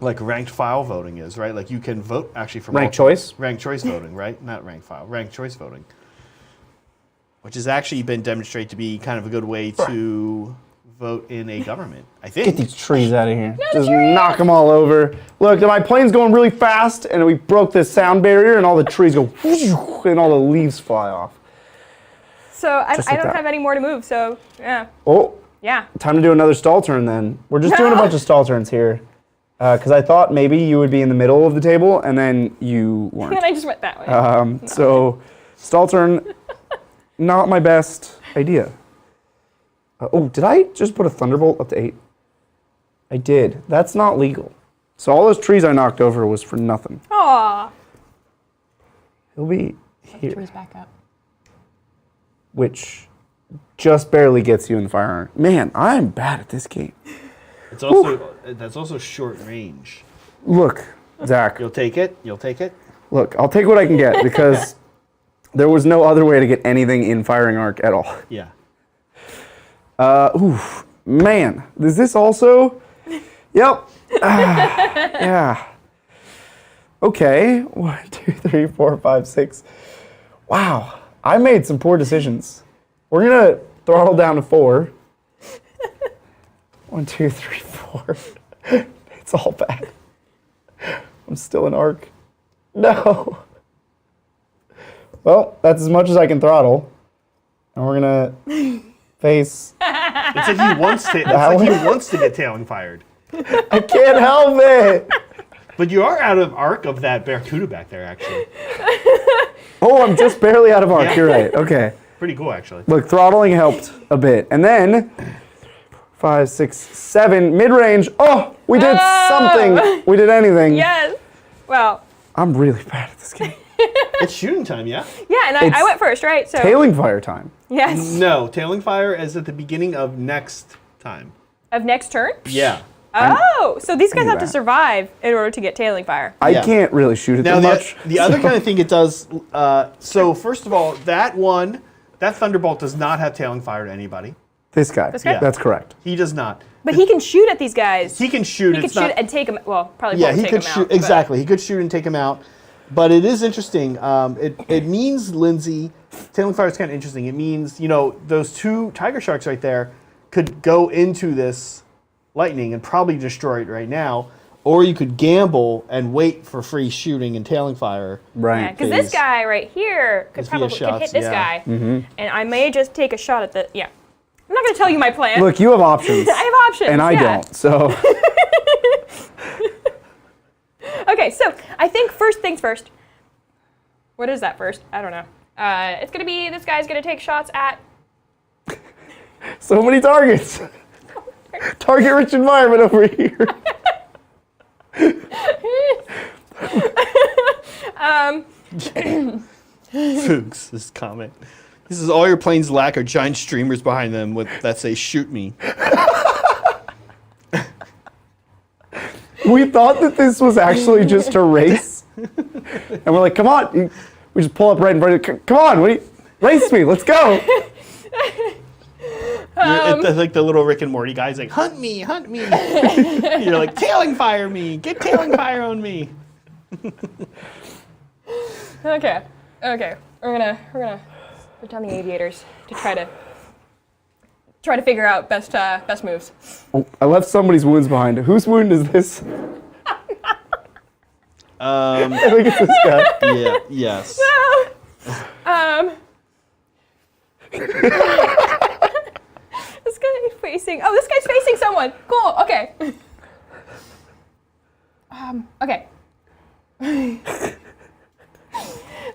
like ranked file voting is, right? Like you can vote actually from Ranked choice? Ranked choice voting, right? Not ranked file, ranked choice voting. Which has actually been demonstrated to be kind of a good way to vote in a government, I think. Get these trees out of here. Just knock them all over. Look, my plane's going really fast, and we broke this sound barrier, and all the trees go, and all the leaves fly off. So I like don't that. have any more to move, so yeah. Oh, Yeah. time to do another stall turn then. We're just doing a bunch of stall turns here. Because I thought maybe you would be in the middle of the table, and then you weren't. And I just went that way. So, stall turn, not my best idea. Did I just put a thunderbolt up to 8? I did. That's not legal. So all those trees I knocked over was for nothing. Aw. He'll be here, Trees back up. which just barely gets you in the firearm. Man, I'm bad at this game. It's also that's also short range. Look, Zach. You'll take it. You'll take it. Look, I'll take what I can get because there was no other way to get anything in firing arc at all. Yeah. Man, is this also? Yep. Yeah. Okay. 1, 2, 3, 4, 5, 6. Wow. I made some poor decisions. We're gonna throttle down to 4. 1, 2, 3, 4. It's all bad. I'm still in arc. No. Well, that's as much as I can throttle. And we're gonna face. It's like he wants to get tailing fired. I can't help it. But you are out of arc of that barracuda back there, actually. Oh, I'm just barely out of arc. You're right. Okay. Pretty cool, actually. Look, throttling helped a bit. And then 5, 6, 7, mid-range. Oh, we did something. We did anything. Yes. Well. I'm really bad at this game. It's shooting time, yeah? Yeah, and I went first, right? So. Tailing fire time. Yes. No, tailing fire is at the beginning of next time. Of next turn? Yeah. Oh, so these guys have to that. survive in order to get tailing fire. I Yeah. can't really shoot it Now, that much. the other kind of thing it does, so first of all, that Thunderbolt does not have tailing fire to anybody. This guy. This guy? Yeah. That's correct. He does not. But he can shoot at these guys. He can shoot. He can shoot and take them. Well, probably Yeah, won't he take could them shoot. out. but- Exactly. He could shoot and take him out. But it is interesting. It means, Lindsay, tailing fire is kind of interesting. It means, those 2 tiger sharks right there could go into this lightning and probably destroy it right now. Or you could gamble and wait for free shooting and tailing fire. Right. Because this guy right here could His via probably shots, hit this yeah. guy. And I may just take a shot at the, I'm not going to tell you my plan. Look, you have options. I have options. And I don't, so. Okay, so I think first things first. What is that first? I don't know. It's going to be, this guy's going to take shots at. So many targets. Target-rich environment over here. Fuchs, this comment. This is all your planes lack are giant streamers behind them that say "shoot me." We thought that this was actually just a race, and we're like, "Come on!" We just pull up right in front of you. Come on, race me? Let's go! It's like the little Rick and Morty guys, like hunt me, hunt me. You're like tailing fire me, get tailing fire on me. Okay. We're gonna put down the aviators to try to figure out best moves. Oh, I left somebody's wounds behind. Whose wound is this? I think it's this guy. Yeah. Yes. This guy's facing. Oh, this guy's facing someone. Cool. Okay. Okay.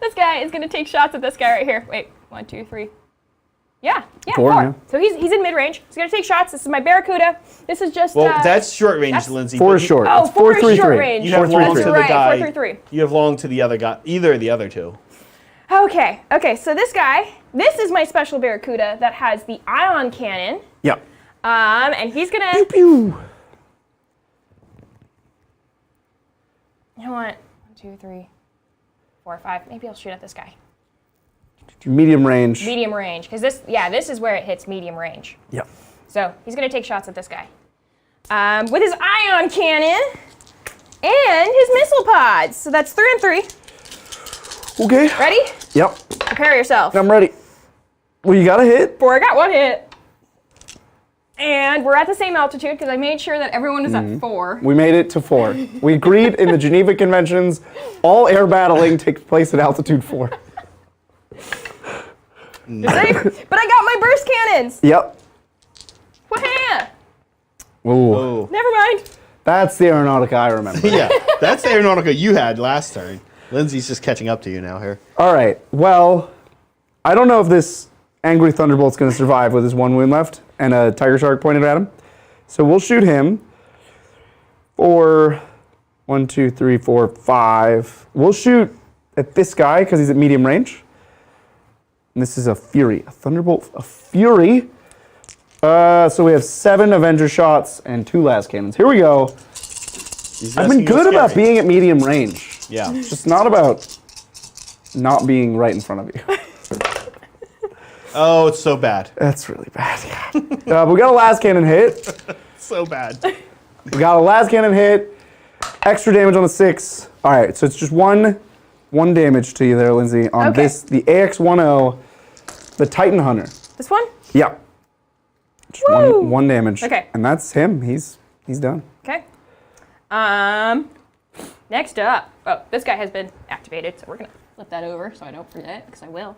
This guy is gonna take shots at this guy right here. Wait, 1, 2, 3. Yeah, Four, four. yeah. So he's in mid range. He's gonna take shots. This is my Barracuda. This is just. Well, that's short range, that's- Lindsay. 4 but is short. Oh, It's 4 is 3, short 3. range. You have Four, long three, to three. the guy. 4, 3, 3. You have long to the other guy. Either of the other two. Okay. So this guy. This is my special Barracuda that has the ion cannon. Yep. And he's gonna. Pew pew. You know what? 1, 2, 3, 4, 5. Maybe I'll shoot at this guy. Medium range. Medium range, because this is where it hits medium range. Yep. So he's gonna take shots at this guy with his ion cannon and his missile pods. So that's 3 and 3. Okay. Ready? Yep. Prepare yourself. I'm ready. Well, you got a hit. 4. I got 1 hit. And we're at the same altitude because I made sure that everyone is at 4. We made it to 4. We agreed in the Geneva Conventions, all air battling takes place at altitude 4. Safe, but I got my burst cannons. Yep. Wah-ha! Ooh. Oh. Never mind. That's the Aeronautica I remember. Yeah, that's the Aeronautica you had last turn. Lindsay's just catching up to you now here. All right. Well, I don't know if this Angry Thunderbolt's going to survive with his 1 wound left and a Tiger Shark pointed at him. So we'll shoot him for 1, 2, 3, 4, 5. We'll shoot at this guy because he's at medium range. And this is a Fury. A Thunderbolt, a Fury. So we have 7 Avenger shots and 2 las cannons. Here we go. I've been good about being at medium range. Yeah. It's just not about not being right in front of you. Oh, it's so bad. That's really bad, yeah. We got a las cannon hit. So bad. We got a las cannon hit. Extra damage on the 6. All right, so it's just one damage to you there, Lindsay, on Okay. this, the AX-10, the Titan Hunter. This one? Yeah. Just Woo! one damage. Okay. And that's him. He's done. Okay. Next up. Oh, this guy has been activated, so we're gonna flip that over so I don't forget, because I will.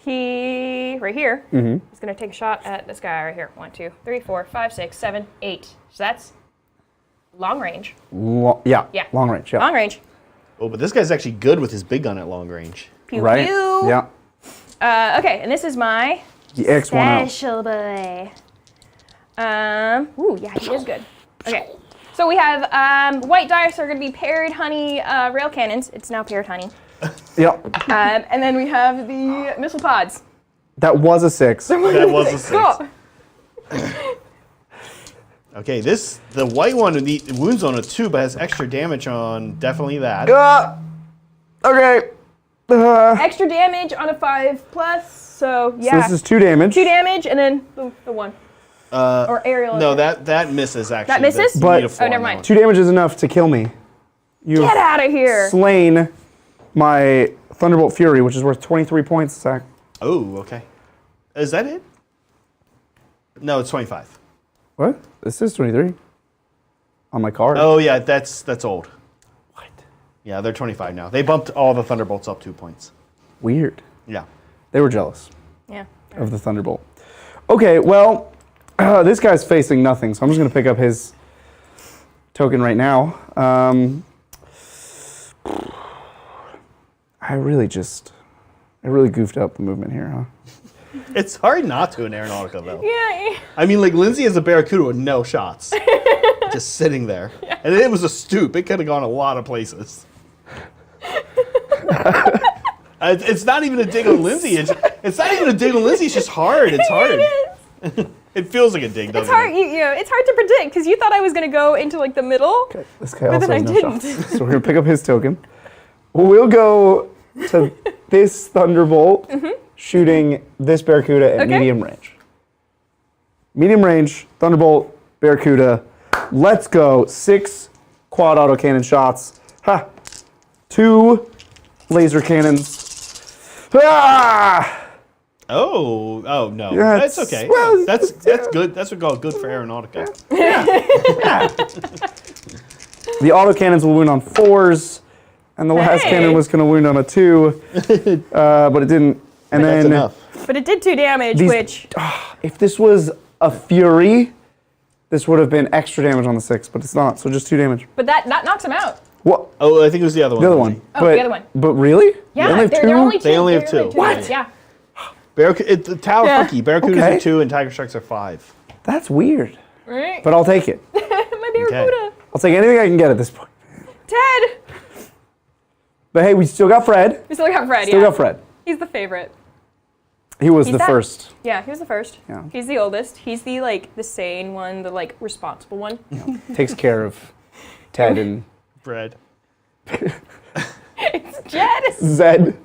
He right here is gonna take a shot at this guy right here. 1, 2, 3, 4, 5, 6, 7, 8. So that's long range. Yeah. Yeah. Long range. Yeah. Long range. Oh, but this guy's actually good with his big gun at long range. Pew Right. pew. Yeah. Okay, and this is my The AX-10. special boy. Ooh, yeah, he is good. Okay, so we have white dice are going to be paired honey rail cannons. It's now paired honey. Yep. And then we have the missile pods. That was a 6. That was a 6. Cool. Okay, the white one wounds on a 2, but has extra damage on definitely that. Okay. Extra damage on a 5+. So yeah. So this is 2 damage. 2 damage, and then the 1. Or aerial. No, that misses actually. That misses? You But- need a 4 Oh, never on that mind. one. 2 damage is enough to kill me. You Get out of here. slain my Thunderbolt Fury, which is worth 23 points, Zach. Oh, okay. Is that it? No, it's 25. What? This is 23 on my card. Oh yeah, that's old. What? Yeah, they're 25 now. They bumped all the Thunderbolts up 2 points. Weird. Yeah. They were jealous Yeah. of the Thunderbolt. Okay, well, this guy's facing nothing, so I'm just going to pick up his token right now. I really goofed up the movement here, huh? It's hard not to in Aeronautica though. Yeah. I mean, like Lindsay is a Barracuda with no shots, just sitting there, and it was a stoop. It could have gone a lot of places. It's not even a dig on Lindsay. It's not even a dig on Lindsay. It's just hard. It's hard. It is. It feels like a dig, doesn't It's hard. it? It's hard to predict because you thought I was gonna go into like the middle. Okay, this guy But also then has I no didn't. shots. So we're going to pick up his token. We'll go to this Thunderbolt, shooting this Barracuda at Okay. medium range. Medium range, Thunderbolt, Barracuda. Let's go. 6 quad autocannon shots. Ha! 2 laser cannons. Ah! Oh no. Yeah, That's it's- okay. well, That's good. That's what we call good for Aeronautica. The autocannons will wound on 4s, and the last Hey. cannon was going to wound on a 2, but it didn't. And That's then enough. But it did 2 damage, These- which if this was a Fury, this would have been extra damage on the 6, but it's not, so just 2 damage. but that knocks him out. What? Oh, I think it was the other one. The other one. Oh, the other one. But really? Yeah, They only have they're 2? only 2. They only have they're 2. only What? Yeah. The Tower Yeah. Cookie. Barracudas Okay. are 2 and Tiger Sharks are 5. That's weird. Right. But I'll take it. My Barracuda. I'll take anything I can get at this point. Ted. But hey, we still got Fred. We still got Fred. Still Yeah. got Fred. He's the favorite. He was the that- first. Yeah, he was the first. Yeah. He's the oldest. He's the sane one, the responsible one. Takes care of Ted and Bread. It's Jed. Zed.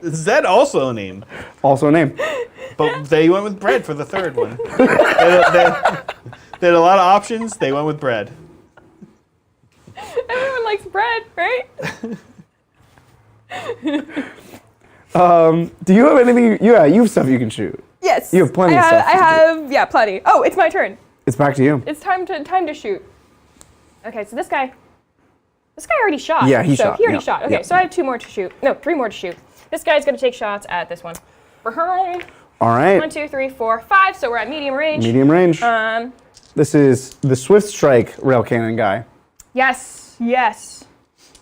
Zed also a name, Also a name. but they went with Bread for the third one. They had a lot of options. They went with Bread. Everyone likes bread, right? Do you have anything? Yeah, you have stuff you can shoot. Yes. You have plenty of stuff I to do. have plenty. Oh, it's my turn. It's back to you. It's time to shoot. Okay, so this guy already shot. Yeah, he so shot, He already yeah, shot. Okay, yeah. so I have 2 more to shoot. No, 3 more to shoot. This guy's gonna take shots at this one. For her. All right. 1, 2, 3, 4, 5. So we're at medium range. Medium range. Um. This is the Swift Strike rail cannon guy. Yes. Yes.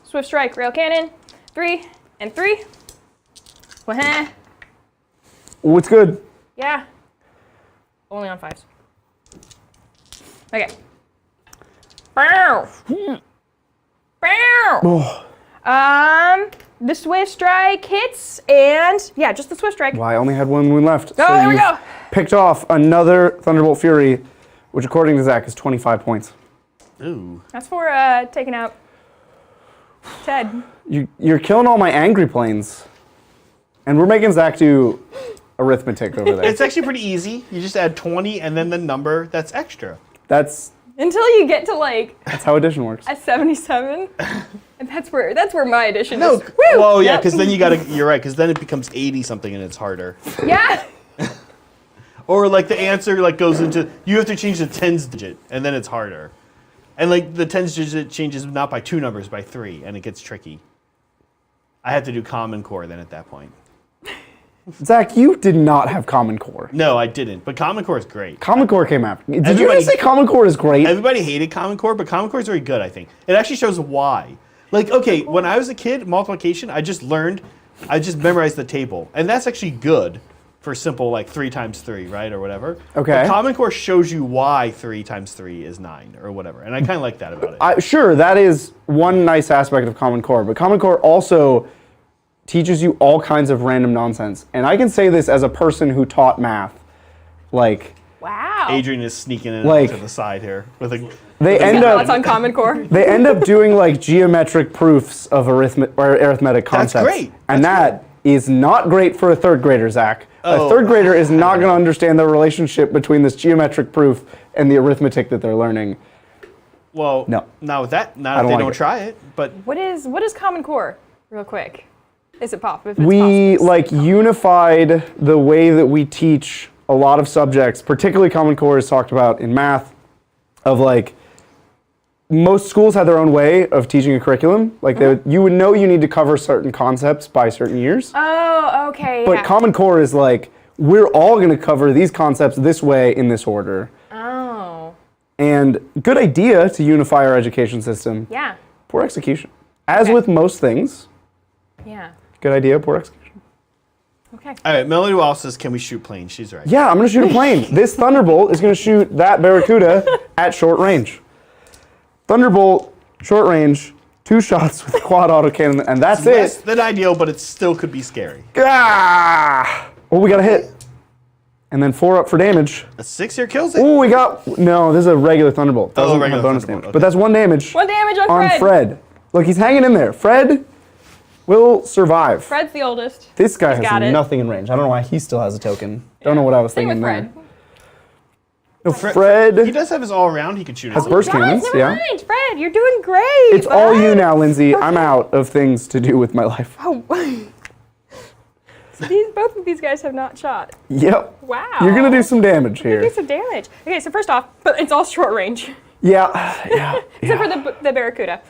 Swift strike, rail cannon. 3 and 3. Wah-ha. Oh, it's good. Yeah. Only on 5s. Okay. Bow. Bow. Oh, The Swift Strike hits, and yeah, just the Swift Strike. well, I only had 1 wound left. Oh, there we you've go. Picked off another Thunderbolt Fury, which according to Zach is 25 points. Ooh. That's for taking out Ted. You're killing all my angry planes. And we're making Zach do arithmetic over there. It's actually pretty easy. You just add 20 and then the number that's extra. That's Until you get to that's how addition works. a 77, and that's where my addition No. is. Woo! Well, yeah, Yep. because then you're right, because then it becomes 80 something and it's harder. Yeah. Or like the answer goes into, you have to change the tens digit and then it's harder. And the tens digit changes not by 2 numbers, by 3, and it gets tricky. I had to do Common Core then at that point. Zach, you did not have Common Core. No, I didn't, but Common Core is great. Common Core came after. Did you Everybody- guys say Common Core is great? Everybody hated Common Core, but Common Core is very good, I think. It actually shows why. Okay, when I was a kid, multiplication, I just memorized the table. And that's actually good for simple, 3 times 3, right, or whatever. Okay. But Common Core shows you why 3 times 3 is 9, or whatever. And I kind of like that about it. Sure, that is one nice aspect of Common Core, but Common Core also teaches you all kinds of random nonsense. And I can say this as a person who taught math. Wow. Adrian is sneaking in Like- to the side here with a. They end Thoughts up on Common Core? they end up doing geometric proofs of arithmetic concepts. great. And that is not great for a 3rd grader, Zach. A Oh. 3rd grader is not going to understand the relationship between this geometric proof and the arithmetic that they're learning. Well, No. not with that. Not I if don't they like don't it. try it. But What is Common Core? Real quick. Is it pop? If it's We possible. unified the way that we teach a lot of subjects, particularly Common Core is talked about in math, of like, most schools have their own way of teaching a curriculum. Like you would know you need to cover certain concepts by certain years. Oh, okay. But Common Core is like, we're all going to cover these concepts this way in this order. Oh. And good idea to unify our education system. Yeah. Poor execution. As with most things. Yeah. Good idea, poor execution. Okay. All right, Melody Wallace says, can we shoot planes? She's right. Yeah, I'm going to shoot a plane. This Thunderbolt is going to shoot that Barracuda at short range. Thunderbolt, short range, 2 shots with a quad autocannon, and that's Less it. than ideal, but it still could be scary. Ah! Oh, we got a hit. And then 4 up for damage. A 6 here kills it. Oh, we got... No, this is a regular Thunderbolt. That doesn't regular have bonus Thunderbolt, damage. okay. But that's 1 damage. 1 damage on Fred. Look, he's hanging in there. Fred will survive. Fred's the oldest. This guy He's got has it. nothing in range. I don't know why he still has a token. Don't know what I was Same thinking with there. Fred. No, He Fred does have his all around. He could shoot has his burst Guys, cannons. never Yeah. mind. Fred, you're doing great. It's all you bud. now, Lindsay. I'm out of things to do with my life. Oh. So both of these guys have not shot. Yep. Wow. You're gonna do some damage You're gonna here. do some damage. Okay, so first off, but it's all short range. Yeah. Yeah. Except yeah. for the Barracuda.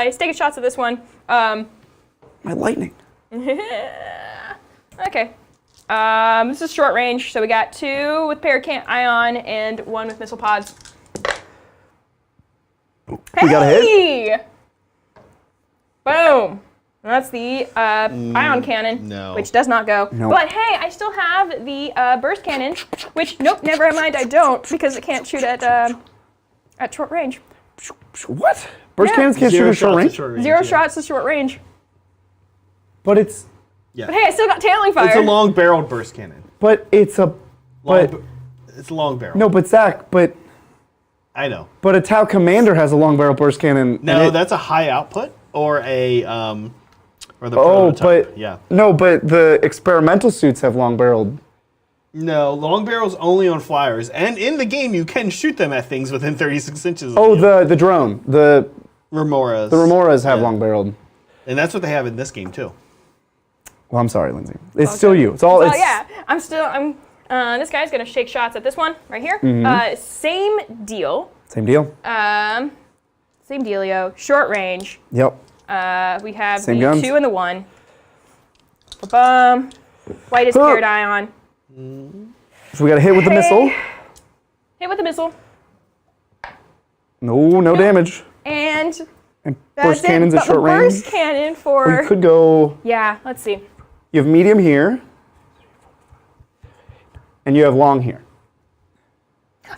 He's taking shots at this one. My lightning. Okay. This is short range, so we got 2 with Paracant Ion and 1 with Missile Pods. We got a hit. Boom. That's the ion cannon, no. which does not go. Nope. But hey, I still have the burst cannon, which, nope, never mind, I don't, because it can't shoot at short range. What? Burst Yeah. cannons can't shoot at short range? 0 shots to short range. But it's Yeah. But hey, I still got tailing fire. It's a long barreled burst cannon. it's a but It's a long barrel. no, but Zach, but I know. a Tau Commander has a long barrel burst cannon. No, and that's a high output or a or the Oh, prototype. but Yeah. no, but the experimental suits have long barreled. No, long barrels only on flyers, and in the game you can shoot them at things within 36 inches. Of Oh, you. the drone, the Remoras. Remoras have Yeah. long barreled. And that's what they have in this game too. Well, I'm sorry, Lindsay. It's still you. It's all. So It's yeah, this guy's gonna shake shots at this one right here. Same deal. same deal. Same dealio. Short range. Yep. We have Same the guns. 2 and the 1. Ba-bum. White is paired ion. So we got a hit with the missile. Hit with the missile. No damage. And And that's burst it. cannons at But the short range. burst cannon for... We could go. Yeah, let's see. You have medium here, and you have long here.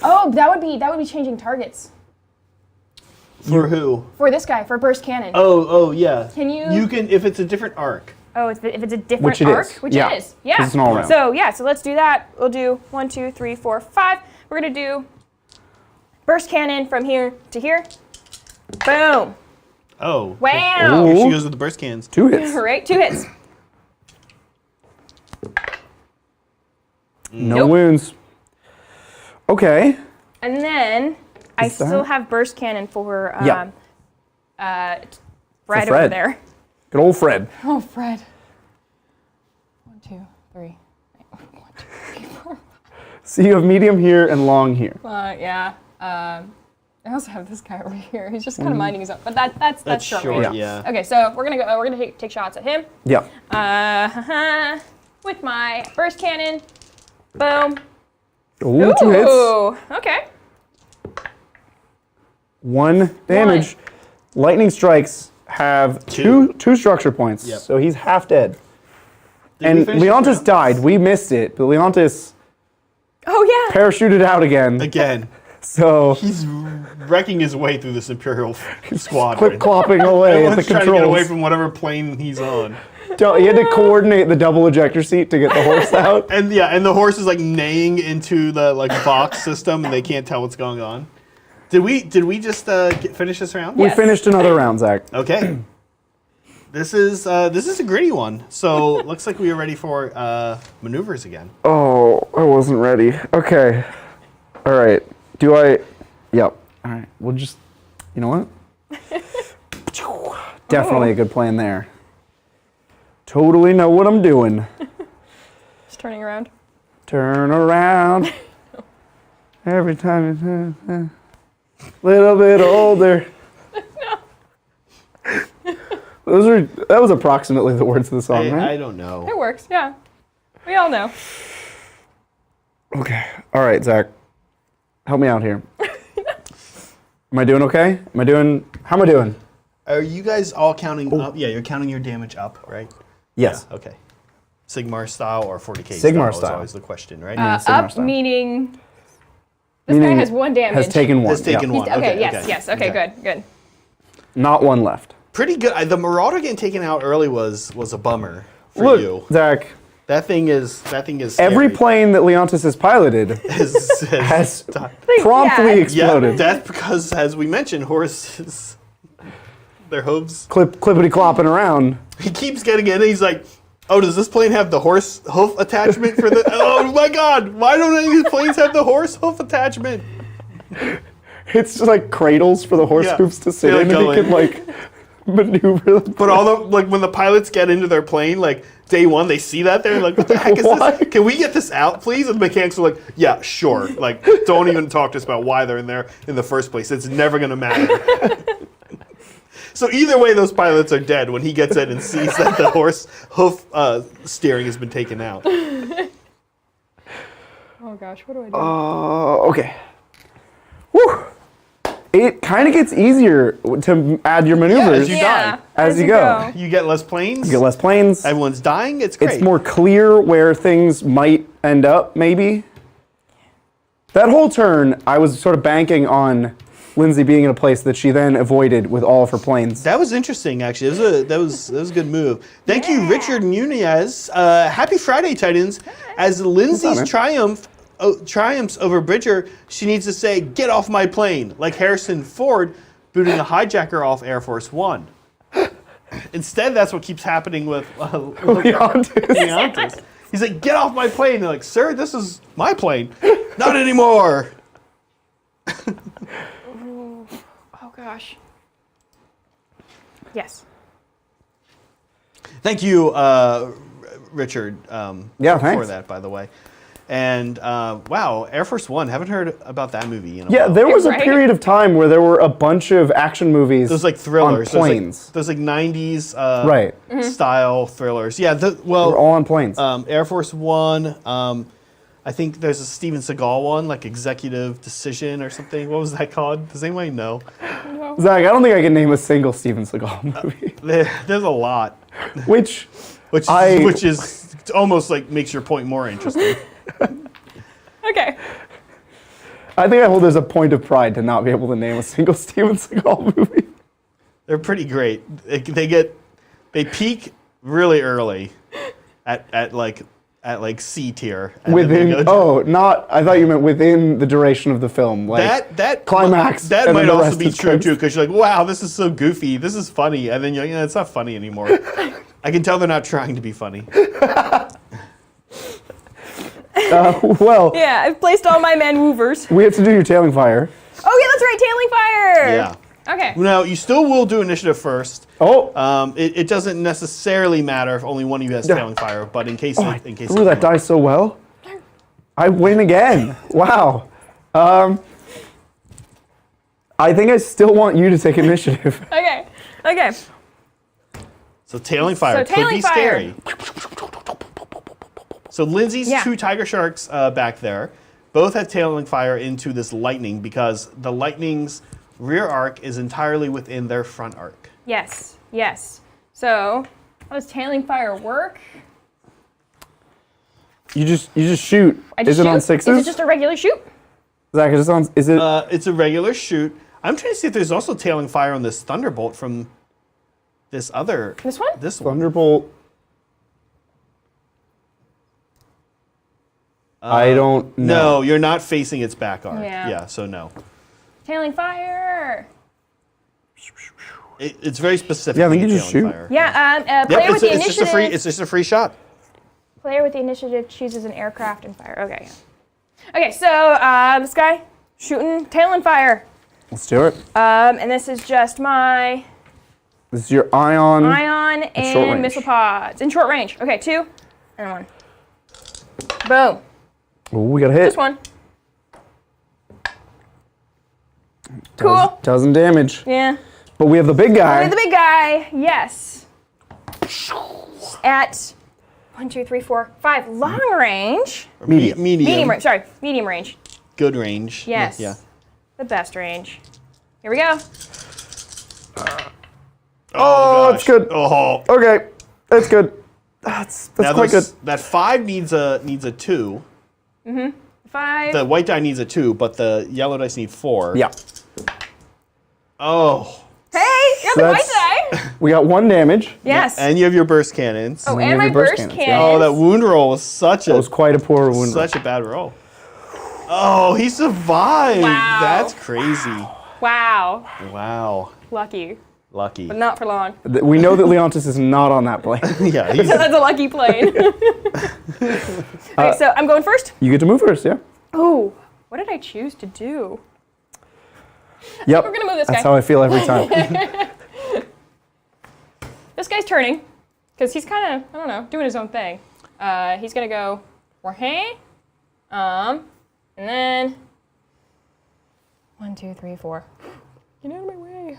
Oh, that would be changing targets. For who? For this guy, for burst cannon. Oh, yeah. Can you- You can if it's a different arc. Oh, if it's a different Which it arc? is. Which Yeah. it is. Yeah. 'Cause it's an all-around. So let's do that. We'll do 1, 2, 3, 4, 5. We're gonna do burst cannon from here to here. Boom. Oh. Wow. Here she Ooh. goes with the burst cans. 2 hits. Right, 2 hits. No Nope. wounds. Okay. And then I Is that- still have burst cannon for Yeah. Fred Fred. over there. Good old Fred. Oh, Fred. 1, 2, 3. 1, 2, 3, 4. So you have medium here and long here. Yeah. I also have this guy over here. He's just kind of minding his own. But that's short range. yeah. Okay, so we're gonna take shots at him. Yeah. With my burst cannon. Boom. Ooh, 2 hits. Ooh, okay. 1 damage. Lightning strikes have two structure points, Yep. so he's half dead. Did we And finish this Leontis round? died. We missed it, but Leontis Oh yeah. parachuted out again. Again. So He's wrecking his way through this Imperial squad. clip clopping away at the Everyone's trying to get away controls. from whatever plane he's on. He had to coordinate the double ejector seat to get the horse out. And and the horse is like neighing into the box system, and they can't tell what's going on. Did we just finish this round? We Yes. finished another round, Zach. Okay. This is a gritty one. So looks like we are ready for maneuvers again. Oh, I wasn't ready. Okay. All right. Yep. All right. We'll just, you know what? Definitely a good plan there. Totally know what I'm doing. Just turning around. Turn around. Every time you little bit older. That was approximately the words of the song, right? I don't know. It works, yeah. We all know. Okay. All right, Zach. Help me out here. Am I doing okay? How am I doing? Are you guys all counting up? Yeah, you're counting your damage up, right? Yes. Yeah, okay. Sigmar style or 40k Sigmar style is style. always the question, right? Sigmar Up style. meaning this guy has 1 damage. Has taken 1. Has taken yeah. 1. Okay, yes. Okay, good. Not 1 left. Pretty good. The Marauder getting taken out early was a bummer for Look, you. Zach. That thing is scary. Every plane that Leontis has piloted has promptly Yeah, exploded. that's because, as we mentioned, horses, their hooves. Clippity clopping around. He keeps getting in, and he's like, "Oh, does this plane have the horse hoof attachment for the? Oh my God! Why don't any of these planes have the horse hoof attachment?" It's just like cradles for the horse Yeah. hooves to sit They're in, and he can like maneuver. But all the when the pilots get into their plane, like day one, they see that they're like, "What the heck is Why? this? Can we get this out, please?" And the mechanics are like, "Yeah, sure. Like, don't even talk to us about why they're in there in the first place. It's never gonna matter." So either way, those pilots are dead when he gets in and sees that the horse hoof steering has been taken out. Oh gosh, what do I do? Okay. Whew. It kind of gets easier to add your maneuvers as you die. as you go. You get less planes. You get less planes. Everyone's dying. It's great. It's more clear where things might end up, maybe. That whole turn, I was sort of banking on Lindsay being in a place that she then avoided with all of her planes. That was interesting, actually. That was a good move. Thank you, Richard Nunez. Happy Friday, Titans. As Lindsay's triumphs over Bridger, she needs to say, "Get off my plane," like Harrison Ford booting a hijacker off Air Force One. Instead, that's what keeps happening with Leontis. He's like, "Get off my plane." They're like, "Sir, this is my plane." "Not anymore." Oh gosh. Yes. Thank you, Richard, Yeah, for thanks. that, by the way. And wow, Air Force One. Haven't heard about that movie in a Yeah, while. there was a Right? period of time where there were a bunch of action movies Those like thrillers. on planes. Those like 90s Right. style thrillers. Yeah, They were all on planes. Air Force One. I think there's a Steven Seagal one, like Executive Decision or something. What was that called? Does anybody know? Zach, I don't think I can name a single Steven Seagal movie. There's a lot. Which is almost like makes your point more interesting. Okay. I think there's a point of pride to not be able to name a single Steven Seagal movie. They're pretty great. They peak really early at like C tier. and then they Within go I thought you meant within the duration of the film. Like that climax. That and might then the also rest be is true credits. too, because you're like, wow, this is so goofy, this is funny, and then you're like, it's not funny anymore. I can tell they're not trying to be funny. Well, Yeah, I've placed all my manwoovers. we have to do your tailing fire. Oh yeah, that's right, tailing fire. Yeah. Okay. Now you still will do initiative first. Oh, It doesn't necessarily matter if only one of you has tailing fire, but in case I threw that die so well. I win again. Wow. I think I still want you to take initiative. Okay. Okay. So tailing fire So could be tailing fire. scary. So Lindsay's Yeah. 2 tiger sharks back there both have tailing fire into this lightning because the lightning's rear arc is entirely within their front arc. Yes. Yes. So, how does tailing fire work? You just shoot. I just Is it on shoot? sixes? Is it just a regular shoot? Zach, is it on? Is it? It's a regular shoot. I'm trying to see if there's also tailing fire on this thunderbolt from this other. This one? This one. Thunderbolt. I don't know. No, you're not facing its back arc. Yeah. So no. Tailing fire. It's very specific. Yeah, I think you just shoot. Fire. Yeah. Player with the it's initiative. it's just a free shot. Player with the initiative chooses an aircraft and fire. Okay. Okay. So this guy shooting tailing fire. Let's do it. And this is just my This is your ion. ion short and range. missile pods in short range. Okay, 2 and 1. Boom. Oh, we got a hit. This one. Cool. Doesn't damage. Yeah. But we have the big guy. Only the big guy. Yes. At 1, 2, 3, 4, 5. Long range. Medium. Medium range. Sorry, medium range. Good range. Yes. Yeah. The best range. Here we go. Oh, gosh. it's good. Oh. Okay, that's good. That's Now quite good. that 5 needs a 2. 5. The white die needs a 2, but the yellow dice need 4. Yeah. Oh. Hey, you're the white That's- die. We got 1 damage. Yes. And you have your burst cannons. Oh, you and have my your burst burst cannons, cannons. yeah. Oh, that wound roll was such That was quite a poor wound. such a bad roll. Oh, he survived. Wow. That's crazy. Wow. Wow. Lucky. Lucky. But not for long. We know that Leontis is not on that plane. Yeah, he's That's a lucky plane. Okay, so I'm going first. You get to move first, yeah? Oh, what did I choose to do? Yep. We're gonna move this That's guy. how I feel every time. This guy's turning because he's kind of, I don't know, doing his own thing. He's gonna go hey, and then 1, 2, 3, 4. Get out of my way.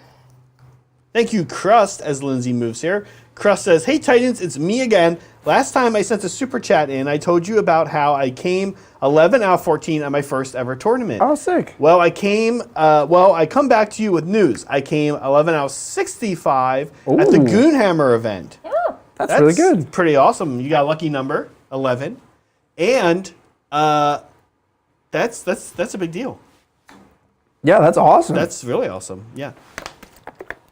Thank you, Crust, as Lindsay moves here. Crust says, "Hey, Titans, it's me again. Last time I sent a super chat in, I told you about how I came 11 out of 14 at my first ever tournament. Oh, sick. Well, I come back to you with news. I came 11 out of 65 at the Ooh. Goonhammer event. Oh, That's really good. Pretty awesome. You got a lucky number, 11. And that's a big deal. Yeah, that's awesome. That's really awesome. Yeah.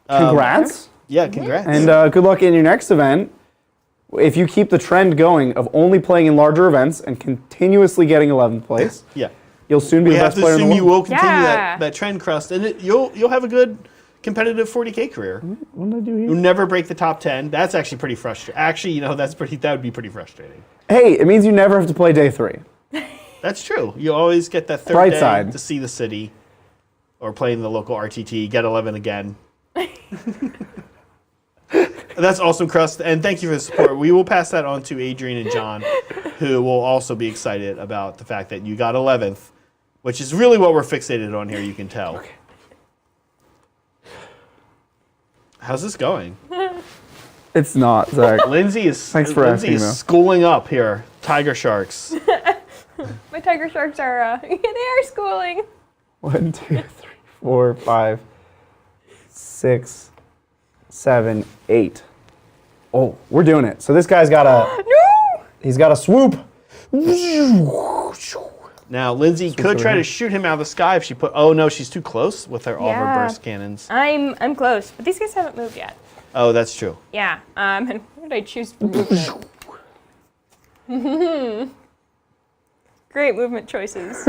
Congrats. Yeah, congrats. And good luck in your next event. If you keep the trend going of only playing in larger events and continuously getting 11th place, yeah. you'll soon be We the have best to player in the assume you world. will continue Yeah. that trend, Crust, and you'll have a good competitive 40K career. What did I do You'll here? never break the top 10. That's actually pretty frustrating. Actually, that would be pretty frustrating. Hey, it means you never have to play day 3. That's true. You always get that third Bright day side. to see the city or play in the local RTT, get 11 again. That's awesome, Crust, and thank you for the support. We will pass that on to Adrian and John, who will also be excited about the fact that you got 11th, which is really what we're fixated on here, you can tell. Okay. How's this going? It's not, Zach. Lindsay is Thanks for asking, though. schooling up here. Tiger sharks. my tiger sharks are, they are schooling. 1, 2, 3, 4, 5, 6, 7, 8. Oh, we're doing it. So this guy's got No! he's got a swoop. Now, Lindsay could try around. to shoot him out of the sky if she put. Oh no, she's too close with all of her Yeah. burst cannons. I'm close, but these guys haven't moved yet. Oh, that's true. Yeah. And what did I choose to move then? Great movement choices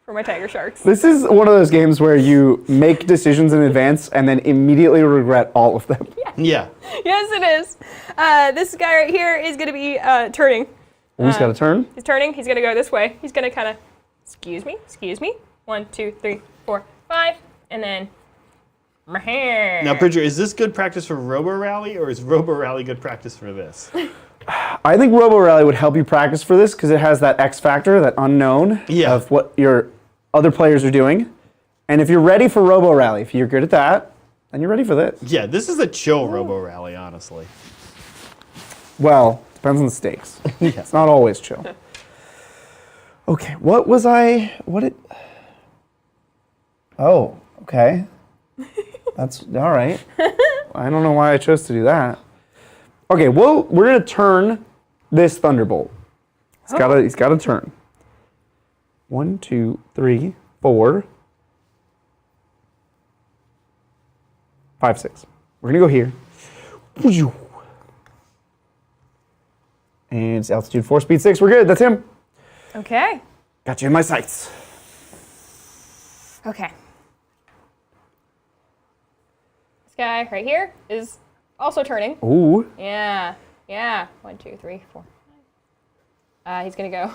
for my tiger sharks. This is one of those games where you make decisions in advance and then immediately regret all of them. Yeah. Yes, it is. This guy right here is going to be turning. He's got a turn. He's turning. He's going to go this way. He's going to kind of, excuse me. 1, 2, 3, 4, 5, and then. Now, Bridger, is this good practice for Robo Rally, or is Robo Rally good practice for this? I think Robo Rally would help you practice for this because it has that X factor, that unknown Yeah. of what your other players are doing. And if you're ready for Robo Rally, if you're good at that, then you're ready for this. Yeah, this is a chill Robo Rally, honestly. Well, depends on the stakes. It's not always chill. Okay, what did... Oh, okay. That's all right. I don't know why I chose to do that. Okay, well, we're gonna turn this Thunderbolt. He's got to turn. 1, 2, 3, 4, 5, 6. We're gonna go here. And it's altitude 4, speed 6. We're good. That's him. Okay. Got you in my sights. Okay. This guy right here is also turning. Ooh. Yeah. 1, 2, 3, 4, 5. He's gonna go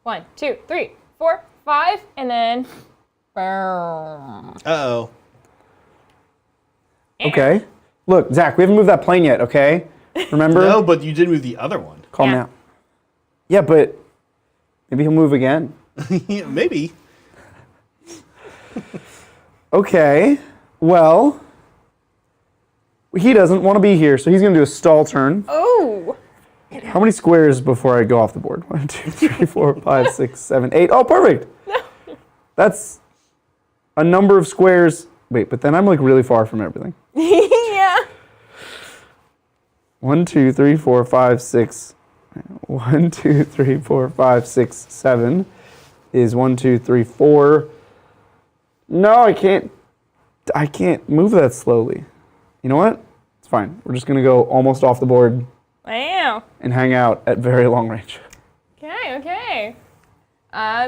1, 2, 3, 4, 5, and then. Uh-oh. Okay. Look, Zach, we haven't moved that plane yet, okay? Remember? No, but you did move the other one. Calm Yeah. down. Yeah, but Maybe he'll move again. Yeah, maybe. Okay. Well, he doesn't want to be here, so he's going to do a stall turn. Oh. How many squares before I go off the board? 1, 2, 3, 4, 5, 6, 7, 8. Oh, perfect. That's a number of squares. Wait, but then I'm like really far from everything. Yeah. 1, 2, 3, 4, 5, 6. 1, 2, 3, 4, 5, 6, 7 is 1, 2, 3, 4. No, I can't move that slowly. You know what? It's fine. We're just gonna go almost off the board Wow. and hang out at very long range. Okay, okay.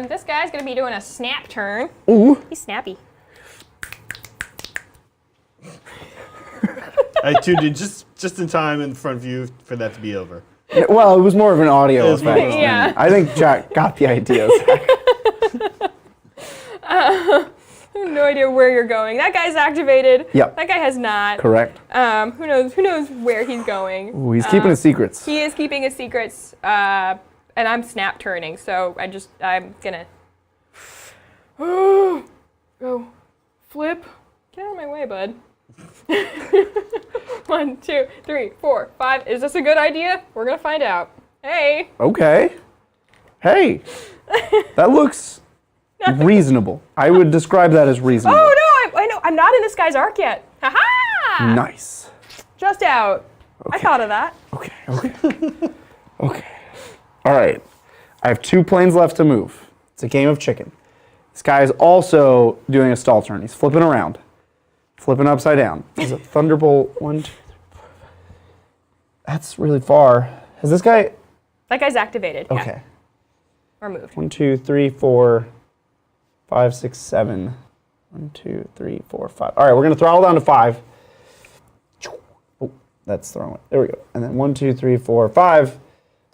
This guy's gonna be doing a snap turn. Ooh. He's snappy. I tuned in just in time in front view for that to be over. Well, it was more of an audio It was more effect. of an Yeah. I think Jack got the idea. I have no idea where you're going. That guy's activated. Yep. That guy has not. Correct. Who knows where he's going. Ooh, he's keeping his secrets. He is keeping his secrets, and I'm snap turning, so I'm gonna go flip. Get out of my way, bud. 1, 2, 3, 4, 5. Is this a good idea? We're gonna find out. Hey. Okay. Hey, that looks reasonable. I would describe that as reasonable. Oh no! I know. I'm not in this guy's arc yet. Ha-ha! Nice. Just out. I thought of that. Okay, okay. Okay. All right. I have 2 planes left to move. It's a game of chicken. This guy is also doing a stall turn. He's flipping around. Flipping upside down. There's a thunderbolt. 1, 2, 3, 4, 5. That's really far. Has this guy... That guy's activated. Okay. Yeah. Or moved. 1, 2, 3, 4, 5, 6, 7. 1, 2, 3, 4, 5. All right, we're going to throttle down to 5. Oh, that's throwing it. There we go. And then 1, 2, 3, 4, 5.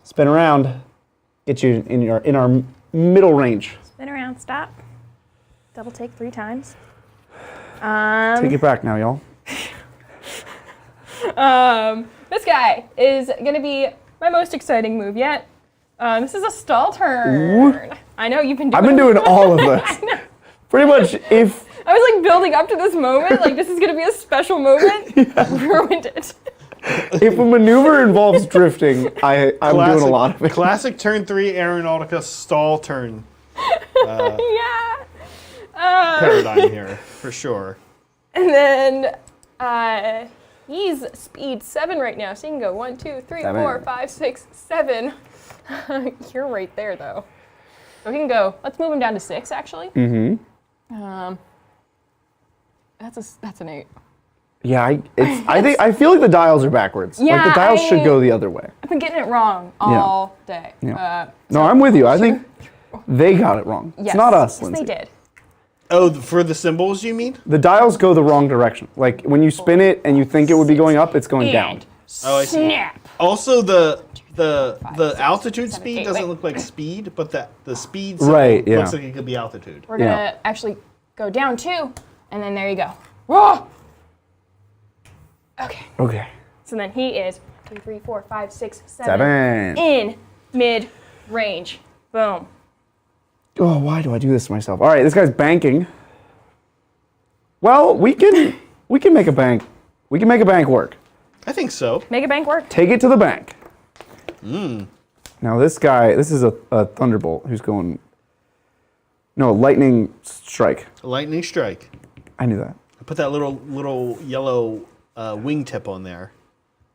Spin around. Get you in our middle range. Spin around. Stop. Double take 3 times. Take it back now, y'all. This guy is going to be my most exciting move yet. This is a stall turn. Ooh. I know you've been doing I've been doing all of this. Pretty much if... I was like building up to this moment, like this is going to be a special moment. Ruined it. If a maneuver involves drifting, I'm doing a lot of it. Classic turn 3 Aeronautica stall turn Yeah. paradigm here, for sure. And then he's speed 7 right now, so you can go 1, 2, 3, 4, 5, 6, 7. You're right there though. So he can go. Let's move him down to 6 actually. Mm-hmm. That's an 8. Yeah, I feel like the dials are backwards. Yeah, like the dials should go the other way. I've been getting it wrong all day. Yeah. No, I'm with you. I think they got it wrong. Yes. It's not us, Yes, Lindsay. they did. Oh, for the symbols, you mean? The dials go the wrong direction. Like when you spin it and you think it would be going up, it's going down. And Oh, I see. snap. Also, the altitude 7, speed 8, doesn't wait. look like speed, but the speed symbol Right, yeah. looks like it could be altitude. We're Yeah. gonna actually go down 2, and then there you go. Whoa! Okay. Okay. So then he is 2, 3, 4, 5, 6, 7 7. in mid range. Boom. Oh, why do I do this to myself? All right, this guy's banking. Well, we can make a bank. We can make a bank work. I think so. Make a bank work. Take it to the bank. Now this guy, this is a thunderbolt who's going. No, lightning strike. Lightning strike. I knew that. I put that little yellow wingtip on there,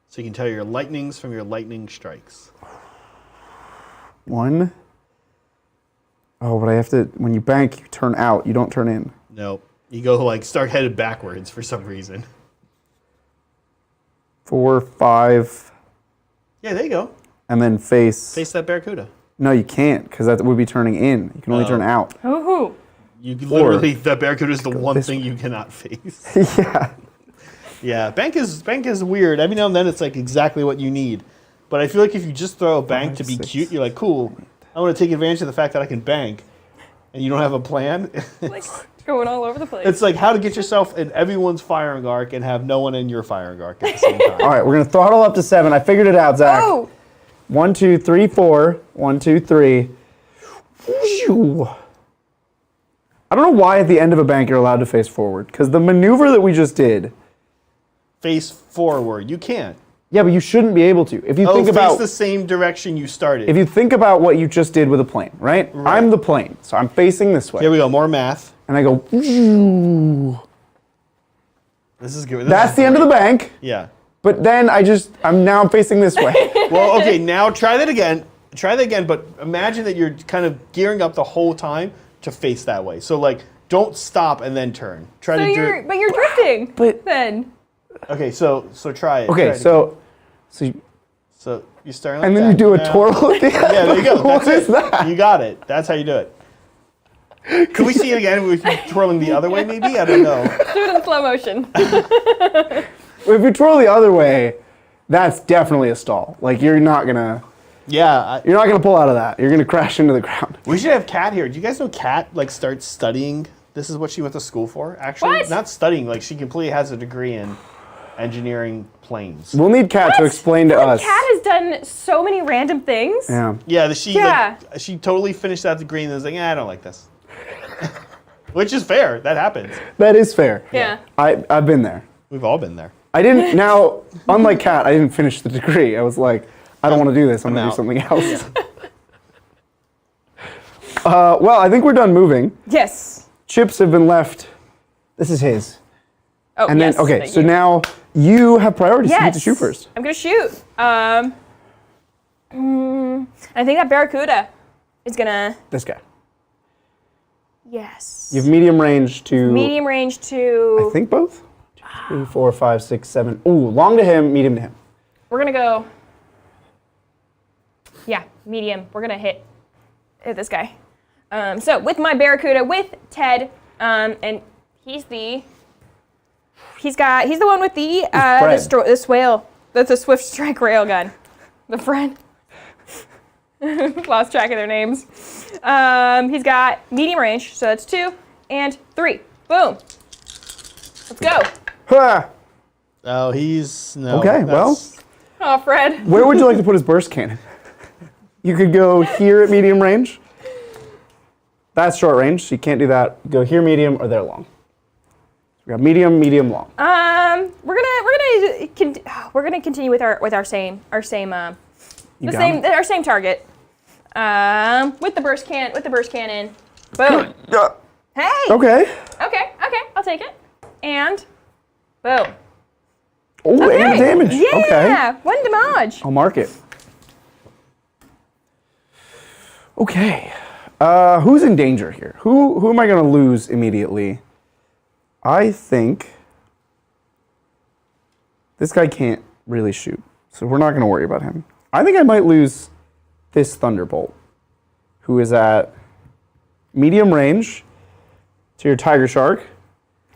so you can tell your lightnings from your lightning strikes. 1. Oh, but I have to. When you bank, you turn out. You don't turn in. No, you go like start headed backwards for some reason. 4, 5, Yeah, there you go. and then face. Face that barracuda. No, you can't, because that would be turning in. You can only turn out. Ooh. You literally that barracuda is the one this thing you cannot face. Yeah. Yeah, bank is weird. Every now and then it's like exactly what you need. But I feel like if you just throw a bank 5, to be 6, cute, you're like, cool. I want to take advantage of the fact that I can bank, and you don't have a plan. Like going all over the place. It's like how to get yourself in everyone's firing arc and have no one in your firing arc at the same time. All right, we're gonna throttle up to 7. I figured it out, Zach. Oh! 1, 2, 3, 4. 1, 2, 3. I don't know why at the end of a bank you're allowed to face forward, because the maneuver that we just did. Face forward. You can't. Yeah, but you shouldn't be able to. If you think face about the same direction you started. if you think about what you just did with a plane, right? I'm the plane, so I'm facing this way. Here we go. More math. And I go. This is good. That's the end of the bank. Yeah. But then I'm facing this way. Well, okay. Now try that again. Try that again. But imagine that you're kind of gearing up the whole time to face that way. So like, don't stop and then turn. Try to do it. But you're drifting. But then. Okay. So try it. Okay, Try it so So you start like and that. then you do a Now- twirl at the end. Yeah, there you go. What That's is it. that? You got it. That's how you do it. Could we see it again with you twirling the other way, maybe? I don't know. Do it in slow motion. If you twirl the other way, that's definitely a stall. Like you're not gonna Yeah. pull out of that. You're gonna crash into the ground. We should have Kat here. Do you guys know Kat like starts studying? This is what she went to school for, actually. What? Not studying. Like she completely has a degree in engineering planes. We'll need Kat to explain to us. Kat has done so many random things. Yeah. Yeah. Yeah. She totally finished that degree and was like, I don't like this. Which is fair. That happens. That is fair. Yeah. I've been there. We've all been there. I didn't. Now, unlike Kat, I didn't finish the degree. I was like, I don't want to do this. I'm gonna do out. something else. Well, I think we're done moving. Yes. Chips have been left. This is his. Oh, And then yes. okay, thank so you. now you have priorities. You get to Yes. shoot first. I'm gonna shoot. I think that Barracuda is gonna. This guy. Yes. You have medium range to. Medium range to. I think both. 2, 3, 4, 5, 6, 7. Ooh, long to him, medium to him. We're gonna go. Yeah, medium. We're gonna hit this guy. So with my Barracuda, with Ted, and he's the one with the Fred. swale. That's a Swift Strike railgun. The Fred. Lost track of their names. He's got medium range, so that's 2 and 3. Boom. Let's go. Ha! Oh, he's no. Okay, well. Oh, Fred. Where would you like to put his burst cannon? You could go here at medium range. That's short range, so you can't do that. Go here medium or there long. We got medium, medium, long. We're gonna continue with our same You got it. our same target. With the burst cannon. Boom. Hey. Okay. Okay. I'll take it. And boom. Oh, and damage. Yeah. Okay. 1 damage. I'll mark it. Okay. Who's in danger here? Who am I going to lose immediately? I think this guy can't really shoot, so we're not going to worry about him. I think I might lose this Thunderbolt, who is at medium range to your Tiger Shark.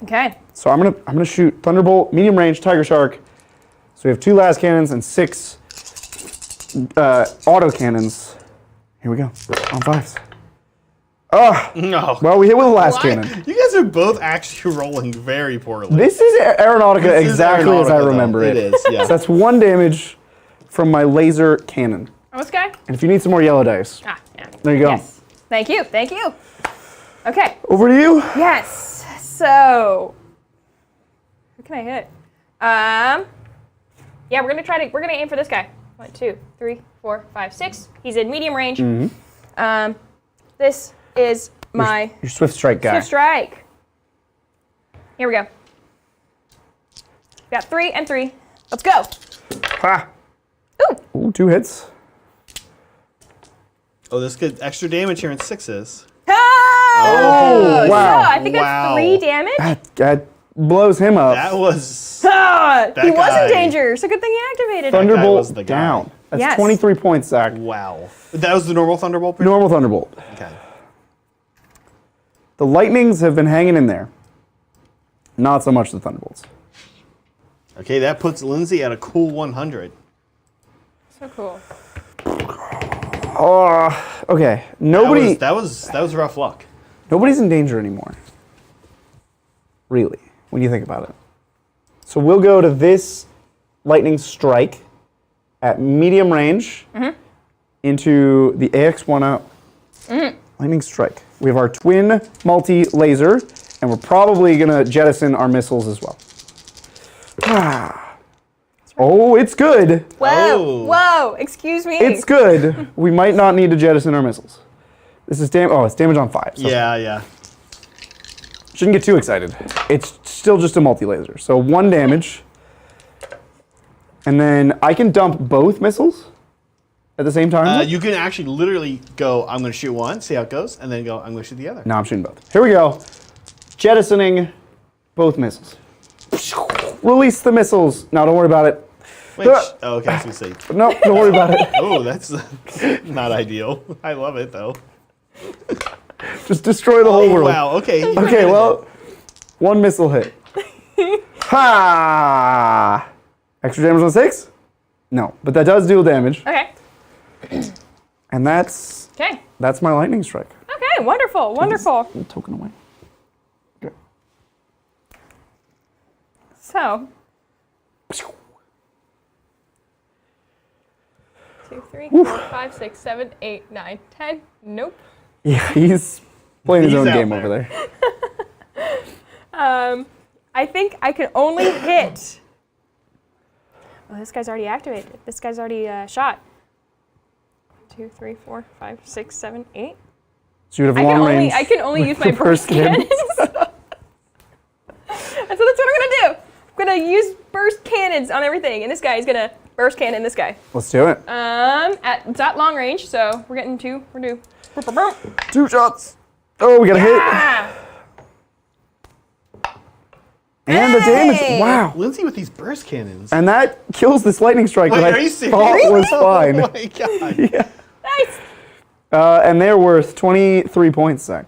Okay. So I'm gonna shoot Thunderbolt, medium range, Tiger Shark. So we have 2 las cannons and 6 auto cannons. Here we go. On 5s. Oh, No. well, we hit with the last Why? cannon. You guys are both actually rolling very poorly. This is Aeronautica This is exactly as I Aeronautica, though. remember it. It is, yeah. So that's 1 damage from my laser cannon. Oh, this guy? And if you need some more yellow dice, Yeah. there you go. Yes. Thank you. Okay. Over to you. Yes. So, who can I hit? Yeah, we're gonna aim for this guy. 1, 2, 3, 4, 5, 6. He's in medium range. This is my Your Swift Strike guy. Swift Strike. Here we go. Got 3 and 3. Let's go. Ha. Ooh. Ooh, 2 hits. Oh, this good extra damage here in 6s. Oh, wow. So I think Wow. that's 3 damage. That blows him up. That was He was guy. in danger, so good thing he activated it. guy was Thunderbolt the guy. down. That's Yes. 23 points, Zach. wow. That was the normal Thunderbolt. Normal Thunderbolt. Okay. The Lightnings have been hanging in there. Not so much the Thunderbolts. Okay, that puts Lindsay at a cool 100. So cool. Okay. Nobody. That was rough luck. Nobody's in danger anymore. Really, when you think about it. So we'll go to this lightning strike at medium range into the AX-10. Lightning strike. We have our twin multi-laser, and we're probably gonna jettison our missiles as well. Oh, it's good. Whoa, Oh. whoa, excuse me. It's good. We might not need to jettison our missiles. This is it's damage on 5. So Yeah. shouldn't get too excited. It's still just a multi-laser. So 1 damage. And then I can dump both missiles at the same time. You can actually literally go, I'm going to shoot one, see how it goes, and then go, I'm going to shoot the other. No, I'm shooting both. Here we go. Jettisoning both missiles. Release the missiles. No, don't worry about it. Wait, oh, okay, I was going to say. No, don't worry about it. Oh, that's not ideal. I love it, though. Just destroy the whole world. Wow, okay. Okay, well, 1 missile hit. Ha! Extra damage on 6? No, but that does deal damage. Okay. And that's Okay. my lightning strike. Okay, wonderful, wonderful. Token away. Okay. So. 2, 3, 4, 5, 6, 7, 8, 9, 10. Nope. Yeah, he's playing his He's own out game there. over there. I think I can only hit. Oh, this guy's already activated. This guy's already shot. 2, 3, 4, 5, 6, 7, 8. So you have long range. I can only use my burst cannons. So that's what I'm gonna do. I'm gonna use burst cannons on everything, and this guy is gonna burst cannon this guy. Let's do it. It's at long range, so we're getting 2. We're due. 2 shots. Oh, we got a hit. Ah! And the damage. Hey! Wow. Lindsay with these burst cannons. And that kills this lightning strike Wait, that are I you serious? thought was fine. Oh my god. Yeah. Nice. And they're worth 23 points, Zach.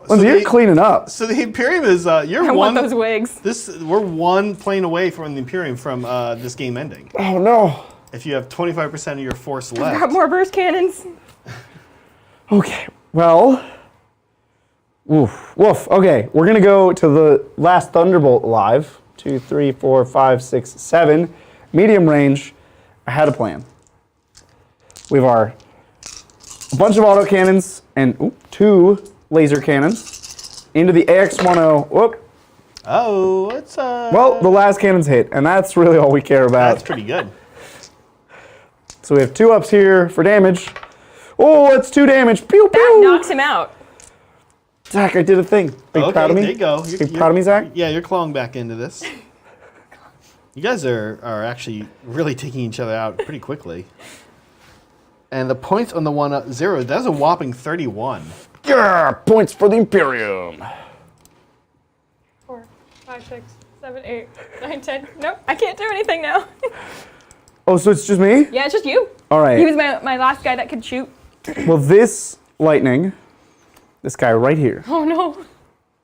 Lindsay, So you're cleaning up. So the Imperium is you're I one. want those wigs. We're 1 plane away from the Imperium from this game ending. Oh, no. If you have 25% of your force Got left. more burst cannons. Okay, well. Woof. Okay, we're going to go to the last Thunderbolt live. 2, 3, 4, 5, 6, 7. Medium range. I had a plan. We have a bunch of autocannons and 2 laser cannons into the AX-10. Whoop. Oh, it's Well, the last cannon's hit, and that's really all we care about. that's pretty good. So we have 2 ups here for damage. Oh, it's 2 damage. Pew, That pew. knocks him out. Zach, I did a thing. Are you Okay, proud of me? there you go. Are you proud of me, Zach? Yeah, you're clawing back into this. You guys are actually really taking each other out pretty quickly. And the points on the 1-0, that's a whopping 31. Yeah, points for the Imperium. 4, 5, 6, 7, 8, 9, 10. Nope, I can't do anything now. Oh, so it's just me? Yeah, it's just you. All right. He was my last guy that could shoot. Well, this lightning, this guy right here. Oh no.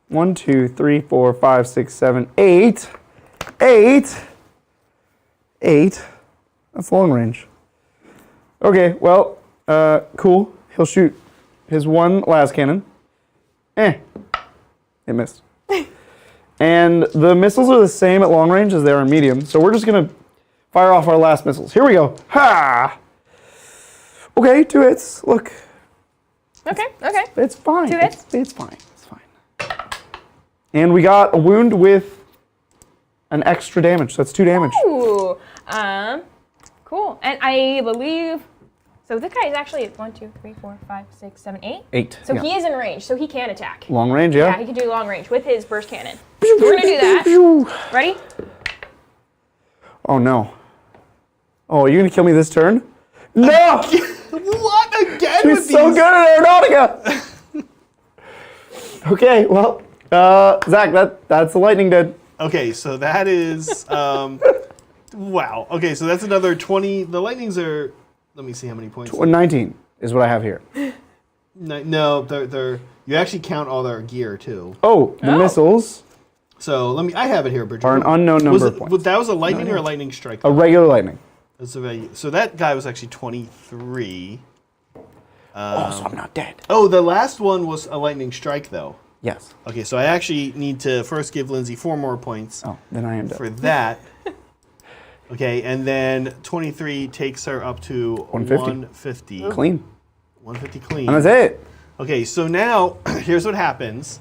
1, 2, 3, 4, 5, 6, 7, 8. 8. 8. That's long range. Okay, well, cool. He'll shoot his 1 las cannon. It missed. And the missiles are the same at long range as they are in medium, so we're just gonna fire off our last missiles. Here we go. Ha! Okay, 2 hits. Look, Okay. it's fine. 2 hits? It's fine. It's fine. And we got a wound with an extra damage, so that's 2 damage. Ooh. Cool. And I believe. So this guy is actually 1, 2, 3, 4, 5, 6, 7, 8. 8. So yeah. he is in range, so he can attack. Long range, Yeah, yeah. he can do long range with his burst cannon. So we're gonna do that. Ready? Oh no. Oh, are you gonna kill me this turn? No! What again He's with so these? good at Aeronautica! Okay, well, Zach, that's the lightning dead. Okay, so that is wow. Okay, so that's another 20. The lightnings are. Let me see how many points. 19 is what I have here. No, they're. You actually count all their gear too. Oh, the missiles So let me. I have it here, Bridget. are an unknown Was number of it, points. that was a lightning or a lightning strike? A regular lightning. That's a value. So that guy was actually 23. Oh, so I'm not dead. Oh, the last one was a lightning strike though. Yes. Okay, so I actually need to first give Lindsay 4 more points Oh, then I am dead. for that. Okay, and then 23 takes her up to 150. 150. Clean. 150 clean. And that's it. Okay, so now here's what happens.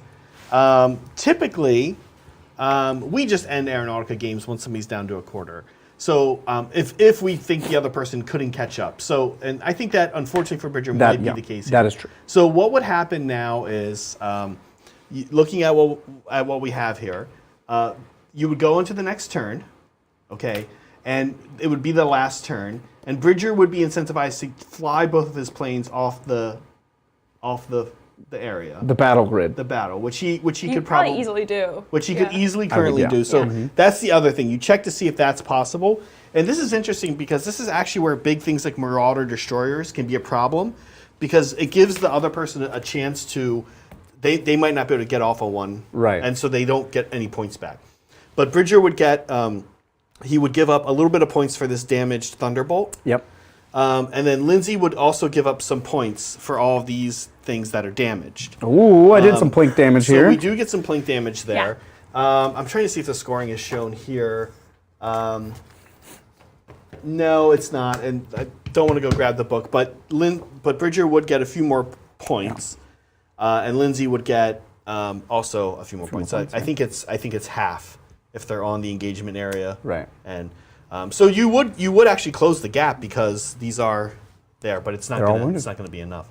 Typically, we just end Aeronautica games when somebody's down to a quarter. So if we think the other person couldn't catch up. So, and I think that unfortunately for Bridger might be the case here. That is true. So what would happen now is, looking at what we have here, you would go into the next turn, okay, and it would be the last turn, and Bridger would be incentivized to fly both of his planes off the area. The battle grid. The battle, which he You could probably easily do. which he could easily currently yeah. do. So that's the other thing. You check to see if that's possible. And this is interesting because this is actually where big things like Marauder destroyers can be a problem, because it gives the other person a chance to, they might not be able to get off on one. Right. And so they don't get any points back. But Bridger would get, he would give up a little bit of points for this damaged Thunderbolt. Yep. And then Lindsay would also give up some points for all of these things that are damaged. Ooh, I did some plink damage here. So we do get some plink damage there. I'm trying to see if the scoring is shown here. No, it's not, and I don't want to go grab the book. But Bridger would get a few more points, and Lindsay would get also a few more points. I think it's half if they're on the engagement area. Right. And so you would actually close the gap because these are there, but it's not going to be enough.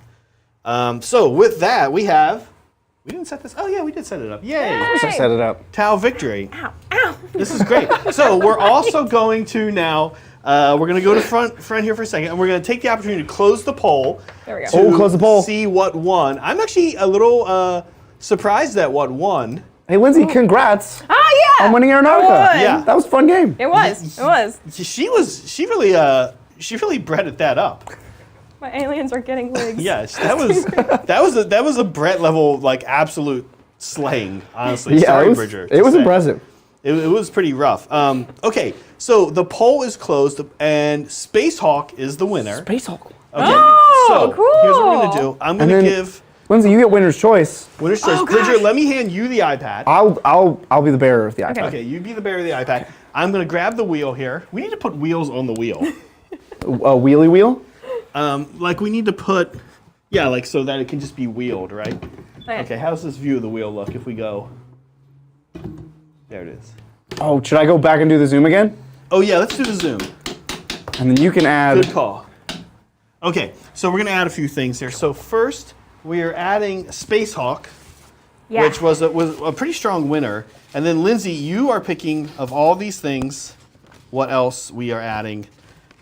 So with that, we didn't set this. Oh yeah, we did set it up. Yay! Of course I set it up. Tau victory. Ow, ow. This is great. So we're also going to now. We're going to go to front here for a second, and we're going to take the opportunity to close the poll. There we go. To close the poll. See what won. I'm actually a little surprised at what won. Hey, Lindsay, congrats Oh yeah. on winning I Aeronautica. won. Yeah. That was a fun game. It was. It was. She really breaded that up. My aliens are getting wigs. Yes, that was a Brett level like absolute slaying. Honestly, Yeah, sorry, it was, Bridger. it was impressive. It was pretty rough. Okay, so the poll is closed, and Space Hawk is the winner. Space Hulk. Okay, Oh, so here's what we're cool. gonna do. I'm And gonna then- give Lindsay, you get winner's choice. winner's choice. Bridger, let me hand you the iPad. I'll be the bearer of the iPad. Okay, you be the bearer of the iPad. I'm gonna grab the wheel here. We need to put wheels on the wheel. A wheelie wheel. Like we need to put, like so that it can just be wheeled, right? Okay, how's this view of the wheel look if we go? There it is. Oh, should I go back and do the zoom again? Oh yeah, let's do the zoom. And then you can add. Good call. Okay, so we're gonna add a few things here. So first, we are adding Space Hawk, Yeah. which was a pretty strong winner. And then Lindsay, you are picking of all these things, what else we are adding,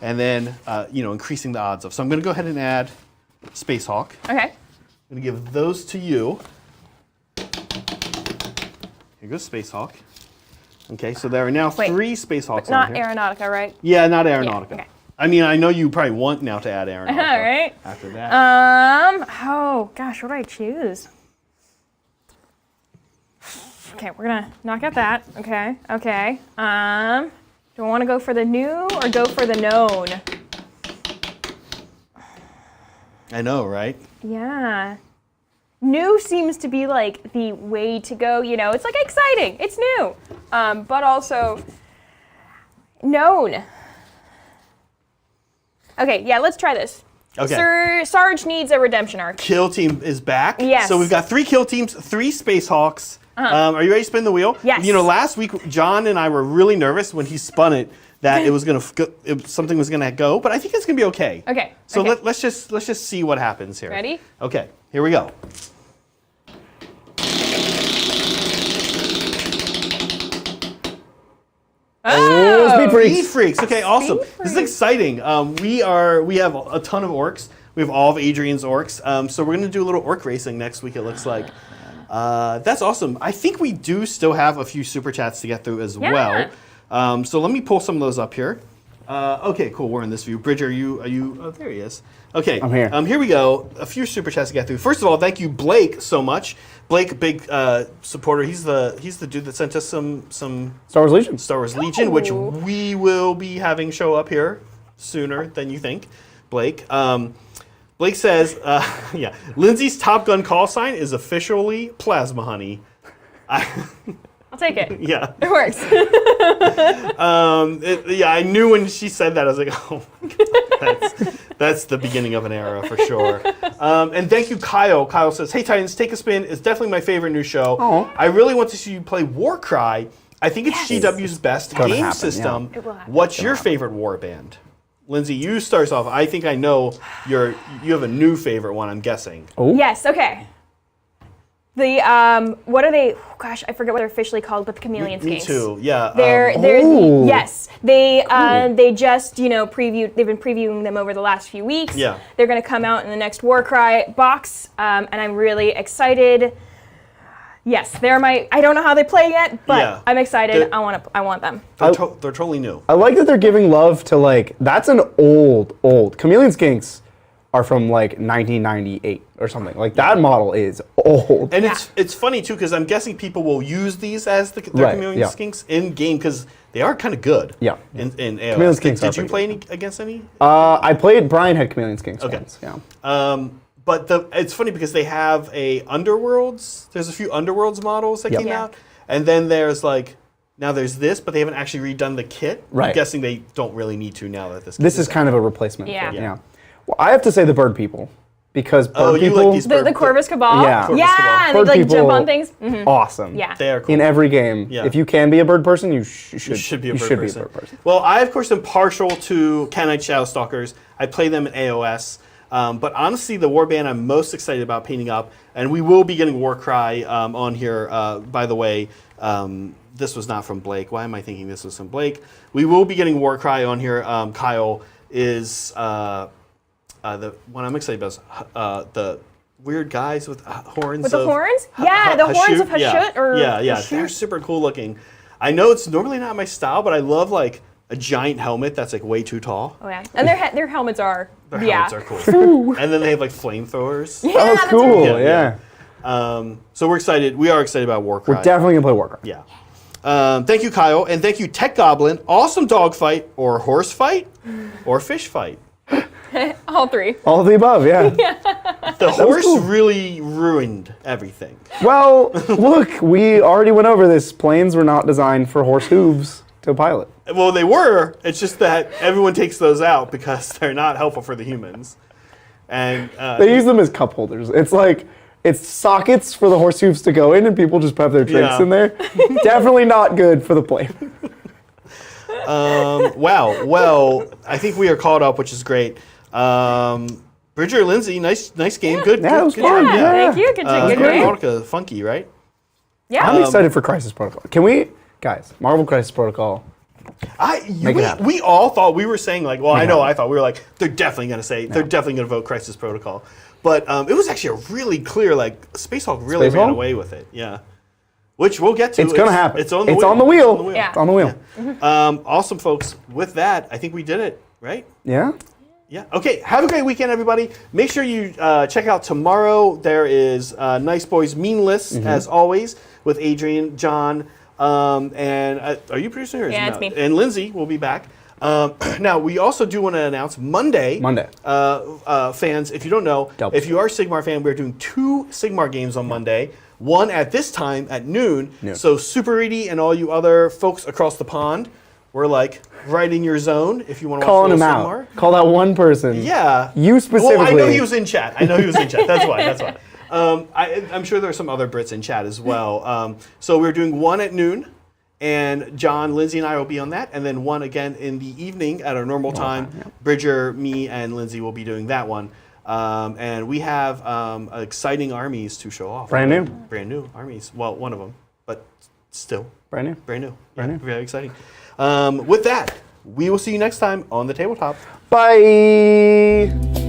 and then increasing the odds of. So I'm gonna go ahead and add Space Hawk. Okay. I'm gonna give those to you. Here goes Space Hawk. Okay, so there are now Wait, 3 Space Hawks Not on here. Aeronautica, right? Yeah, not Aeronautica. okay. I mean, I know you probably want now to add Aeronautica. Right. After that. Oh gosh, what do I choose? Okay, we're gonna knock out that. Okay. Okay. Do I want to go for the new or go for the known? I know, right? Yeah. New seems to be like the way to go. It's like exciting. It's new, but also known. Okay, yeah, let's try this. Okay. Sarge needs a redemption arc. Kill team is back. Yes. So we've got 3 kill teams, 3 Space Hawks. Are you ready to spin the wheel? Yes. Last week John and I were really nervous when he spun it that something was gonna go, but I think it's gonna be okay. Okay. So okay. let's just see what happens here. Ready? Okay. Here we go. Oh, Speed Freaks. Speed Freaks. Okay, awesome. This is exciting. We have a ton of orcs. We have all of Adrian's orcs. So we're gonna do a little orc racing next week. It looks like. That's awesome. I think we do still have a few super chats to get through as well. So let me pull some of those up here. Okay, cool. We're in this view. Bridger, are you? Oh, there he is. Okay, I'm here. Here we go. A few super chats to get through. First of all, thank you, Blake, so much. Blake, big supporter. He's the dude that sent us some Star Wars Legion. Star Wars Legion, which we will be having show up here sooner than you think. Blake. Blake says, Lindsay's Top Gun call sign is officially Plasma Honey. I'll take it. Yeah. It works. I knew when she said that, I was like, oh, my God, that's the beginning of an era for sure. And thank you, Kyle. Kyle says, "Hey Titans, Take a Spin is definitely my favorite new show. Aw. I really want to see you play Warcry. I think it's Yes. GW's best gonna game happen, system. yeah. It will happen. What's your favorite war band?" Lindsay, you start us off. I think I know you have a new favorite one, I'm guessing. Yes. Okay. The what are they? Gosh, I forget what they're officially called, but the Chameleon Me Skinks. too. Yeah. They're Ooh. yes. They just previewed. They've been previewing them over the last few weeks. Yeah. They're going to come out in the next Warcry box, and I'm really excited. Yes, they're my. I don't know how they play yet, but Yeah. I'm excited. They're- I want them. they're totally new. I like that they're giving love to like that's an old Chameleon Skinks are from like 1998 or something. Like that model is old. And it's funny too because I'm guessing people will use these as their Right, Chameleon yeah. Skinks in game because they are kind of good. Yeah. In AOS. Chameleon Skinks Did are you pretty play any against any? I played Brian had Chameleon Skinks Okay. once. Yeah. But it's funny because they have a Underworlds. There's a few Underworlds models that Yep. came Yeah. out, and then there's like now there's this, but they haven't actually redone the kit. I'm Right. guessing they don't really need to now that this. This kit is kind of a replacement. Yeah. For it, Yeah. yeah. Well, I have to say the bird people because bird Oh, you people like these The Corvus Cabal. Yeah. Corvus Yeah, Cabal. and they Bird like jump people- on things. Mhm. awesome. Yeah. They are cool. In every game, Yeah. if you can be a bird person, you should be a you bird should person. be a bird person. Well, I of course am partial to Canine Shadowstalkers. I play them in AOS. But honestly, the warband I'm most excited about painting up, and we will be getting Warcry on here. By the way, this was not from Blake. Why am I thinking this was from Blake? We will be getting Warcry on here. Kyle is the one I'm excited about. Is, the weird guys with horns. With the of horns? Yeah, the horns of Hashut or yeah, Hashut. they're super cool looking. I know it's normally not my style, but I love like a giant helmet that's like way too tall. Oh yeah, and their helmets are Their yeah. helmets are cool. And then they have like flamethrowers. Yeah, Oh, that's cool. right. Yeah. So we're excited. We are excited about Warcry. We're definitely gonna play Warcraft. Yeah. Thank you, Kyle, and thank you, Tech Goblin. Awesome dog fight, or horse fight, or fish fight. All three. All of the above. Yeah. The horse cool. really ruined everything. Well, look, we already went over this. Planes were not designed for horse hooves to pilot. Well, they were. It's just that everyone takes those out because they're not helpful for the humans. And They use them as cup holders. It's like it's sockets for the horse hooves to go in, and people just have their drinks Yeah. in there. Definitely not good for the plane. wow. Well, I think we are caught up, which is great. Bridger, Lindsay, nice game. Good. Yeah, it was good fun. job. Yeah, thank you. Good, good game. Aeronautica, funky, right? Yeah. I'm excited for Crisis Protocol. Can we, guys? Marvel Crisis Protocol. Make it happen. We all thought we were saying like, well, Make I it know. happen. I thought we were like, they're definitely going to say, they're definitely going to vote Crisis Protocol. But it was actually a really clear, like, Space Hulk really Space ran Hulk? away with it. Yeah. Which we'll get to. It's gonna happen. It's on the It's wheel. on the wheel. It's on the wheel. Yeah. It's on the wheel. Awesome, folks. With that, I think we did it, right? Yeah. Yeah. Okay. Have a great weekend, everybody. Make sure you check out tomorrow. There is Nice Boys Meaningless, as always, with Adrian, John, and are you producing or is Yeah, it it's not? me. And Lindsay will be back. Now, we also do want to announce Monday. Fans, if you don't know, Double. if you are a Sigmar fan, we're doing 2 Sigmar games on Monday. One at this time at noon. So Super Reedy and all you other folks across the pond, we're like right in your zone if you want to Calling watch him a little out. Sigmar. Call that one person. Yeah. You specifically. Well, I know he was in chat. That's why. I'm sure there are some other Brits in chat as well. So we're doing one at noon, and John, Lindsay, and I will be on that, and then one again in the evening at our normal time. Bridger, me, and Lindsay will be doing that one. And we have exciting armies to show off. Brand new. Brand new armies. Well, one of them, but still Brand new. brand new. Brand new. Very exciting. With that, we will see you next time on the Tabletop. Bye.